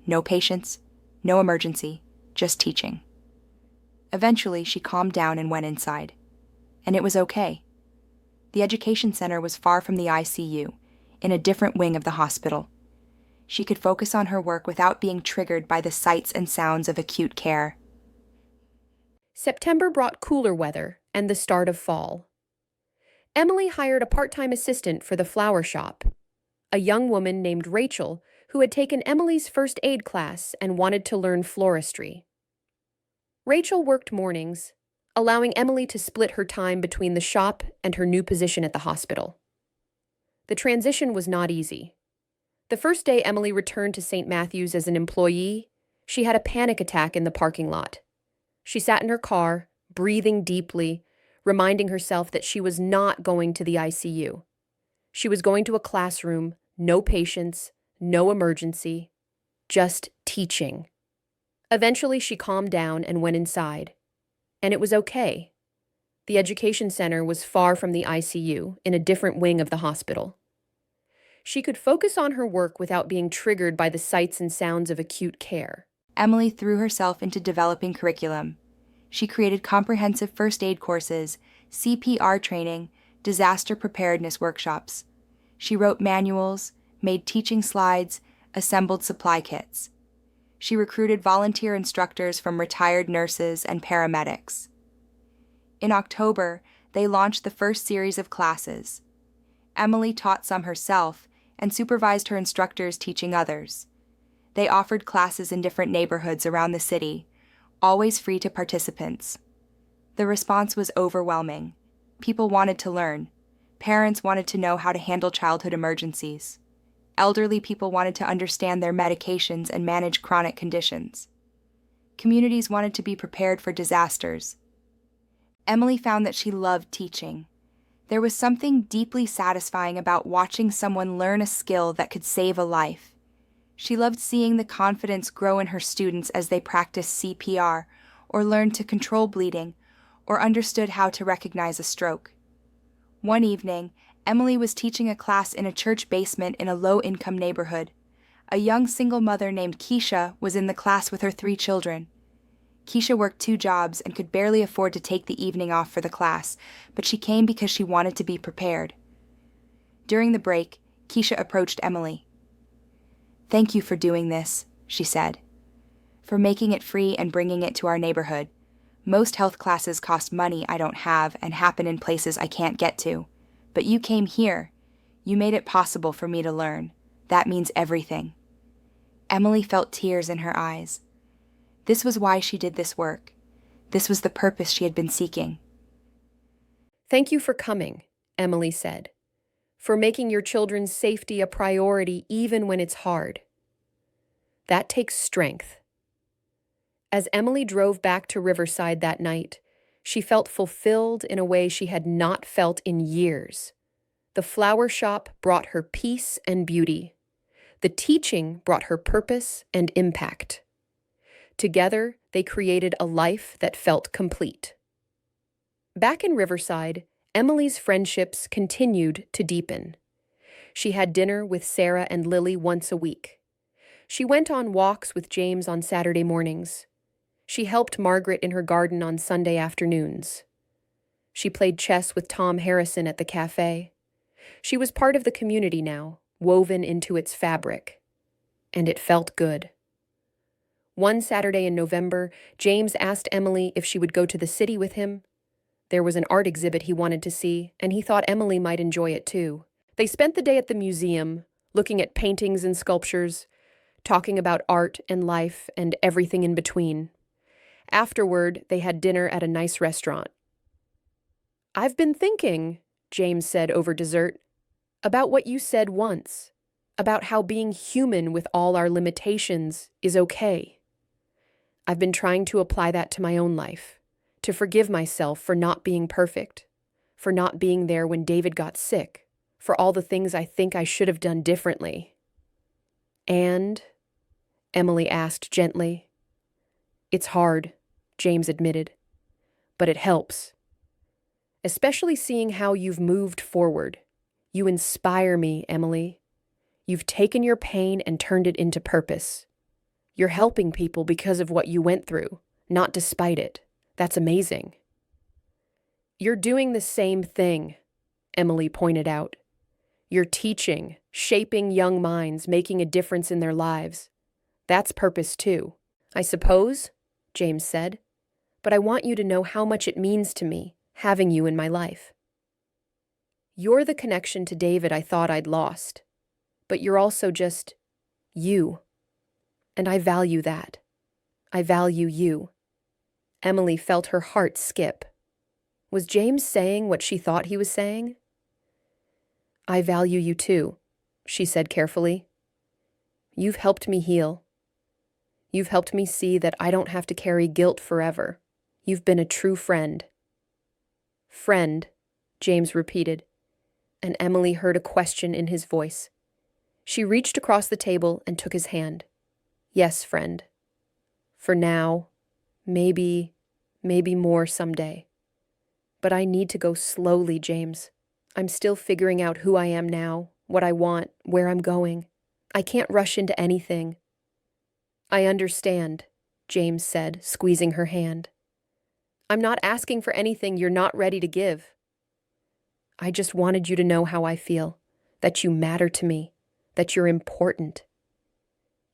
Speaker 2: No patients, no emergency, just teaching. Eventually, she calmed down and went inside. And it was okay. The education center was far from the ICU, in a different wing of the hospital. She could focus on her work without being triggered by the sights and sounds of acute care.
Speaker 1: September brought cooler weather and the start of fall. Emily hired a part-time assistant for the flower shop, a young woman named Rachel who had taken Emily's first aid class and wanted to learn floristry. Rachel worked mornings, allowing Emily to split her time between the shop and her new position at the hospital. The transition was not easy. The first day Emily returned to St. Matthew's as an employee, she had a panic attack in the parking lot. She sat in her car, breathing deeply, reminding herself that she was not going to the ICU. She was going to a classroom, no patients, no emergency, just teaching. Eventually, she calmed down and went inside. And it was okay. The education center was far from the ICU, in a different wing of the hospital. She could focus on her work without being triggered by the sights and sounds of acute care.
Speaker 2: Emily threw herself into developing curriculum. She created comprehensive first aid courses, CPR training, disaster preparedness workshops. She wrote manuals, made teaching slides, assembled supply kits. She recruited volunteer instructors from retired nurses and paramedics. In October, they launched the first series of classes. Emily taught some herself and supervised her instructors teaching others. They offered classes in different neighborhoods around the city, always free to participants. The response was overwhelming. People wanted to learn. Parents wanted to know how to handle childhood emergencies. Elderly people wanted to understand their medications and manage chronic conditions. Communities wanted to be prepared for disasters. Emily found that she loved teaching. There was something deeply satisfying about watching someone learn a skill that could save a life. She loved seeing the confidence grow in her students as they practiced CPR, or learned to control bleeding, or understood how to recognize a stroke. One evening, Emily was teaching a class in a church basement in a low-income neighborhood. A young single mother named Keisha was in the class with her 3 children. Keisha worked 2 jobs and could barely afford to take the evening off for the class, but she came because she wanted to be prepared. During the break, Keisha approached Emily. "Thank you for doing this," she said, "for making it free and bringing it to our neighborhood. Most health classes cost money I don't have and happen in places I can't get to. But you came here. You made it possible for me to learn. That means everything." Emily felt tears in her eyes. This was why she did this work. This was the purpose she had been seeking.
Speaker 1: "Thank you for coming," Emily said, "for making your children's safety a priority even when it's hard. That takes strength." As Emily drove back to Riverside that night, she felt fulfilled in a way she had not felt in years. The flower shop brought her peace and beauty. The teaching brought her purpose and impact. Together, they created a life that felt complete. Back in Riverside, Emily's friendships continued to deepen. She had dinner with Sarah and Lily once a week. She went on walks with James on Saturday mornings. She helped Margaret in her garden on Sunday afternoons. She played chess with Tom Harrison at the cafe. She was part of the community now, woven into its fabric. And it felt good. One Saturday in November, James asked Emily if she would go to the city with him. There was an art exhibit he wanted to see, and he thought Emily might enjoy it too. They spent the day at the museum, looking at paintings and sculptures, talking about art and life and everything in between. Afterward, they had dinner at a nice restaurant. "I've been thinking," James said over dessert, "about what you said once, about how being human with all our limitations is okay. I've been trying to apply that to my own life, to forgive myself for not being perfect, for not being there when David got sick, for all the things I think I should have done differently." "And?" Emily asked gently. "It's hard," James admitted, "but it helps. Especially seeing how you've moved forward. You inspire me, Emily. You've taken your pain and turned it into purpose. You're helping people because of what you went through, not despite it. That's amazing." "You're doing the same thing," Emily pointed out. "You're teaching, shaping young minds, making a difference in their lives. That's purpose too, I suppose," James said. "But I want you to know how much it means to me, having you in my life. You're the connection to David I thought I'd lost, but you're also just you. And I value that. I value you." Emily felt her heart skip. Was James saying what she thought he was saying? "I value you too," she said carefully. "You've helped me heal. You've helped me see that I don't have to carry guilt forever. You've been a true friend." "Friend," James repeated, and Emily heard a question in his voice. She reached across the table and took his hand. "Yes, friend. For now, maybe more someday. But I need to go slowly, James. I'm still figuring out who I am now, what I want, where I'm going. I can't rush into anything." "I understand," James said, squeezing her hand. "I'm not asking for anything you're not ready to give. I just wanted you to know how I feel, that you matter to me, that you're important."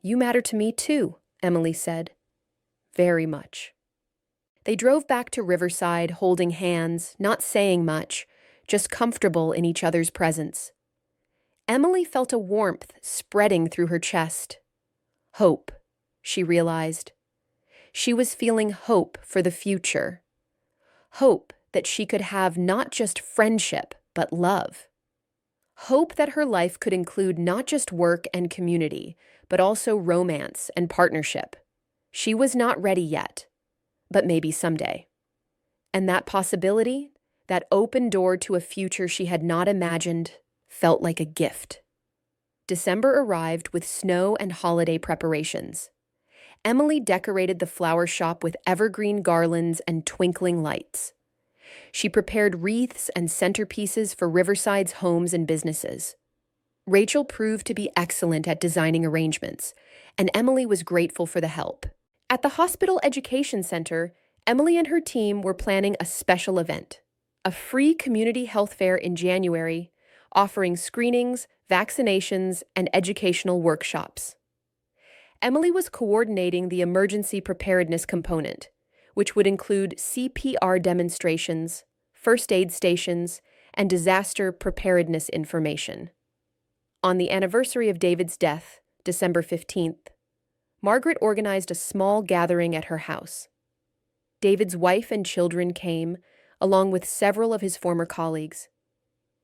Speaker 1: "You matter to me too," Emily said. "Very much." They drove back to Riverside holding hands, not saying much, just comfortable in each other's presence. Emily felt a warmth spreading through her chest. Hope, she realized. She was feeling hope for the future. Hope that she could have not just friendship, but love. Hope that her life could include not just work and community, but also romance and partnership. She was not ready yet, but maybe someday. And that possibility, that open door to a future she had not imagined, felt like a gift. December arrived with snow and holiday preparations. Emily decorated the flower shop with evergreen garlands and twinkling lights. She prepared wreaths and centerpieces for Riverside's homes and businesses. Rachel proved to be excellent at designing arrangements, and Emily was grateful for the help. At the Hospital Education Center, Emily and her team were planning a special event, a free community health fair in January, offering screenings, vaccinations, and educational workshops. Emily was coordinating the emergency preparedness component, which would include CPR demonstrations, first aid stations, and disaster preparedness information. On the anniversary of David's death, December 15th, Margaret organized a small gathering at her house. David's wife and children came, along with several of his former colleagues.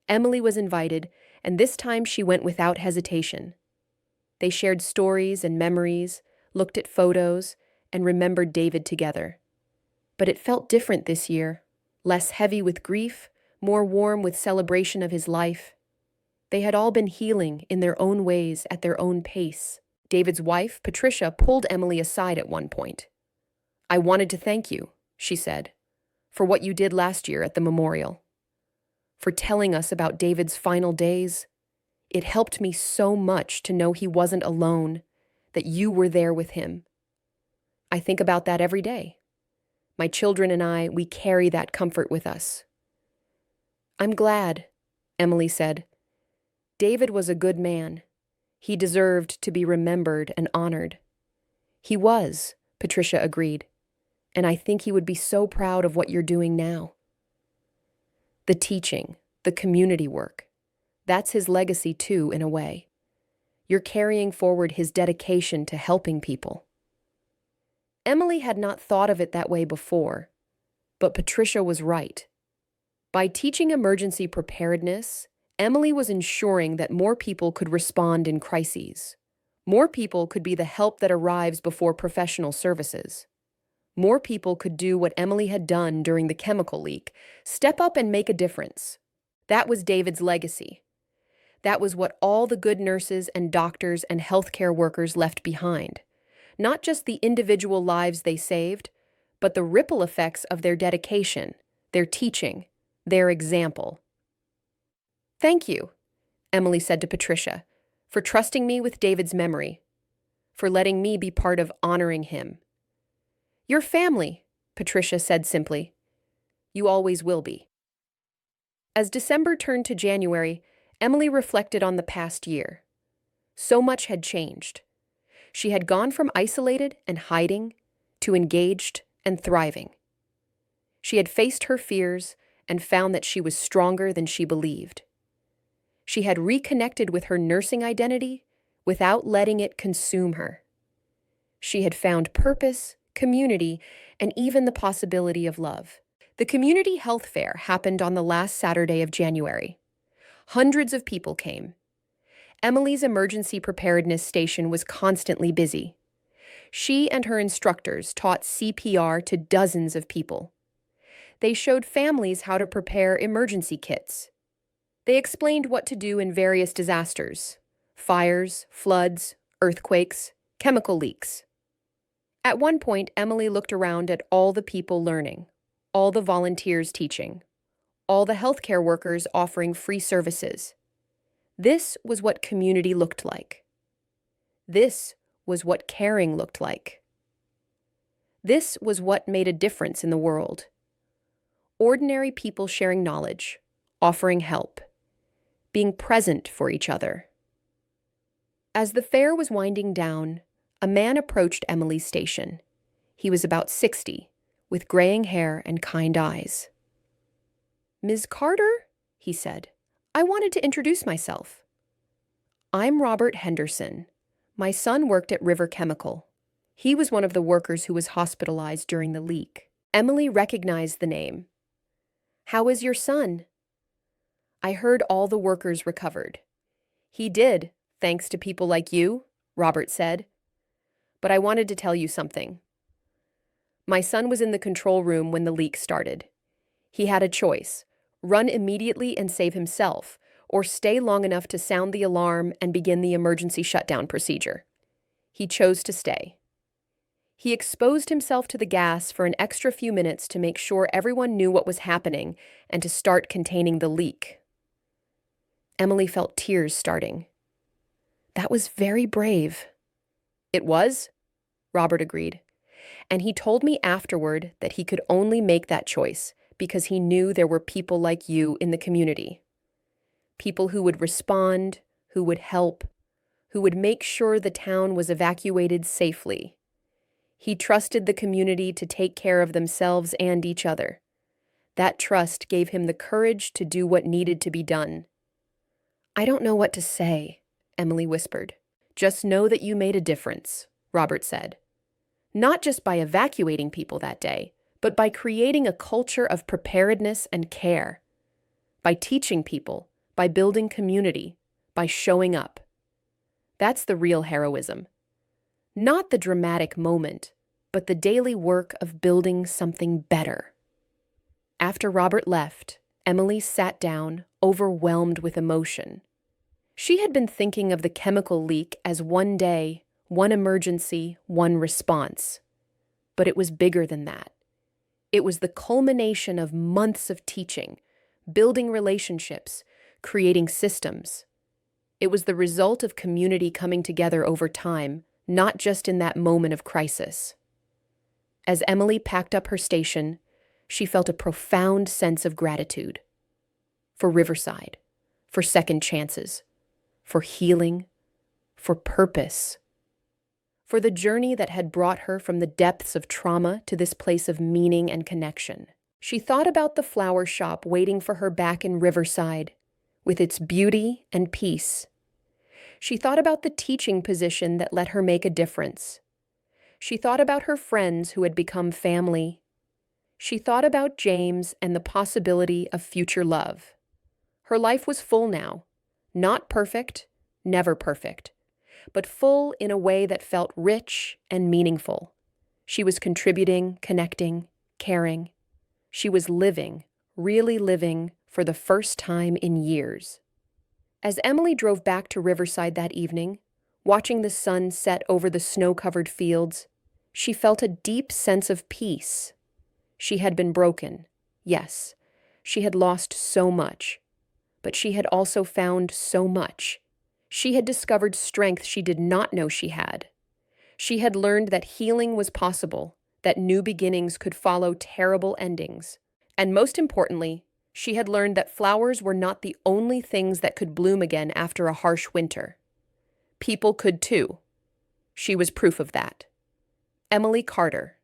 Speaker 1: Emily was invited, and this time she went without hesitation. They shared stories and memories, looked at photos, and remembered David together. But it felt different this year, less heavy with grief, more warm with celebration of his life. They had all been healing in their own ways at their own pace. David's wife, Patricia, pulled Emily aside at one point. "I wanted to thank you," she said, "for what you did last year at the memorial. For telling us about David's final days. It helped me so much to know he wasn't alone, that you were there with him. I think about that every day. My children and I, we carry that comfort with us." "I'm glad," Emily said. "David was a good man. He deserved to be remembered and honored." "He was," Patricia agreed, "and I think he would be so proud of what you're doing now." The teaching, the community work, that's his legacy too, in a way. You're carrying forward his dedication to helping people. Emily had not thought of it that way before, but Patricia was right. By teaching emergency preparedness, Emily was ensuring that more people could respond in crises. More people could be the help that arrives before professional services. More people could do what Emily had done during the chemical leak, step up and make a difference. That was David's legacy. That was what all the good nurses and doctors and healthcare workers left behind. Not just the individual lives they saved, but the ripple effects of their dedication, their teaching, their example. "Thank you," Emily said to Patricia, "for trusting me with David's memory, for letting me be part of honoring him." "Your family," Patricia said simply. "You always will be." As December turned to January, Emily reflected on the past year. So much had changed. She had gone from isolated and hiding to engaged and thriving. She had faced her fears and found that she was stronger than she believed. She had reconnected with her nursing identity without letting it consume her. She had found purpose, community, and even the possibility of love. The community health fair happened on the last Saturday of January. Hundreds of people came. Emily's emergency preparedness station was constantly busy. She and her instructors taught CPR to dozens of people. They showed families how to prepare emergency kits. They explained what to do in various disasters: fires, floods, earthquakes, chemical leaks. At one point, Emily looked around at all the people learning, all the volunteers teaching, all the healthcare workers offering free services. This was what community looked like. This was what caring looked like. This was what made a difference in the world. Ordinary people sharing knowledge, offering help, being present for each other. As the fair was winding down, a man approached Emily's station. He was about 60, with graying hair and kind eyes. "Ms. Carter," he said, "I wanted to introduce myself. I'm Robert Henderson. My son worked at River Chemical. He was one of the workers who was hospitalized during the leak." Emily recognized the name. "How is your son?" "I heard all the workers recovered." "He did, thanks to people like you," Robert said. "But I wanted to tell you something. My son was in the control room when the leak started. He had a choice: run immediately and save himself, or stay long enough to sound the alarm and begin the emergency shutdown procedure. He chose to stay. He exposed himself to the gas for an extra few minutes to make sure everyone knew what was happening and to start containing the leak." Emily felt tears starting. "That was very brave." "It was," Robert agreed. "And he told me afterward that he could only make that choice because he knew there were people like you in the community. People who would respond, who would help, who would make sure the town was evacuated safely. He trusted the community to take care of themselves and each other. That trust gave him the courage to do what needed to be done." "I don't know what to say," Emily whispered. Just know that you made a difference, Robert said. Not just by evacuating people that day, but by creating a culture of preparedness and care. By teaching people, by building community, by showing up. That's the real heroism. Not the dramatic moment, but the daily work of building something better. After Robert left, Emily sat down, overwhelmed with emotion. She had been thinking of the chemical leak as one day, one emergency, one response. But it was bigger than that. It was the culmination of months of teaching, building relationships, creating systems. It was the result of community coming together over time, not just in that moment of crisis. As Emily packed up her station, she felt a profound sense of gratitude. For Riverside, for second chances, for healing, for purpose. For the journey that had brought her from the depths of trauma to this place of meaning and connection. She thought about the flower shop waiting for her back in Riverside, with its beauty and peace. She thought about the teaching position that let her make a difference. She thought about her friends who had become family. She thought about James and the possibility of future love. Her life was full now. Not perfect, never perfect, but full in a way that felt rich and meaningful. She was contributing, connecting, caring. She was living, really living, for the first time in years. As Emily drove back to Riverside that evening, watching the sun set over the snow-covered fields, she felt a deep sense of peace. She had been broken, yes. She had lost so much. But she had also found so much. She had discovered strength she did not know she had. She had learned that healing was possible, that new beginnings could follow terrible endings. And most importantly, she had learned that flowers were not the only things that could bloom again after a harsh winter. People could too. She was proof of that. Emily Carter,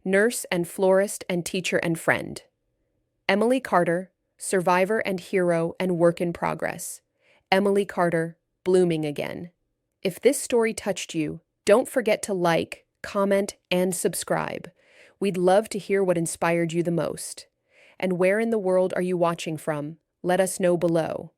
Speaker 1: nurse and florist and teacher and friend. Emily Carter, survivor and hero and work in progress. Emily Carter, blooming again. If this story touched you, don't forget to like, comment, and subscribe. We'd love to hear what inspired you the most. And where in the world are you watching from? Let us know below.